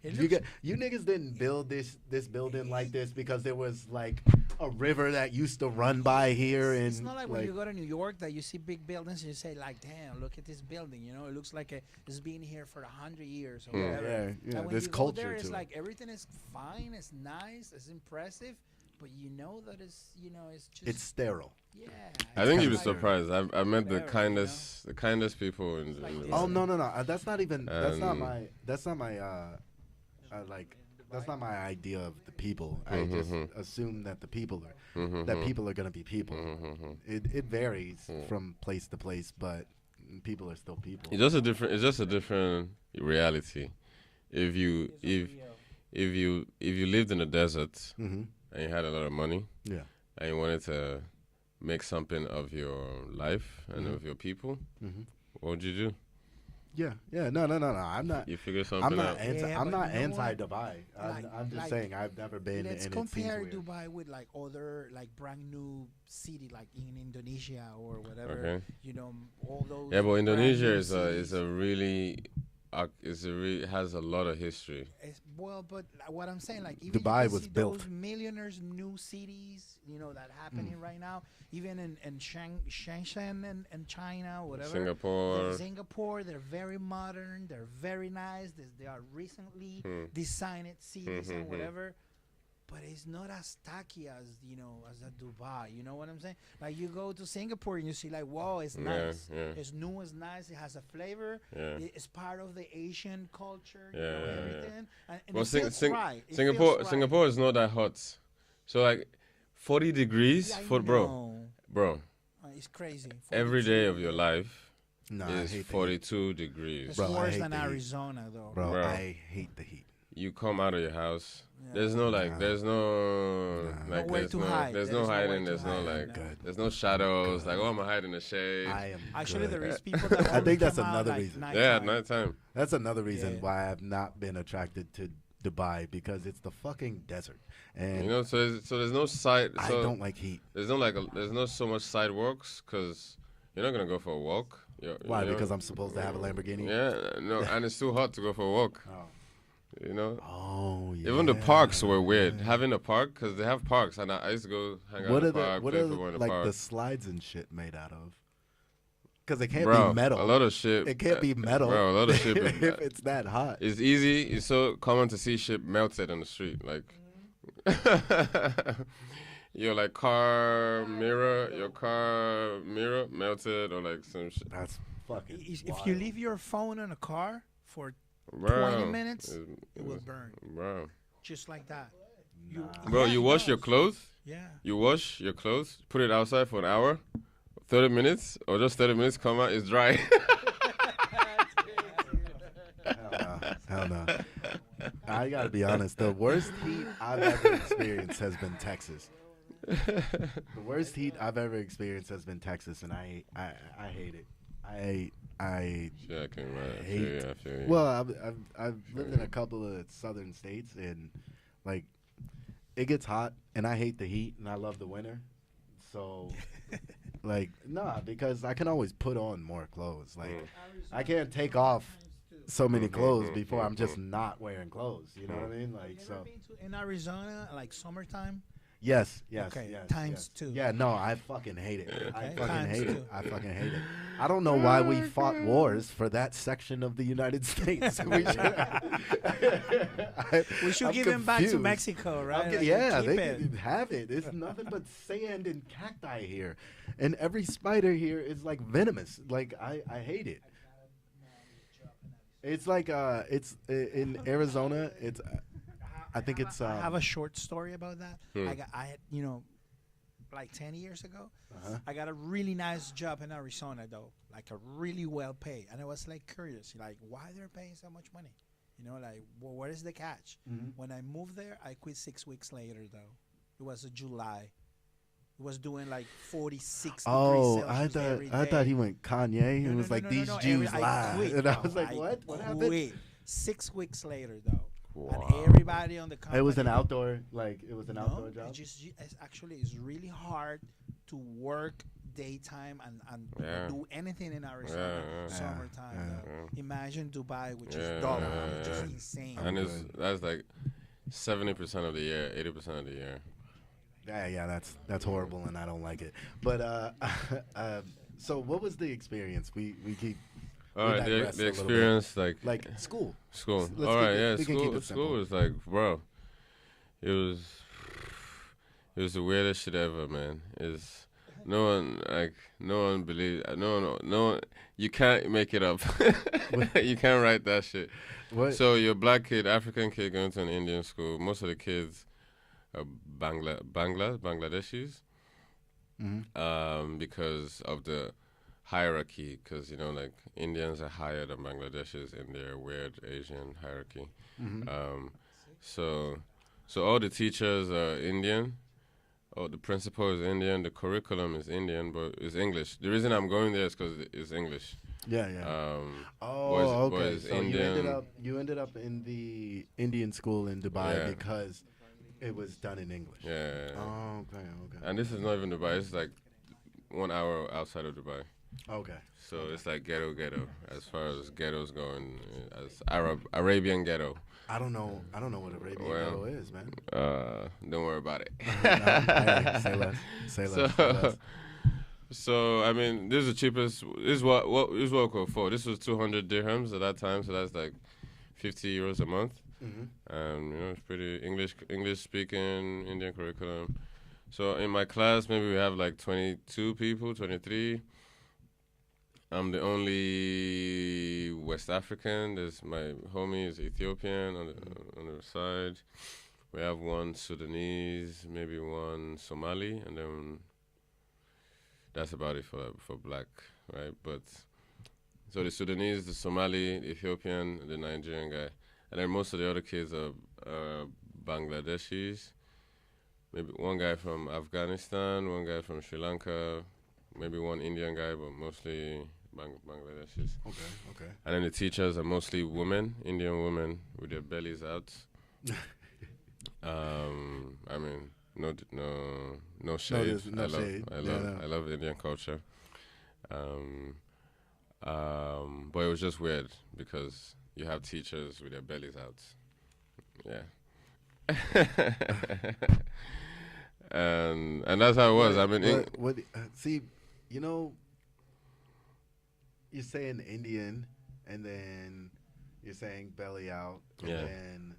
you niggas didn't build this building like this because there was like a river that used to run by here, and It's not like when you go to New York that you see big buildings and you say like, "Damn, look at this building." You know, it looks like it's been here for 100 years or whatever. Yeah, Like when there's you go culture there, to it's it. like everything is fine, it's nice, it's impressive, but you know that it's it's just it's sterile. yeah. I think you'd be like- surprised. I met the Very, you know? kindest people in like the this. Oh world. no, that's not even that's not And- my that's not my like that's not my idea of the people. I just assume that the people are that people are gonna be people. It varies from place to place, but people are still people. It's just a different reality. If you lived in the desert and you had a lot of money Yeah. and you wanted to make something of your life and of your people, what would you do? Yeah. No. I'm not. You figure something I'm not out. anti. Yeah, I'm but not you know what? anti-Dubai. I'm just like, saying I've never been. Let's and it seems compare weird. Dubai with like other like brand new city like in Indonesia or whatever. Okay. You know, all those. Yeah, but brand Indonesia new is cities. a really has a lot of history. Well, but what I'm saying, like even Dubai you can was see built. those millionaires' new cities, that happening right now, even in Shenzhen and China, whatever. Singapore. They're very modern. They're very nice. They are recently designed cities and whatever. But it's not as tacky as as a Dubai. You know what I'm saying? Like you go to Singapore and you see like, whoa, it's nice. yeah. It's new, it's nice. It has a flavor. Yeah. It's part of the Asian culture. Yeah. Everything. And Well, it feels right. It Singapore feels right. Singapore is not that hot. So like 40 degrees Yeah, I for know. bro. It's crazy. Every 42. day of your life No, I is hate the heat. 42 degrees. It's Bro, I worse hate than the heat. Arizona, though. Bro, Bro. I hate the heat. You come out of your house. Yeah. There's no like. There's no Nah. like. Nowhere There's to no. hide. There's There's no nowhere hiding. to There's no hide. like. No. Good. There's no shadows. Like, oh, I'm gonna hide in the shade. I am Actually, good. there is people that I only think that's come out, another like, reason. Yeah, at nighttime. nighttime. That's another reason Yeah. why I've not been attracted to Dubai, because it's the fucking desert, and You know, so there's no side. I So don't like heat. there's no there's not so much sidewalks because you're not gonna go for a walk. Why? Because I'm supposed to have a Lamborghini. Yeah, no, and it's too hot to go for a walk. Oh. You know. Oh yeah. Even the parks were weird. Having a park, because they have parks, and I used to go hang out What in are the park, what play are football in the like park. the slides and shit made out of? Because it can't Bro, be metal. a lot of shit. It can't be metal. Bro, a lot of shit. if it's that hot. It's easy. It's so common to see shit melted on the street. Like, your like car mirror melted, or like some shit. That's fucking. If wild. you leave your phone in a car for Bro, 20 minutes, it will burn. Bro, Just like that. bro, Yeah, you it wash your does. clothes. Yeah. You wash your clothes, put it outside for an hour, 30 minutes, or just 30 minutes. Come out, it's dry. Hell no. I gotta be honest. The worst heat I've ever experienced has been Texas. The worst heat I've ever experienced has been Texas, and I hate it. I Yeah, I can imagine. I feel hate. you, I feel you. Well, I've lived in a couple of southern states, and like it gets hot, and I hate the heat, and I love the winter. So, like, nah, because I can always put on more clothes. Like, I can't take off so many clothes before I'm just not wearing clothes. You know what I mean? Like, You so ever been to in Arizona, like summertime? Yes. Okay, Yes. times yes. 2. Yeah, no, I fucking hate it. I Okay, fucking times hate 2. it. I fucking hate it. I don't know why we fought wars for that section of the United States. We should I'm give him back to confused. Mexico, right? Like, Yeah, keep they it. can have it. It's nothing but sand and cacti here, and every spider here is like venomous. Like I hate it. It's like it's in Arizona. It's I think it's I have a short story about that. Hmm. I had, you know, like 10 years ago, Uh-huh. I got a really nice job in Arizona, though, like a really well paid. And I was like curious, like, why they're paying so much money? You know, like, well, what is the catch? Mhm. When I moved there, I quit 6 weeks later, though. It was July. It was doing like 46 Oh, degrees Celsius every I thought day. he went Kanye. He No, was no, like, no, these no, Jews I lie. quit, And I though. was like, I what? What happened? quit 6 weeks later, though. Wow. And everybody on the company. It was an outdoor, like, it was an outdoor No, job? it's actually it's really hard to work daytime and Yeah. do anything in Arizona Yeah. summertime. Yeah. though. Imagine Dubai, which Yeah, is double, yeah, which is yeah. insane. And that's like 70% of the year, 80% of the year. Yeah, that's horrible, and I don't like it. But so what was the experience? We keep All right, digressed a the little bit. experience, like school. school. Let's All right, keep it- yeah, we can keep school. it School simple. was like, bro, it was the weirdest shit ever, man. Is no one believe, no one. You can't make it up. You can't write that shit. What? So you're a black kid, African kid going to an Indian school. Most of the kids are Bangladeshis. Mhm. Because of the hierarchy, because like Indians are higher than Bangladeshis in their weird Asian hierarchy. Mhm. So all the teachers are Indian. Oh, the principal is Indian. The curriculum is Indian, but it's English. The reason I'm going there is because it's English. Yeah. Boys Okay. So Indian. you ended up in the Indian school in Dubai Yeah. because it was done in English. Yeah. Oh, okay. And this is not even Dubai. It's like 1 hour outside of Dubai. Okay. So it's like ghetto, as far as ghettos going, as Arabian ghetto. I don't know what Arabian Well, ghetto is, man. Don't worry about it. Hey, say less. Say less. So I mean, this is the cheapest. This is what we could afford. This was 200 dirhams at that time, so that's like 50 euros a month. And it's pretty English speaking Indian curriculum. So in my class, maybe we have like 22 people, 23. I'm the only West African. There's my homie is Ethiopian on the side. We have one Sudanese, maybe one Somali, and then that's about it for black, right? But so the Sudanese, the Somali, the Ethiopian, the Nigerian guy, and then most of the other kids are Bangladeshis. Maybe one guy from Afghanistan, one guy from Sri Lanka, maybe one Indian guy, but mostly Bangladeshis. Okay. And then the teachers are mostly women, Indian women with their bellies out. I mean, no shade. No shade. I love Indian culture. But it was just weird because you have teachers with their bellies out. Yeah. and that's how it was. I mean, see, you're saying Indian, and then you're saying belly out, and Yeah. then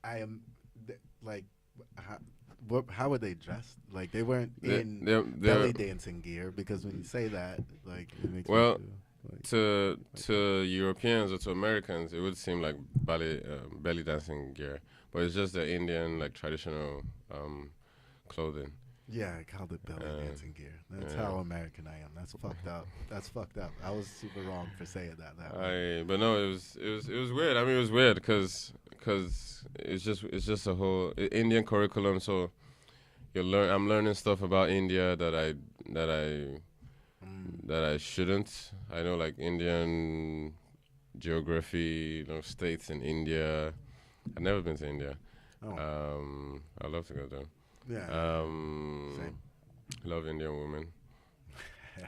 I am like, how were they dressed? Like they weren't in they're belly dancing gear, because when you say that, like, it makes Well, me feel like, to Europeans or to Americans, it would seem like belly dancing gear, but it's just the Indian like traditional clothing. yeah, I called it belly dancing gear. That's yeah. how American I am. That's fucked up. That's fucked up. I was super wrong for saying that way. But no, it was weird. I mean, it was weird because it's just a whole Indian curriculum. So I'm learning stuff about India that I shouldn't. I know like Indian geography, states in India. I've never been to India. Oh. I'd love to go there. Yeah. Same. Love Indian women.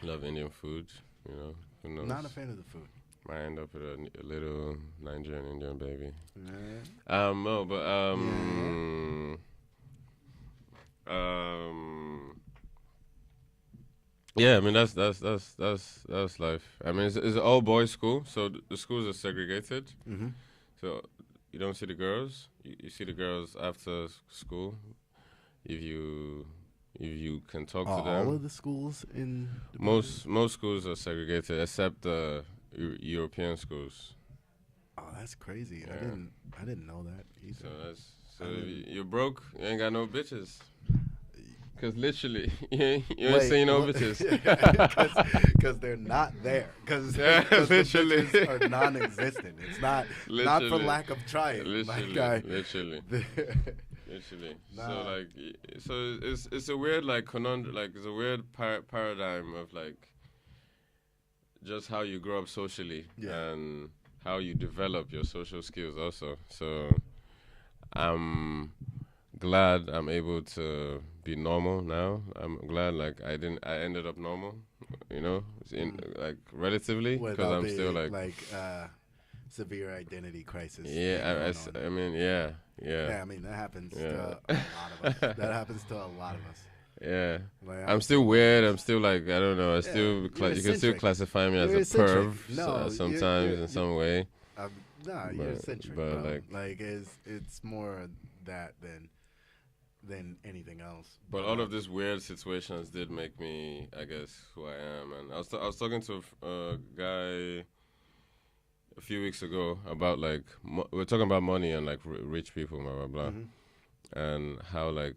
Love Indian food. Who knows? Not a fan of the food. might end up with a little Nigerian Indian baby. Yeah. No, but yeah, I mean that's life. I mean it's an all boys school, so the schools are segregated. Mm-hmm. So you don't see the girls. You see the girls after school. If you can talk to them. All of the schools in the most schools are segregated except the European schools. Oh, that's crazy. Yeah. I didn't know that either. So you're broke. You ain't got no bitches. Cause literally, you ain't seen no bitches. Because they're not there. Because literally the bitches are non-existent. It's not for lack of trying. Literally. Nah. So it's a weird like conundrum. Like it's a weird paradigm of like just how you grow up socially and how you develop your social skills also. So I'm glad I'm able to be normal now. I'm glad like I ended up normal, you know, like relatively, because I'm still like severe identity crisis. Yeah, I mean, yeah. Yeah, I mean that happens to a lot of us. That happens to a lot of us. Yeah, Like, I'm still weird. I'm still like I don't know. You can still classify me as a perv sometimes in some way. You're eccentric, but bro. Like it's more that than anything else. But all of these weird situations did make me, I guess, who I am. And I was talking to a guy a few weeks ago about like we're talking about money and like rich people, blah blah blah, and how like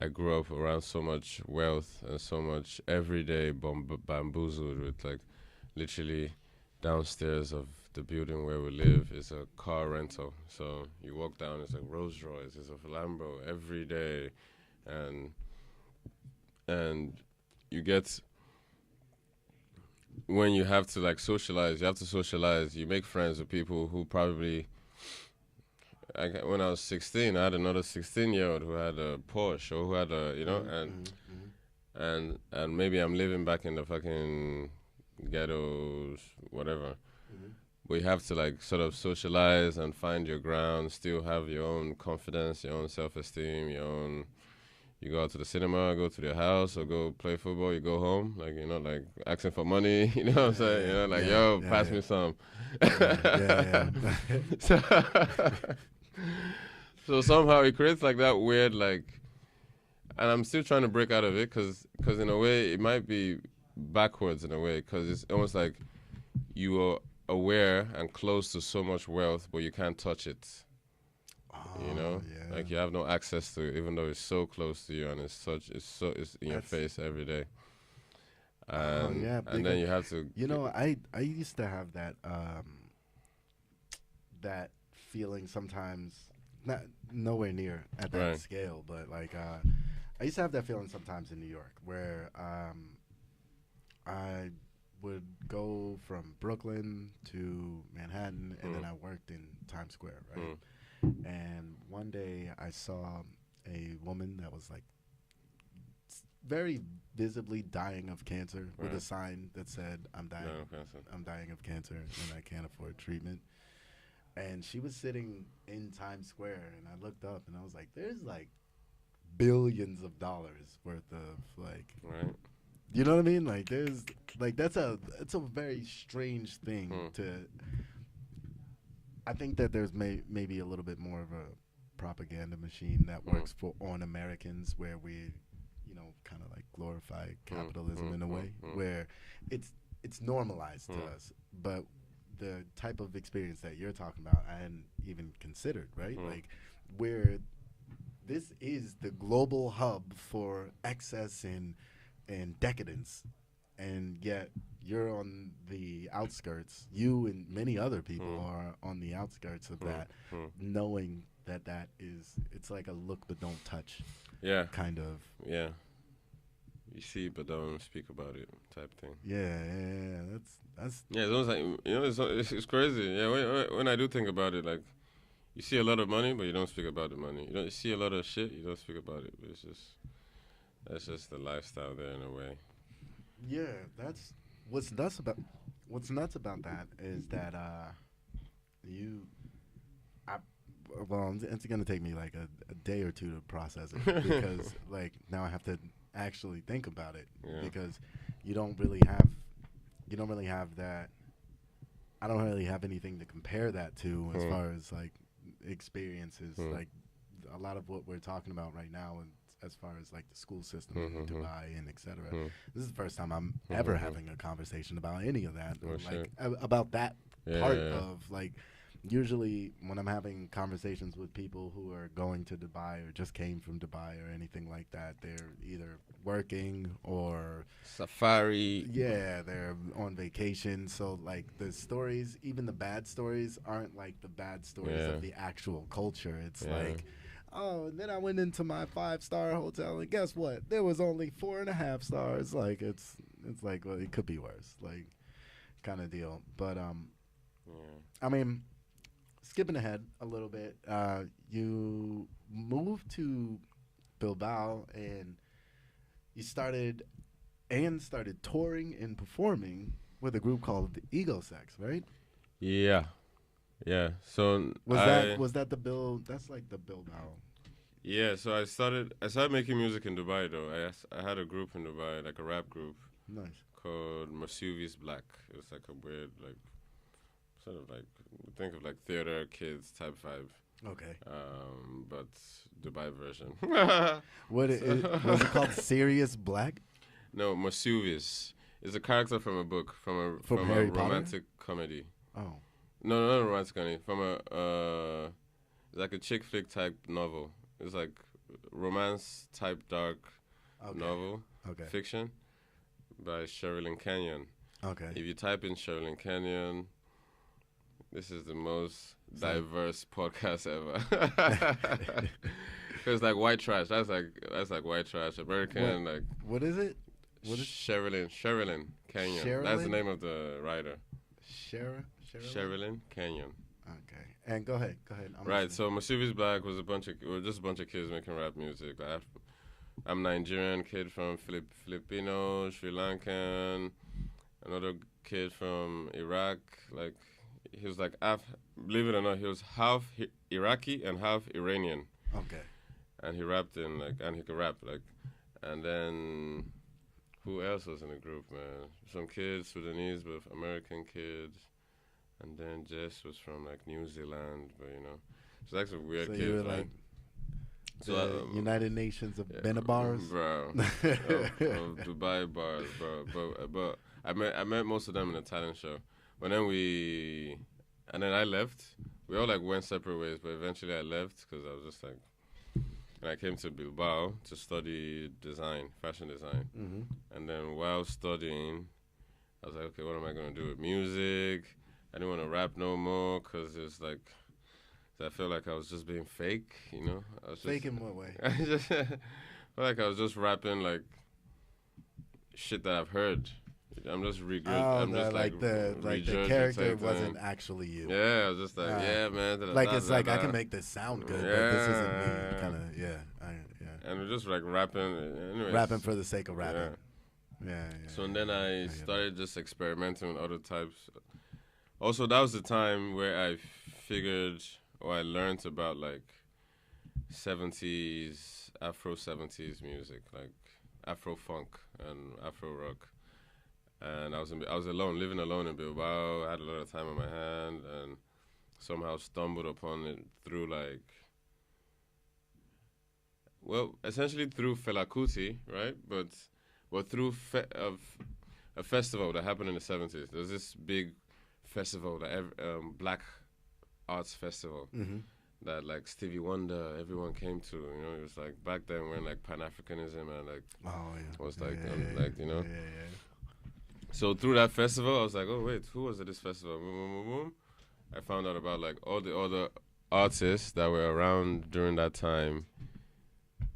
I grew up around so much wealth and so much everyday bamboozled with like literally downstairs of the building where we live is a car rental. So you walk down, it's a Rolls Royce, it's a Lambo every day, and you get, when you have to like socialize, you make friends with people who probably, when I was 16, I had another 16-year-old who had a Porsche or who had a, you know, and maybe I'm living back in the fucking ghettos, whatever. But you have to like sort of socialize and find your ground, still have your own confidence, your own self-esteem, you go out to the cinema, go to their house, or go play football, you go home, like, you know, like asking for money, you know what I'm saying? You know, like, pass me some. So somehow it creates like that weird, like, and I'm still trying to break out of it, because in a way it might be backwards in a way, because it's almost like you are aware and close to so much wealth, but you can't touch it. You know, like you have no access to it, even though it's so close to you and it's in your face every day. And then you have to. You know, I used to have that that feeling sometimes, not nowhere near at that scale, but like I used to have that feeling sometimes in New York where I would go from Brooklyn to Manhattan, and then I worked in Times Square, right? And one day I saw a woman that was like very visibly dying of cancer with a sign that said, I'm dying of cancer and I can't afford treatment. And she was sitting in Times Square, and I looked up and I was like, there's like billions of dollars worth of like, you know what I mean? Like there's like, it's a very strange thing to, I think that there's maybe a little bit more of a propaganda machine that works on Americans, where we, you know, kind of like glorify capitalism in a way where it's normalized to us. But the type of experience that you're talking about, I hadn't even considered, right? Like where this is the global hub for excess and decadence, and yet you're on the outskirts. You and many other people are on the outskirts of that, knowing that is, it's like a look but don't touch. Yeah. Kind of. Yeah. You see but don't speak about it type thing. Yeah. That's. Yeah, it's almost like, you know, it's crazy. Yeah, when I do think about it, like, you see a lot of money, but you don't speak about the money. You see a lot of shit, you don't speak about it. But that's just the lifestyle there in a way. Yeah, that's what's nuts what's nuts about that is that you, I, well, it's gonna take me like a day or two to process it because like now I have to actually think about it because you don't really have that. I don't really have anything to compare that to as far as like experiences. Like a lot of what we're talking about right now, and as far as like the school system in Dubai and etc. This is the first time I'm ever having a conversation about any of that, like about that part of like. Usually when I'm having conversations with people who are going to Dubai or just came from Dubai or anything like that, they're either working or safari. Yeah, they're on vacation. So like the stories, even the bad stories, aren't like the bad stories of the actual culture. It's like, oh, and then I went into my 5-star hotel and guess what? There was only 4.5 stars. Like it's like, well, it could be worse, like kind of deal. But I mean, skipping ahead a little bit, you moved to Bilbao and you started touring and performing with a group called the Ego Sex, right? Yeah. So was that the Bill? That's like the Bilbao. Yeah. So I started making music in Dubai though. I had a group in Dubai, like a rap group. Nice. Called Mercedes Black. It was like a weird, like, sort of like, think of like theater kids type vibe. Okay. But Dubai version. Was it called Serious Black? No, Mercedes. It's a character from a book, from a romantic comedy. Oh. No, not a romantic comedy. From a it's like a chick flick type novel. It's like romance type dark novel. Okay. Fiction by Sherilyn Kenyon. Okay. If you type in Sherilyn Kenyon, this is the most diverse podcast ever. It's like white trash. That's like white trash. American, like. What is it? Sherilyn Kenyon. Sherilyn? That's the name of the writer. Sherilyn Kenyon. Okay. And go ahead. I'm Right. listening. So Mercedes Black was just a bunch of kids making rap music. I'm Nigerian kid from Filipino, Sri Lankan, another kid from Iraq. Like he was like believe it or not, he was half Iraqi and half Iranian. Okay. And he rapped and he could rap and then who else was in the group, man? Some kids, Sudanese, but American kids, and then Jess was from like New Zealand, but it's like some weird kids, you were right? like the United Nations of Benabars, bro, of Dubai bars, bro. But I met most of them in a talent show. But then I left. We all like went separate ways, but eventually I left because I was just like, and I came to Bilbao to study fashion design. Mm-hmm. And then while studying, I was like, okay, what am I gonna do with music? I didn't want to rap no more because it's like. I feel like I was just being fake, I was fake in what way? I just feel like I was just rapping like shit that I've heard. I'm just I'm just the character wasn't actually you. Yeah, I was just like, yeah, man. Like it's like I can make this sound good, but this isn't me. Kind of, yeah. And we're just like rapping, anyways. Rapping for the sake of rapping. Yeah. So then I started just experimenting with other types. Also, that was the time where I figured. Or I learned about like 70s, Afro 70s music, like Afro funk and Afro rock. And I was alone, living alone in Bilbao. I had a lot of time on my hand and somehow stumbled upon it through essentially through Fela Kuti, right? But through a festival that happened in the 70s. There's this big festival that Black Arts Festival that like Stevie Wonder, everyone came to. It was like back then when like Pan-Africanism and like was like So through that festival, I was like, oh wait, who was at this festival? Boom, boom, boom, boom. I found out about like all the other artists that were around during that time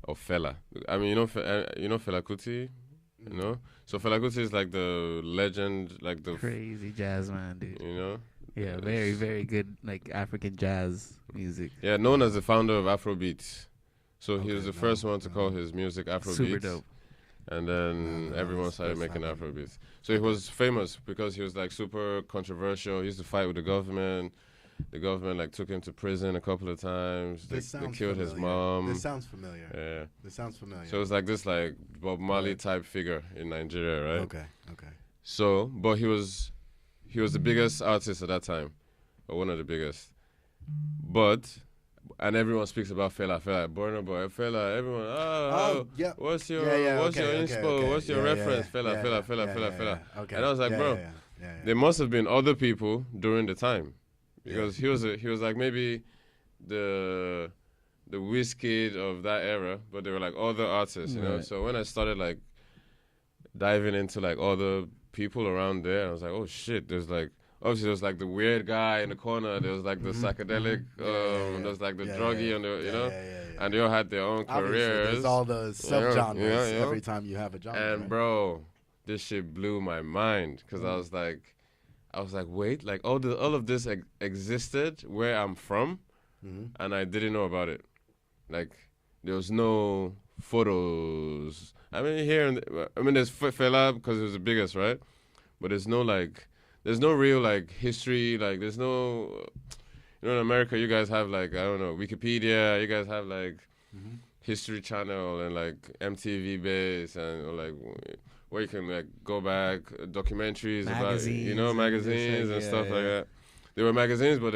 of Fela. I mean, Fela Kuti, So Fela Kuti is like the legend, like the crazy jazz man, dude. Yeah, Yes. very, very good, like African jazz music. Yeah, known as the founder of Afrobeat. So he was the first one to call his music Afrobeat. Super dope. And then No, everyone that's started first making time. Afrobeats. So he was famous because he was like super controversial. He used to fight with the government. The government like took him to prison a couple of times. They sounds killed his familiar. mom. This sounds familiar. Yeah. This sounds familiar. So it was like this like Bob Marley type figure in Nigeria, right? Okay. So, but he was the biggest artist at that time, or one of the biggest. But, and everyone speaks about Fela, Burna Boy, Fela. Everyone, yeah. what's your okay, inspo? What's your reference? Fela. Okay. And I was like, bro, there must have been other people during the time, because he was like maybe the Wizkid of that era, but they were like other artists, you know. So when I started like diving into like other people around there, I was like, oh shit, there's like obviously there's like the weird guy in the corner, there was like the psychedelic, there's like the druggie and the, you know, and they all had their own Obviously, careers. there's all the subgenres you know? every time you have a genre. And right? bro, this shit blew my mind because I was like, wait, like all of this existed where I'm from, and I didn't know about it. Like there was no photos. I mean there's Fela because it was the biggest, right? But there's no real like history. Like there's no, you know, in America you guys have like, I don't know, Wikipedia. You guys have like History Channel and like MTV Base and like where you can like go back, documentaries about it, you know, magazines and stuff like that. There were magazines, but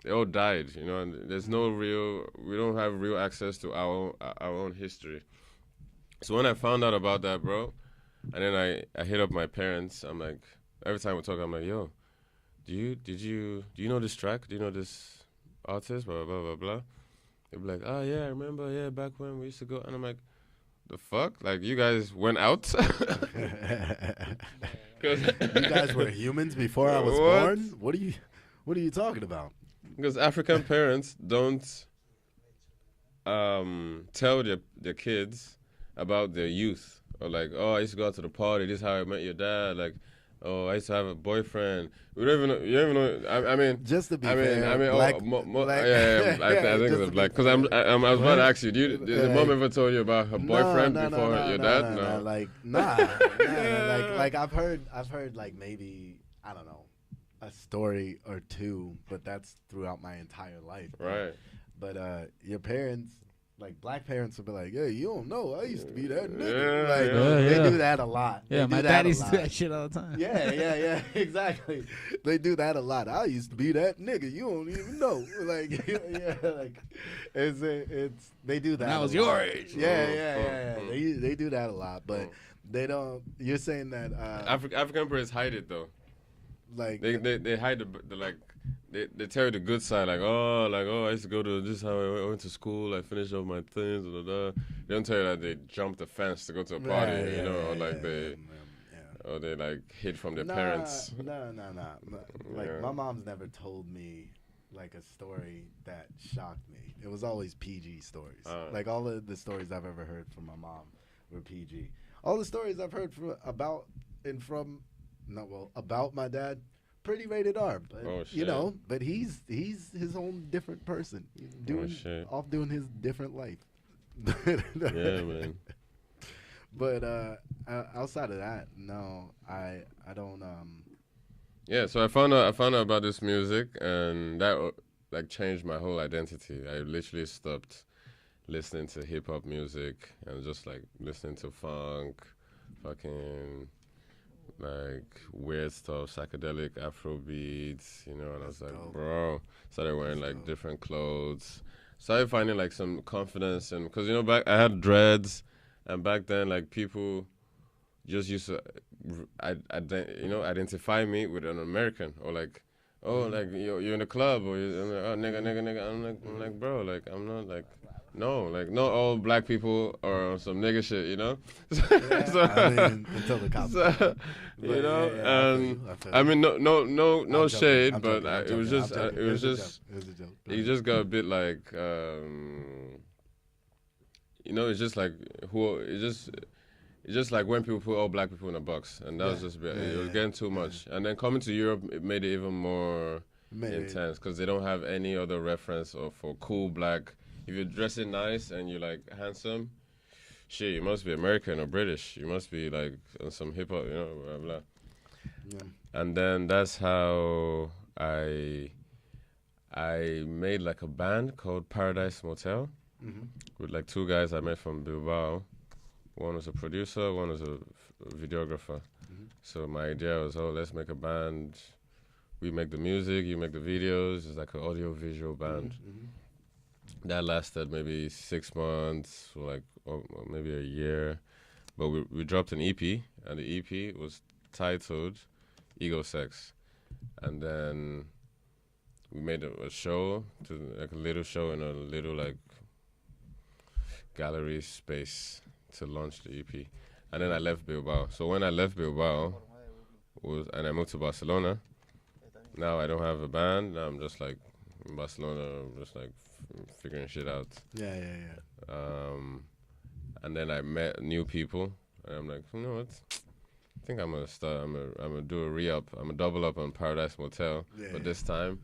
they all died, you know. And there's no we don't have real access to our own history. So when I found out about that, bro, and then I hit up my parents. I'm like, every time we talk, I'm like, yo, do you know this track? Do you know this artist? Blah blah blah blah blah. They'd be like, oh yeah, I remember, yeah, back when we used to go. And I'm like, the fuck? Like you guys went out? You guys were humans before I was born? What are you talking about? Because African parents don't tell their kids about their youth. Or like, oh, I used to go out to the party. This is how I met your dad. Like, oh, I used to have a boyfriend. You don't even know. I mean, just to be fair, black, I think it's black. Because I was about to ask you, did the mom ever told you about her boyfriend before your dad? No. Like I've heard like maybe, I don't know, a story or two, but that's throughout my entire life. Right. But your parents, like black parents, will be like, "Yeah, you don't know. I used to be that nigga." They do that a lot. Yeah, my dad used to do that shit all the time. Yeah, exactly. They do that a lot. I used to be that nigga. You don't even know. Like, like it's they do that. That was your age. Yeah. They do that a lot, but they don't. You're saying that African parents hide it though. Like they hide the like. They tell you the good side, like I used to go to this, how I went to school, I finished all my things, They don't tell you that they jumped the fence to go to a party, you know, or like or they like hid from their parents. No. Like my mom's never told me like a story that shocked me. It was always PG stories. Like all of the stories I've ever heard from my mom were PG. All the stories I've heard about my dad, pretty rated R, but you know, but he's his own different person, doing his different life. Yeah, man. But outside of that, no, I don't. Yeah, so I found out about this music, and that like changed my whole identity. I literally stopped listening to hip hop music and just like listening to funk, fucking like weird stuff, psychedelic Afro beats, you know. And I was like, bro, started wearing like different clothes, started finding like some confidence, and because, you know, back I had dreads, and back then like people just used to identify me with an American, or like, oh, like you're in the club, or you're nigga. I'm like, bro, like I'm not like. No, like not all black people are on some nigga shit, you know. I mean, until the cops. You know, I mean, no shade, but it was just, you just got a bit like, you know, it's just like it's just like when people put all black people in a box, and that was just it was getting too much. And then coming to Europe, it made it even more intense because they don't have any other reference for cool black. If you're dressing nice and you're like handsome, shit, you must be American or British. You must be like on some hip hop, you know, blah blah. Yeah. And then that's how I made like a band called Paradise Motel with like 2 guys I met from Bilbao. One was a producer, one was a videographer. So my idea was, let's make a band. We make the music, you make the videos. It's like an audio-visual band. That lasted maybe 6 months, or maybe a year. But we dropped an EP, and the EP was titled Ego Sex. And then we made a show, like a little show in a little like gallery space to launch the EP. And then I left Bilbao. So when I left Bilbao, and I moved to Barcelona, now I don't have a band. Now I'm just like in Barcelona, I'm just like figuring shit out. Yeah. And then I met new people, and I'm like, you know what? I think I'm gonna start. I'm gonna do a re-up. I'm gonna double up on Paradise Motel, but this time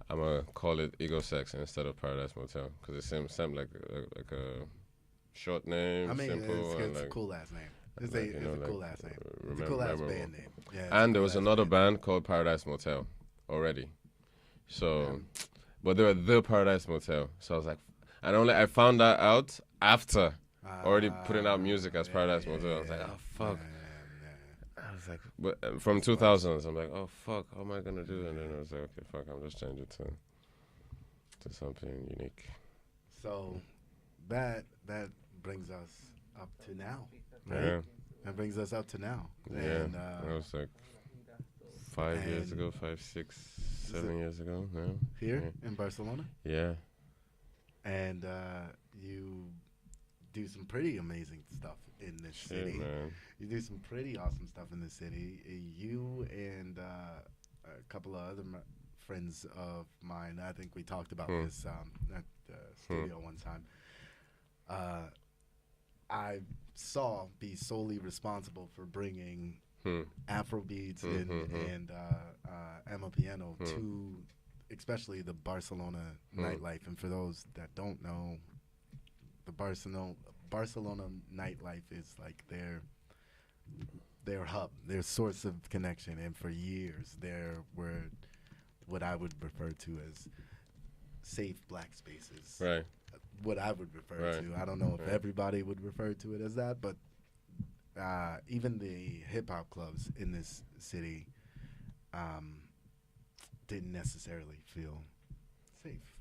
I'm gonna call it Ego Sex instead of Paradise Motel because it seems like a short name, I mean, simple, it's like, a cool ass name. It's like, a cool ass name. It's a cool ass band name. Yeah. And there was another band called Paradise Motel already. So, but they were the Paradise Motel. So I was like, I found that out after already putting out music as Paradise Motel. I was like, oh fuck. I was like, but from 2000s, I'm like, oh fuck, how am I gonna do that? And then I was like, okay, fuck, I'm just changing it to something unique. So that brings us up to now, right? Yeah. That brings us up to now. Yeah, And, that was like 5 years ago, 5, 6, 7 years ago. Yeah. Here in Barcelona. Yeah. And you do some pretty amazing stuff in this city. Man. You do some pretty awesome stuff in this city. You and a couple of other friends of mine, I think we talked about this at the studio one time. I saw be solely responsible for bringing Afrobeats and Amapiano to especially the Barcelona nightlife. And for those that don't know, the Barcelona nightlife is like their hub, their source of connection. And for years, there were what I would refer to as safe black spaces. Right. What I would refer to. I don't know if everybody would refer to it as that, but even the hip hop clubs in this city didn't necessarily feel safe,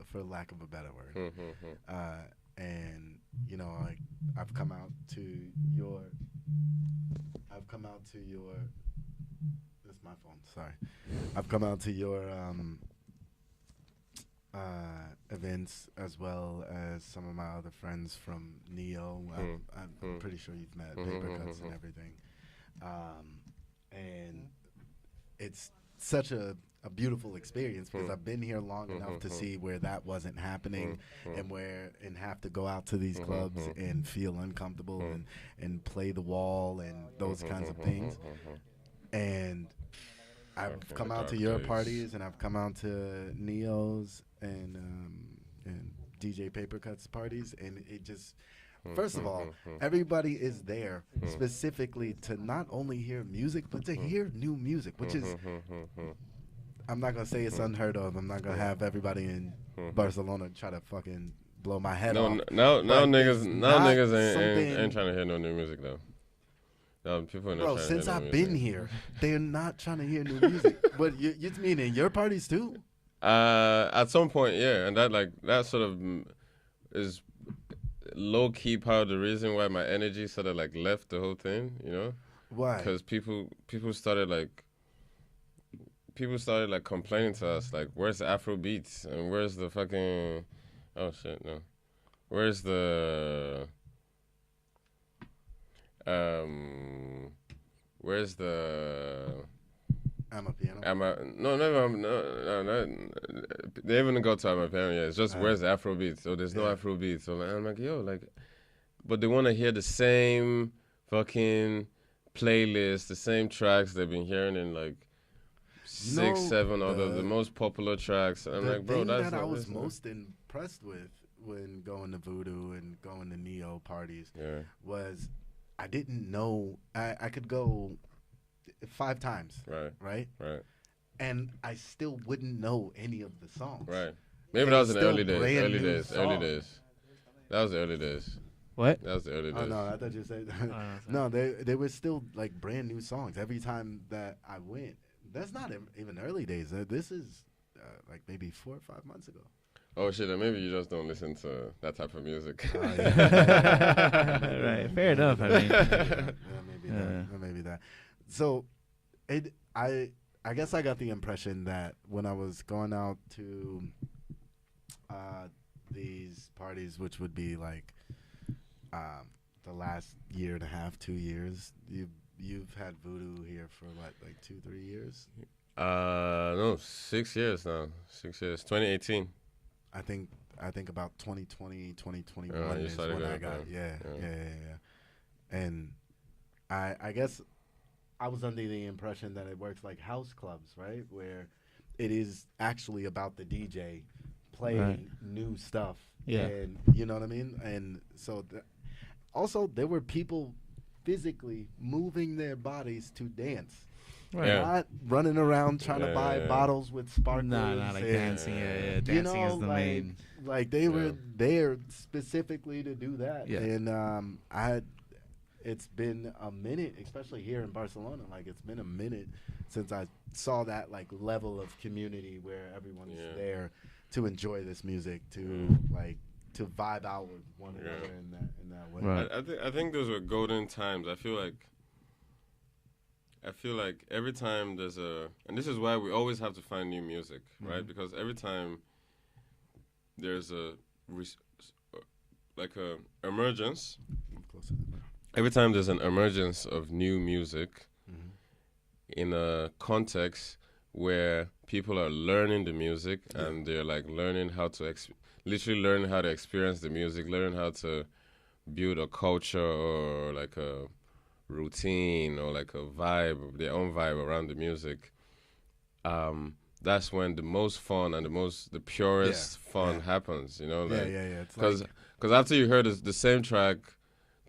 for lack of a better word. And you know, I've come out to your. That's my phone. Sorry. I've come out to your events as well as some of my other friends from Neo. I'm pretty sure you've met Paper Cuts and everything. And it's such a beautiful experience because I've been here long enough to see where that wasn't happening and have to go out to these clubs and feel uncomfortable and play the wall and those kinds of things. And I've come out to your parties and I've come out to Neo's and DJ Paper Cuts parties, and it just first of all, everybody is there specifically to not only hear music but to hear new music, which is I'm not gonna say it's unheard of. I'm not gonna have everybody in Barcelona try to fucking blow my head off. No, niggas ain't trying to hear no new music though. No, people are not Bro, since I've been here, they're not trying to hear new music. But you mean in your parties too? At some point, yeah, and that sort of is low key part of the reason why my energy sort of like left the whole thing. You know? Why? Because people started complaining to us like, where's the Afro beats and where's the fucking where's the Amapiano? No. They even go to Amapiano. Yeah, it's just where's the Afro beats? So there's no Afro beats. So I'm like, but they want to hear the same fucking playlist, the same tracks they've been hearing in like 6, 7 of the most popular tracks. And I'm like, bro, that's that I was most impressed with when going to Voodoo and going to Neo parties Yeah. was I didn't know I could go 5 times, Right. right? Right. And I still wouldn't know any of the songs. Right. Maybe They that was in were the still early days. brand Early new days. Early songs. days. That was the early days. What? That was the early days. Oh no, I thought you said no, no. They were still like brand new songs every time that I went. That's not even early days. This is like maybe 4 or 5 months ago. Oh shit! Then maybe you just don't listen to that type of music. Right. Fair enough. I mean, Maybe that. So, I guess I got the impression that when I was going out to these parties, which would be like the last year and a half, 2 years, you've had Voodoo here for what, like 2-3 years? No, 6 years now. 6 years. 2018. I think about 2020, 2021 you is started when I going got up, yeah. yeah. And I guess I was under the impression that it works like house clubs, right? Where it is actually about the DJ playing new stuff. Yeah. And you know what I mean? And so also there were people physically moving their bodies to dance. Right. Yeah. Not running around trying to buy bottles with sparklers. Nah, like and, dancing. Yeah, dancing you know, is the main. Like they were there specifically to do that. Yeah. And it's been a minute, especially here in Barcelona. Like it's been a minute since I saw that like level of community where everyone is there to enjoy this music, to to vibe out with one another in that way. Right. I think those were golden times. I feel like every time there's and this is why we always have to find new music, right? Because every time there's emergence, every time there's an emergence of new music in a context where people are learning the music and they're like learning how to literally learn how to experience the music, learn how to build a culture or like a routine or like a vibe, their own vibe around the music. That's when the most fun and the purest fun happens, you know? Like, Because after you heard the same track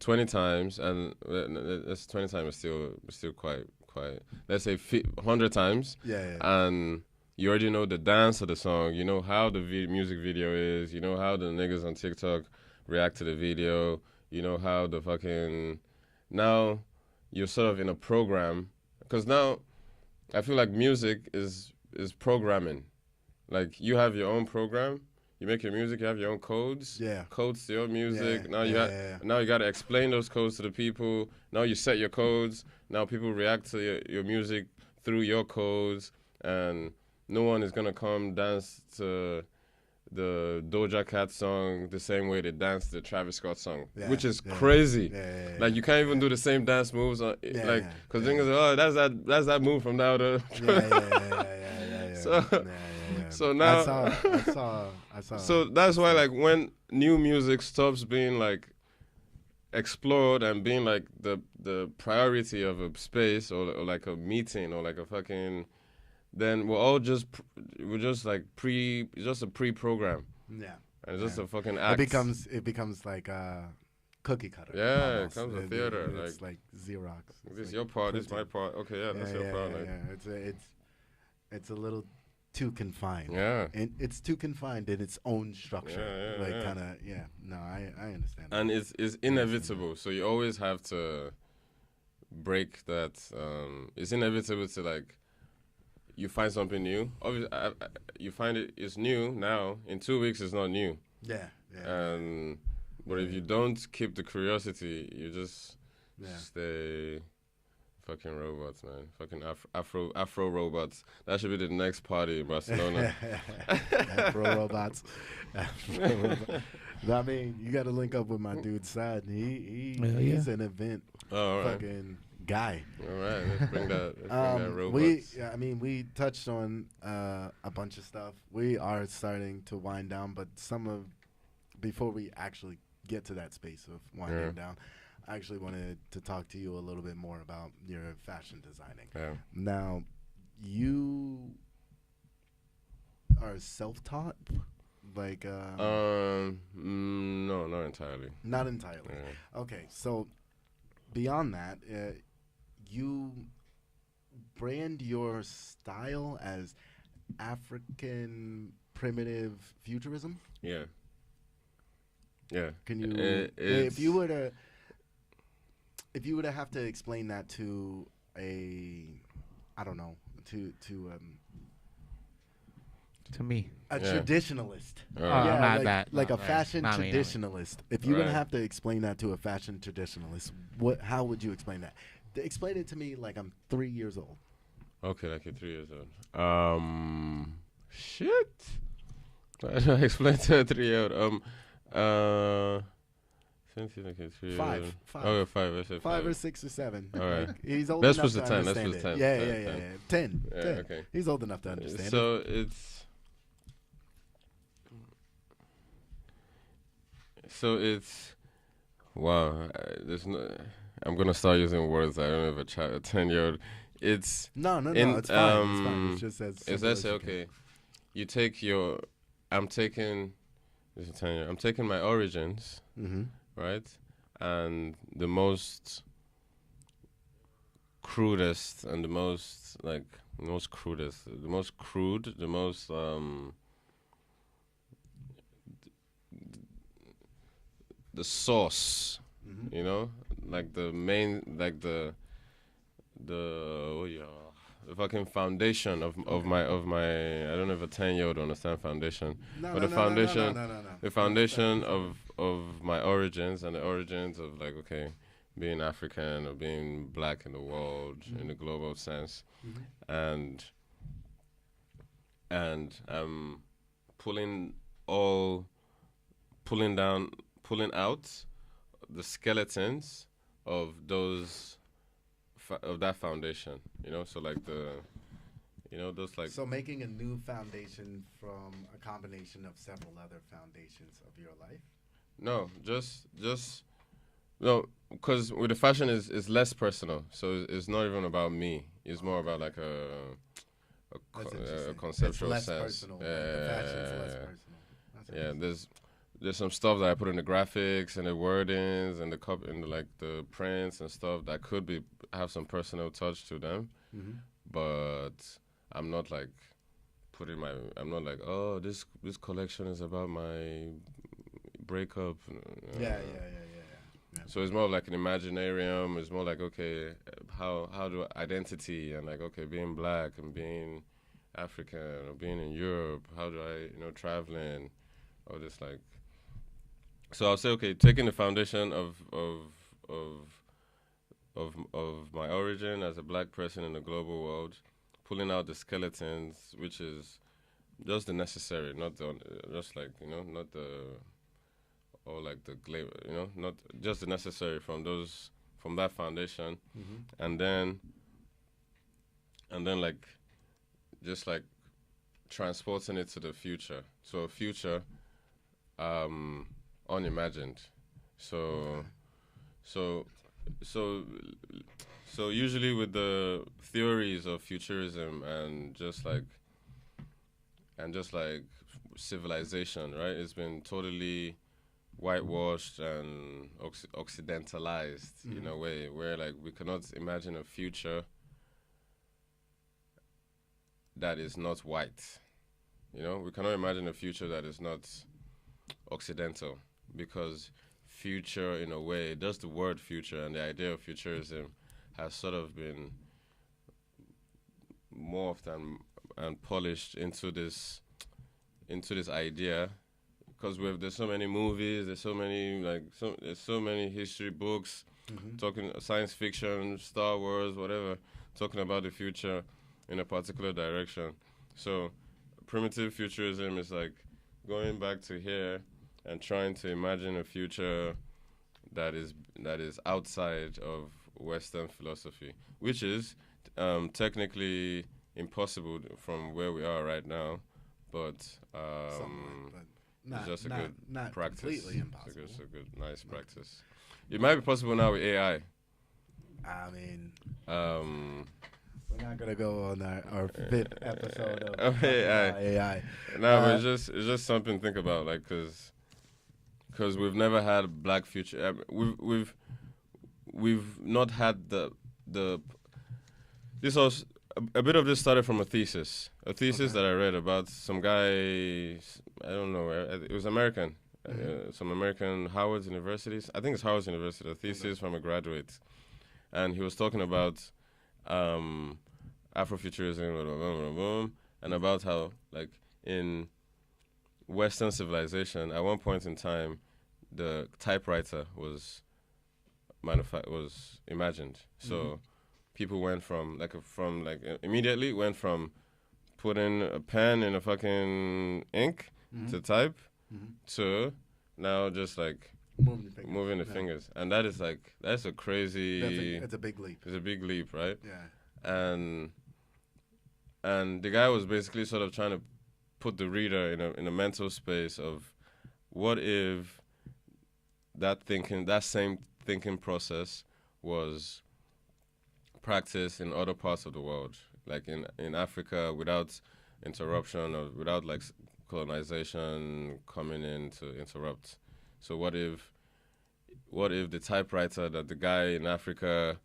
20 times, and that's 20 times is still quite, let's say 100 times, and you already know the dance of the song, you know how the music video is, you know how the niggas on TikTok react to the video, you know how the fucking... Now you're sort of in a program, because now I feel like music is programming. Like you have your own program, you make your music, you have your own codes, codes to your music. Now you got to explain those codes to the people. Now you set your codes. Now people react to your music through your codes, and no one is gonna come dance to the Doja Cat song the same way they dance the Travis Scott song, which is crazy. Like you can't even do the same dance moves, because niggas, that's that move from now to. So now, I saw. So that's why, like, when new music stops being like explored and being like the priority of a space or like a meeting or like a fucking, then we're all just like it's just a pre-program. Yeah. And it's just a fucking act. It becomes like a cookie cutter. Yeah, almost. It comes a theater. It's like Xerox. This is your part, this is my part. Okay, that's your part. It's a little too confined. Yeah. And it's too confined in its own structure. No, I understand. And it's inevitable. So you always have to break that. It's inevitable to like, you find something new. Obviously, you find it's new now. In 2 weeks, it's not new. But if you don't keep the curiosity, you just stay fucking robots, man. Fucking Afro robots. That should be the next party in Barcelona. Afro robots. I mean, you got to link up with my dude Sad. He's an event fucking guy. All right, let's bring that robots. We touched on a bunch of stuff. We are starting to wind down, but before we actually get to that space of winding down, I actually wanted to talk to you a little bit more about your fashion designing. Yeah. Now, you are self-taught, Like, no, not entirely. not entirely. Yeah. Okay, so beyond that, you brand your style as African primitive futurism. Yeah. Yeah. Can you, It's- if you were to have to explain that to I don't know, to me. a Yeah. traditionalist. I'm not like, that. like No, a right. fashion Not me, not me. traditionalist. If you were to Right. have to explain that to a fashion traditionalist, how would you explain that? Explain it to me like I'm 3 years old. Okay, like you're 3 years old. Shit. How do I explain to a 3-year-old? Since you're like a 3-year-old. Five. Oh, yeah, 5. I said 5 or 6 or 7. All right. Like, he's old Let's enough put to the 10, let's understand put the it. 10, Yeah, 10, yeah. 10. Yeah, 10. okay. He's old enough to understand it. So it's wow. There's no. I'm gonna start using words I don't know if a 10-year-old. It's No, it's fine. It's fine. It's just as Is simple that as say you can. okay? You take your. I'm taking. This is 10-year. I'm taking my origins, right, and the most crudest and the most like the most crudest, the most crude, the most the source, you know, like the main, like the fucking foundation of my I don't know if a 10-year-old understand foundation, but the foundation, the foundation of my origins and the origins of like okay, being African or being black in the world in the global sense, and pulling out the skeletons of those of that foundation, you know, so like those like So making a new foundation from a combination of several other foundations of your life? no, no, because with the fashion is less personal, so it's not even about me. It's more about like a That's interesting. conceptual it's less sense. personal. Like the fashion's less personal. That's Yeah, interesting. there's some stuff that I put in the graphics and the wordings and like the prints and stuff that could have some personal touch to them, but I'm not like I'm not like, oh, this collection is about my breakup. Yeah. So it's more of like an imaginarium. It's more like okay, how do identity and like okay, being black and being African or being in Europe. How do I traveling, or this like. So I'll say okay, taking the foundation of my origin as a black person in the global world, pulling out the skeletons, which is just the necessary, not the just like not the or like the not just the necessary from that foundation, and then like just like transporting it to the future. So a future unimagined. So usually with the theories of futurism and just like civilization, right? It's been totally whitewashed and occidentalized in a way where like we cannot imagine a future that is not white. We cannot imagine a future that is not occidental, because future in a way, just the word future and the idea of futurism has sort of been morphed and polished into this idea, because there's so many movies, there's so many history books talking science fiction, Star Wars, whatever, talking about the future in a particular direction. So primitive futurism is like going back to here and trying to imagine a future that is outside of Western philosophy, which is technically impossible from where we are right now, but Not, it's just a not, good not practice. completely impossible. It's a good, nice practice. It might be possible now with AI. I mean, We're not gonna go on our 5th episode of of AI. AI. No, but it's just something to think about, like, because we've never had a black future. We've not had the this was a bit of this started from a thesis that I read about some guy. I don't know, it was American, some American Howard universities. I think it's Howard University. A thesis from a graduate, and he was talking about Afrofuturism, and about how, like, in Western civilization, at one point in time, the typewriter was imagined. So people went from immediately went from putting a pen in a fucking ink to type to now just like moving the fingers. And that's a crazy. It's a big leap. It's a big leap, right? Yeah. And the guy was basically sort of trying to put the reader in a mental space of what if that same thinking process was practiced in other parts of the world, like in Africa, without interruption or without like colonization coming in to interrupt. So what if the typewriter that the guy in Africa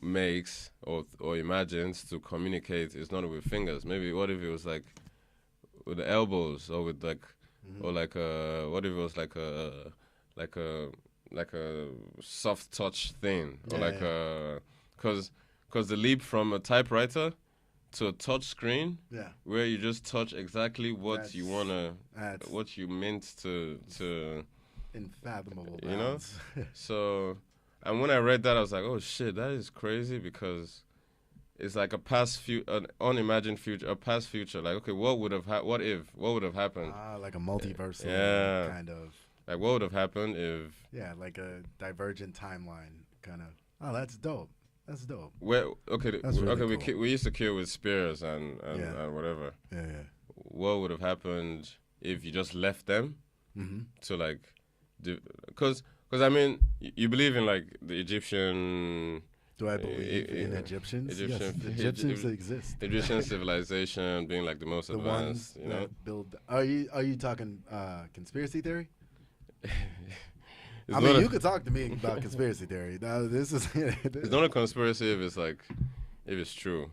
makes or imagines to communicate is not with fingers? Maybe what if it was like with the elbows, or with like or like what if it was like a soft touch thing, or like because the leap from a typewriter to a touch screen, where you just touch exactly what you wanna, what you meant to unfathomable, you know. So, and when I read that, I was like, oh shit, that is crazy, because it's like an unimagined future, a past future. Like, okay, what would have what would have happened? Like a multiversal kind of. Like, what would have happened if? Yeah, like a divergent timeline kind of. Oh, that's dope. That's dope. Well, okay, really cool. we used to kill with spears and whatever. Yeah. What would have happened if you just left them to like, because I mean, you believe in like the Egyptian. Do I believe in Egyptians? Yes, Egyptians exist. Egyptian civilization being like the most advanced. Ones that build. Are you talking conspiracy theory? I mean, you could talk to me about conspiracy theory. Now, this is. It's not a conspiracy if it's true.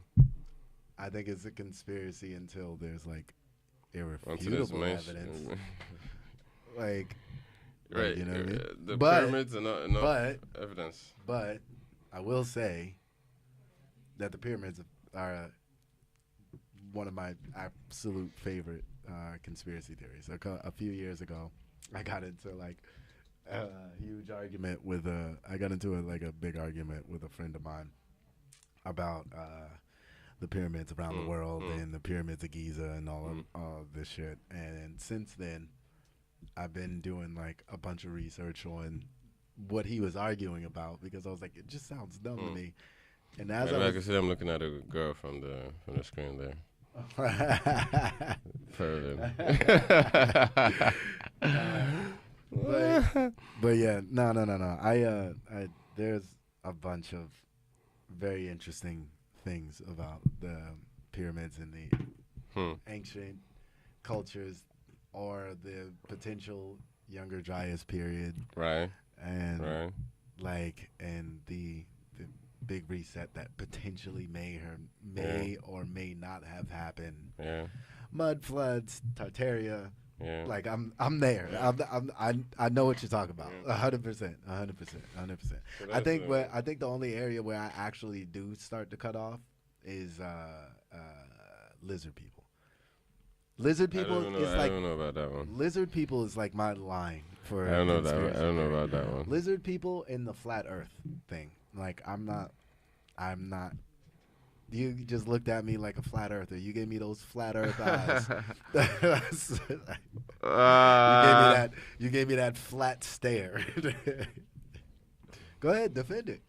I think it's a conspiracy until there's like irrefutable evidence. Like, right? You know what I mean? The pyramids are not evidence. But I will say that the pyramids are one of my absolute favorite conspiracy theories. A few years ago, I got into like a huge argument with I got into a big argument with a friend of mine about the pyramids around the world and the pyramids of Giza and all of this shit. And since then, I've been doing like a bunch of research on what he was arguing about, because I was like, it just sounds dumb to me. And as I can see, I'm looking at a girl from the screen there. But yeah, no. I there's a bunch of very interesting things about the pyramids in the ancient cultures, or the potential Younger Dryas period, right? And and the big reset that potentially may or may not have happened. Yeah. Mud floods, Tartaria. Yeah. Like I'm there. I know what you're talking about. 100%. I think the only area where I actually do start to cut off is lizard people. Lizard people is like, I don't know about that one. Lizard people is like my line for. I don't know about that one. Lizard people in the flat Earth thing. Like I'm not. You just looked at me like a flat earther. You gave me those flat Earth eyes. You gave me that flat stare. Go ahead, defend it.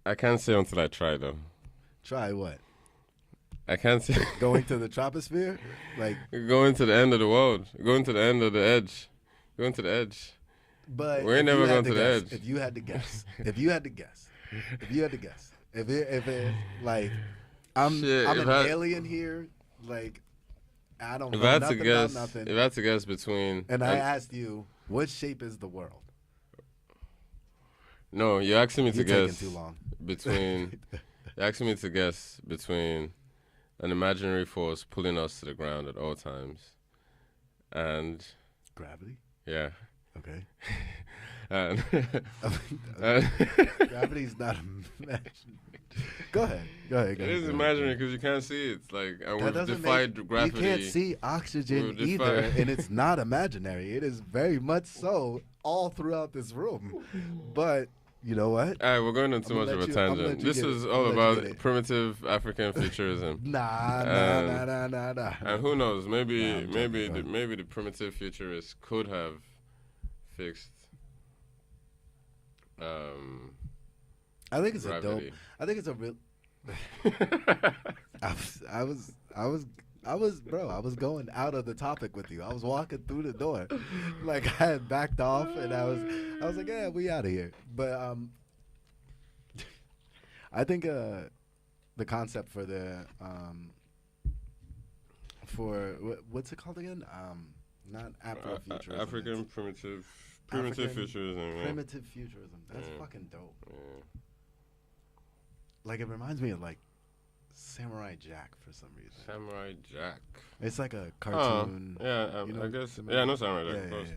I can't say until I try, though. Try what? I can't say. Going to the troposphere? Like going to the end of the world. Going to the end of the edge. Going to the edge. But we ain't never going to the edge. If you had to guess. If it like I'm Shit, an if I- alien here. Like, I don't If know I had nothing to guess, about nothing. if I had to guess between, And I asked you, what shape is the world? no, you're asking me to You're taking guess too long. between. You're asking me to guess between an imaginary force pulling us to the ground at all times, and Gravity? yeah, Okay. and, Gravity's not imaginary. Go ahead. it is imaginary because you can't see it. Like, and That we've doesn't defied make, gravity. You can't see oxygen We've either, defied- and it's not imaginary. It is very much so all throughout this room. But you know what? All right, we're going on too I'm much gonna of a let you- I'm gonna let tangent. you This get is it. all I'm gonna let you about get it. primitive African futurism. Nah. And who knows? Nah, Maybe I'm maybe joking, maybe the primitive futurists could have fixed I think it's a dope. gravity. I think it's a real. I was going out of the topic with you. I was walking through the door, like I had backed off, and I was like, yeah, we out of here. But I think the concept for the what's it called again? Not Afrofuturism. African it's primitive African futurism. Yeah. Primitive futurism. That's Yeah. fucking dope. Yeah. Like, it reminds me of like Samurai Jack for some reason. Samurai Jack. It's like a cartoon. Yeah, you know, I guess. Samurai Yeah, I know Samurai Jack. Yeah, of yeah, course.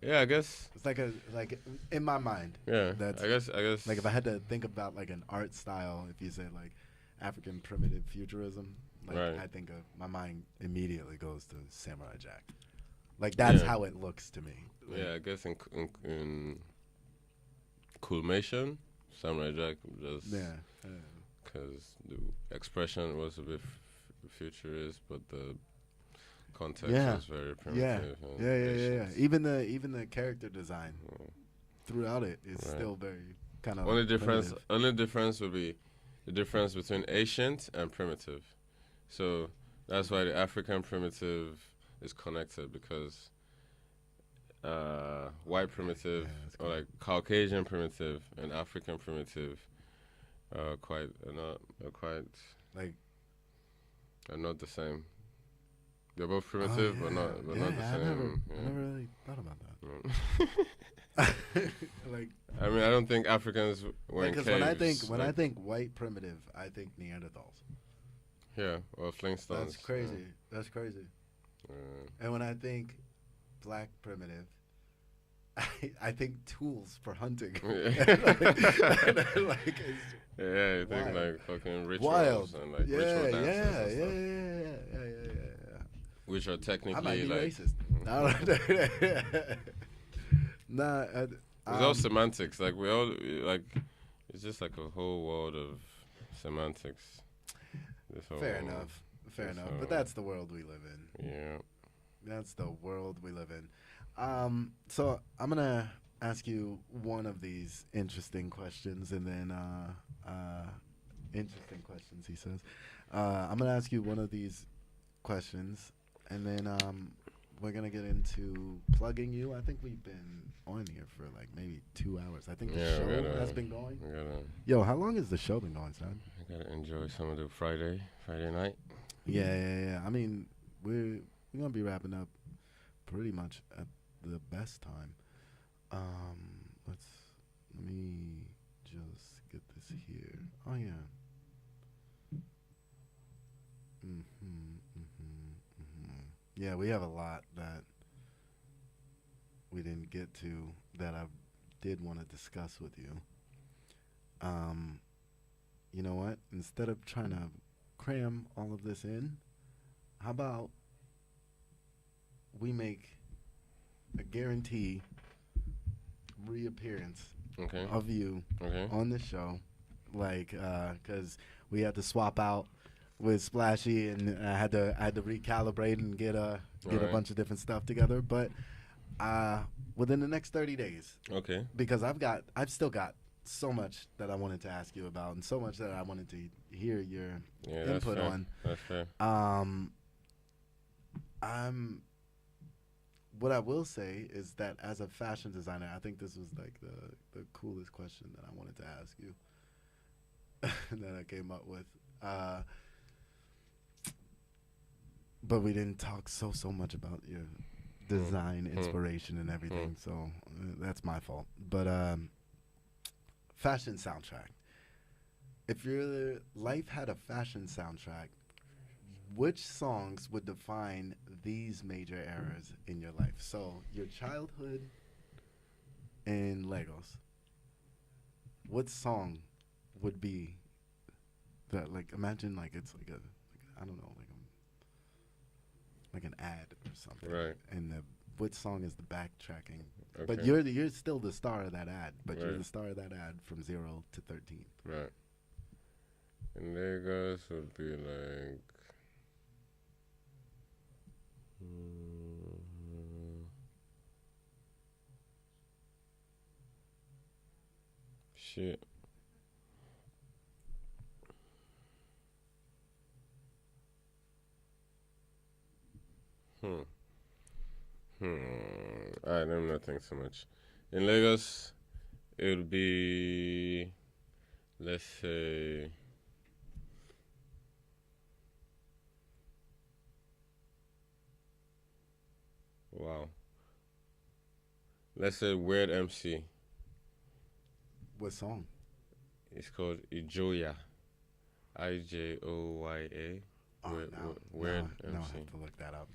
yeah. Yeah, I guess. It's like in my mind. Yeah, That's I guess. like if I had to think about like an art style, if you say like African primitive futurism, like Right. I think of my mind immediately goes to Samurai Jack. Like that's Yeah. how it looks to me. Like, Yeah, I guess in Coolmation, Samurai Jack just yeah. because the expression was a bit futurist, but the context Yeah. was very Yeah. primitive. and Yeah. ancient. Even the character design throughout it is Right. still very kind of Only difference would be the difference between ancient and primitive. So that's why the African primitive is connected because white primitive that's or like Caucasian primitive and African primitive are like not the same. They're both primitive, but not the I same. never really thought about that. Like, I mean, I don't think Africans were in because caves. when I think white primitive, I think Neanderthals. yeah, or Flintstones. That's crazy. That's crazy. And when I think black primitive, I think tools for hunting. Like, it's Yeah, you think wild. like fucking rituals wild. and like Yeah, ritual yeah, dances yeah, and stuff, yeah. which are I technically might be like racist. Nah, it's all semantics. Like we all like it's just like a whole world of semantics. This whole fair world. enough. Fair That's enough. how- But that's the world we live in. Yeah. That's the world we live in. So I'm gonna ask you one of these interesting questions, and then interesting questions. He says, I'm gonna ask you one of these questions, and then we're gonna get into plugging you. I think we've been on here for like maybe 2 hours. I think the Yeah, we show gotta- has been going. We gotta, Yo, how long has the show been going, son? I gotta enjoy some of the Friday night. Yeah. I mean, we're gonna be wrapping up pretty much at the best time. Let me just get this here. Oh yeah. Yeah, we have a lot that we didn't get to that I did want to discuss with you. You know what? Instead of trying to cram all of this in, how about we make a guarantee reappearance Okay. of you Okay. on the show, like, because we had to swap out with Splashy, and I had to recalibrate and get a Alright. bunch of different stuff together. But within the next 30 days, Okay. because I've still got so much that I wanted to ask you about, and so much that I wanted to hear your Yeah, that's input fair. on. That's fair. What I will say is that as a fashion designer, I think this was like the coolest question that I wanted to ask you. that I came up with. But we didn't talk so much about your design, inspiration, and everything. So that's my fault. But fashion soundtrack. If your life had a fashion soundtrack, which songs would define these major eras in your life? So your childhood in Lagos. What song would be that? Like, imagine like it's like I don't know, like an ad or something. Right. And what song is the backtracking? Okay. But you're still the star of that ad. But you're Right. the star of that ad from 0 to 13. Right. In Lagos would be like. Shit. Alright, let me not think so much. In Lagos, it would be, let's say, wow. Let's say Weird MC. What song? It's called Ijoya. Ijoya. Oh, Weird no, MC. I have to look that up.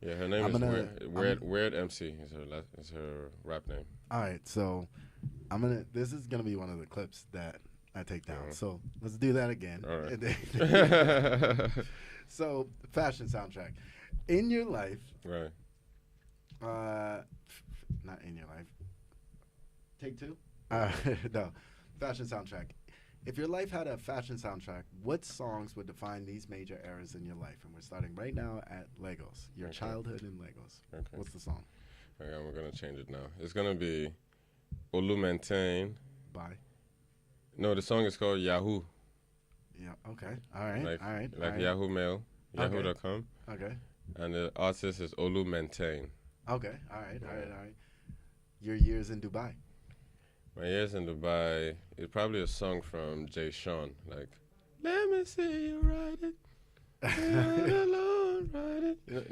Yeah, her name is Weird MC. Is her rap name. All right, so this is gonna be one of the clips that I take down. So let's do that again. All right. So fashion soundtrack in your life, Right. not in your life. Take two. No, fashion soundtrack. If your life had a fashion soundtrack, what songs would define these major eras in your life? And we're starting right now at Lagos. Your Okay. childhood in Lagos. Okay. What's the song? Okay, we're gonna change it now. It's gonna be Olu Maintain. By? No, the song is called Yahoo. Yeah. Okay. All right. Like, all right. Like all right. Yahoo Mail. Okay. Yahoo.com. Okay. And the artist is Olu Maintain. Okay. All right. All right. All right. Your years in Dubai. My years in Dubai, it's probably a song from Jay Sean, like, let me see you ride it. You're alone, ride it. You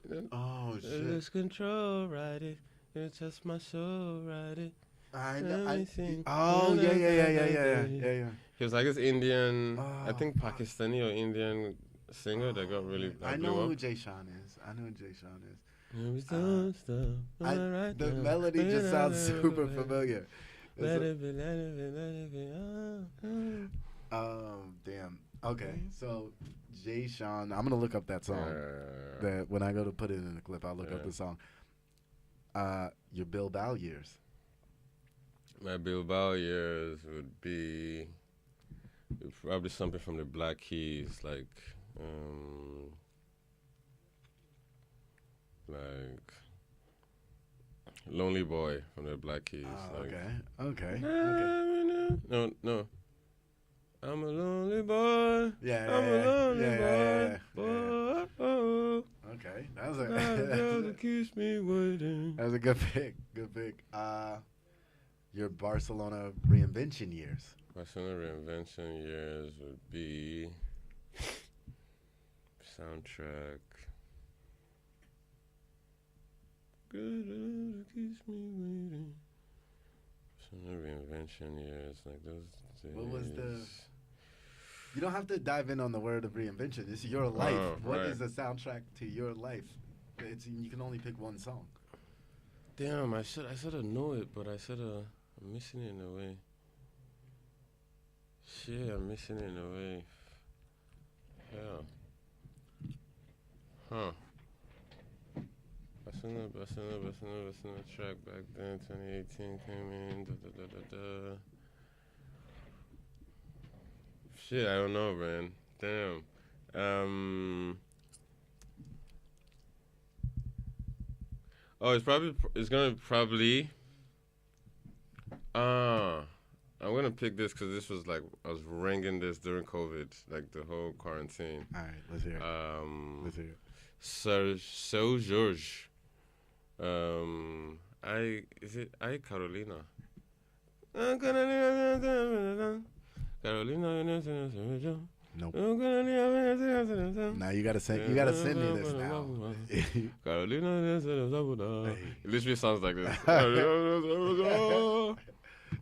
know, Oh shit. lose control, ride it. You touch my soul, ride it. I Let know. me see. Oh yeah. He was like this Indian, I Oh, think Pakistani or Indian singer that got really I blew know up. who Jay Sean is. I know who Jay Sean is. Don't stop, right The now. melody just sounds super familiar. Let it be, let it be, let it be. Damn. Okay, so Jay Sean. I'm gonna look up that song. That when I go to put it in the clip, I'll look up the song. Your Bilbao years. My Bilbao years would be probably something from the Black Keys, like Lonely Boy from the Black Keys. Okay. No. I'm a lonely boy. Yeah. I'm a lonely Yeah. boy. Oh, Okay, that was got a girl that keeps me waiting. that was a good pick. Good pick. Your Barcelona reinvention years. Barcelona reinvention years would be soundtrack. Good girl that keeps me waiting. Barcelona reinvention years, like those days. What was the? You don't have to dive in on the word of reinvention. It's your life. What is right. the soundtrack to your life? You can only pick one song. Damn, I should have known it, but I'm missing it in a way. Shit, I'm missing it in a way. Hell. Huh. Barcelona track back then, 2018 came in. Shit, I don't know, man. Damn. It's gonna probably. I'm gonna pick this because this was like I was ringing this during COVID, like the whole quarantine. All right, let's hear it. Let's hear it. So George. I Carolina. Carolina. Nope. Now you gotta send me this now. Carolina. It literally sounds like this.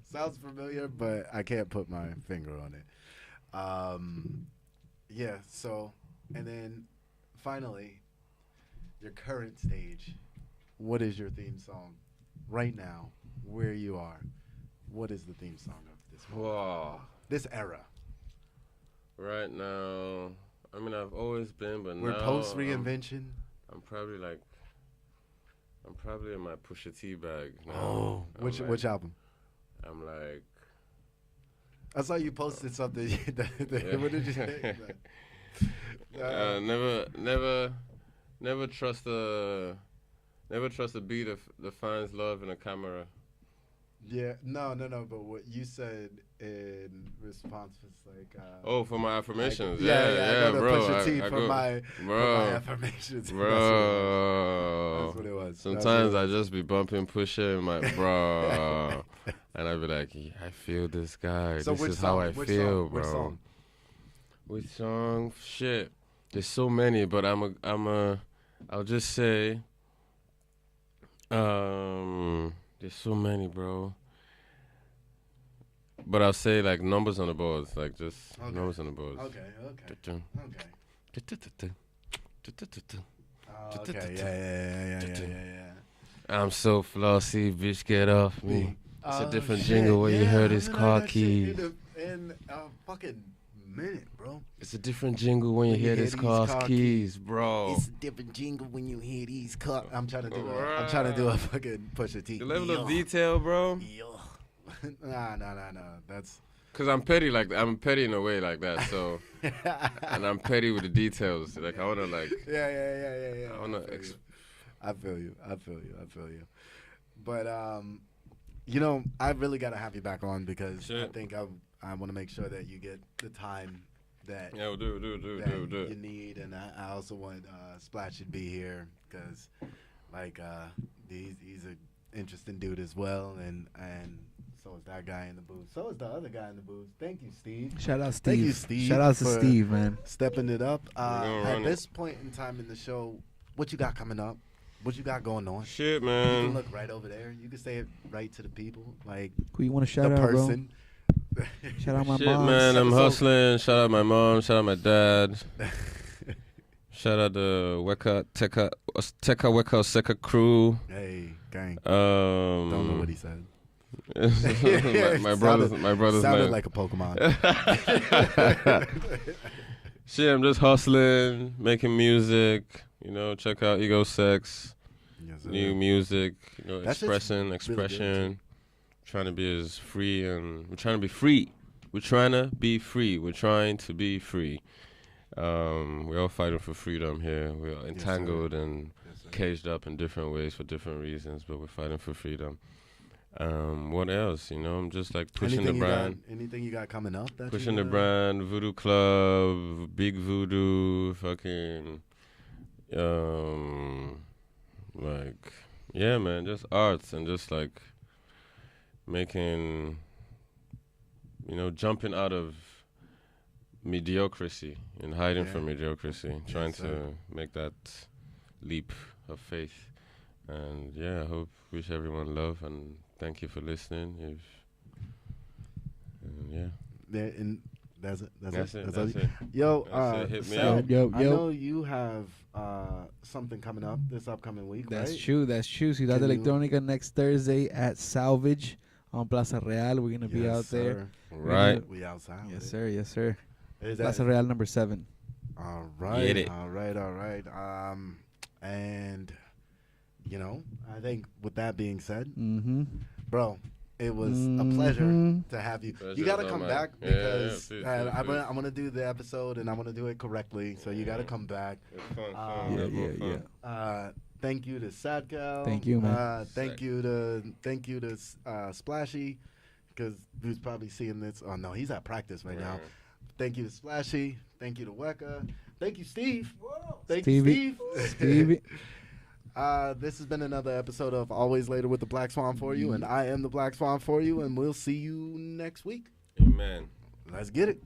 Sounds familiar, but I can't put my finger on it. Yeah, so, and then finally, your current stage. What is your theme song right now, where you are? What is the theme song of this moment? Wow. This era? Right now, I mean, I've always been, but We're now post reinvention. I'm probably in my Pusha T bag now. Oh, which album? I'm like, I saw you posted something. What did you say? never trust a beat that finds love in a camera. Yeah, no. But what you said in response was like, for my affirmations. Like, yeah, bro. Pusha T for my affirmations. Bro. That's what it was. Sometimes I just be bumping Pusha and my bro, and I be like, I feel this guy. So this is how I feel, bro. Which song? Which song? Shit, there's so many, but I'll just say, there's so many, bro. But I'll say like numbers on the boards, like just numbers on the boards. Okay. Yeah. I'm so flossy, bitch, get off me. It's a different jingle when you heard his car keys. In a fucking minute, bro. It's a different jingle when you hear his car keys, bro. It's a different jingle when you hear these car. I'm trying to do a fucking Pusha T. The level of detail, bro. Nah. That's cause I'm petty I'm petty in a way like that. So, and I'm petty with the details. Like I wanna like. Yeah. I wanna. I feel you. But I really gotta have you back on because I think I want to make sure that you get the time that we'll do. you need, and I also want Splashy to be here because he's an interesting dude as well, and so is that guy in the booth. So is the other guy in the booth. Thank you, Steve. Shout out, Steve. Thank you, Steve. Shout out to Steve, man. Stepping it up. At this point in time in the show, what you got coming up? What you got going on? Shit, man. You can look right over there. You can say it right to the people. Like, who you want to shout the out, person. Bro? Shout out my Shit, mom. man. I'm hustling. Shout out my mom. Shout out my dad. Shout out the Teka Weka Seka crew. Hey, gang. Don't know what he said. my brother's sounded man. like a Pokemon. Shit, I'm just hustling, making music. Check out Ego Sex. Yes, new music. Expression. Really Trying to be as free, and we're trying to be free. We're trying to be free. We're all fighting for freedom here. We're all entangled and caged up in different ways for different reasons, but we're fighting for freedom. What else? I'm just like pushing the brand. Anything you got coming up? Pushing the brand, Voodoo Club, Big Voodoo, fucking, yeah, man, just arts and just like making, jumping out of mediocrity and hiding from mediocrity, trying to make that leap of faith. And I wish everyone love and thank you for listening. And that's it. That's it. Yo, hit me Sam, up. Yo. I know you have something coming up this upcoming week, That's right? true. Ciudad Electronica next Thursday at Salvage on Plaza Real. We're gonna be out there. Right. We outside. Yes, sir. Yes, sir. Is Plaza Real number 7. All right. Get it. All right. And I think with that being said, bro, it was a pleasure to have you. You got to come back because please. I'm going to do the episode and I'm going to do it correctly. So you got to come back. It's fun. Thank you to Sadcal. Thank you, man. Thank you to Splashy because who's probably seeing this. Oh, no, he's at practice right now. Thank you to Splashy. Thank you to Weka. Thank you, Steve. Thank you, Steve. Stevie. This has been another episode of Always Later with the Black Swan 4u, and I am the Black Swan 4u, and we'll see you next week. Amen. Let's get it.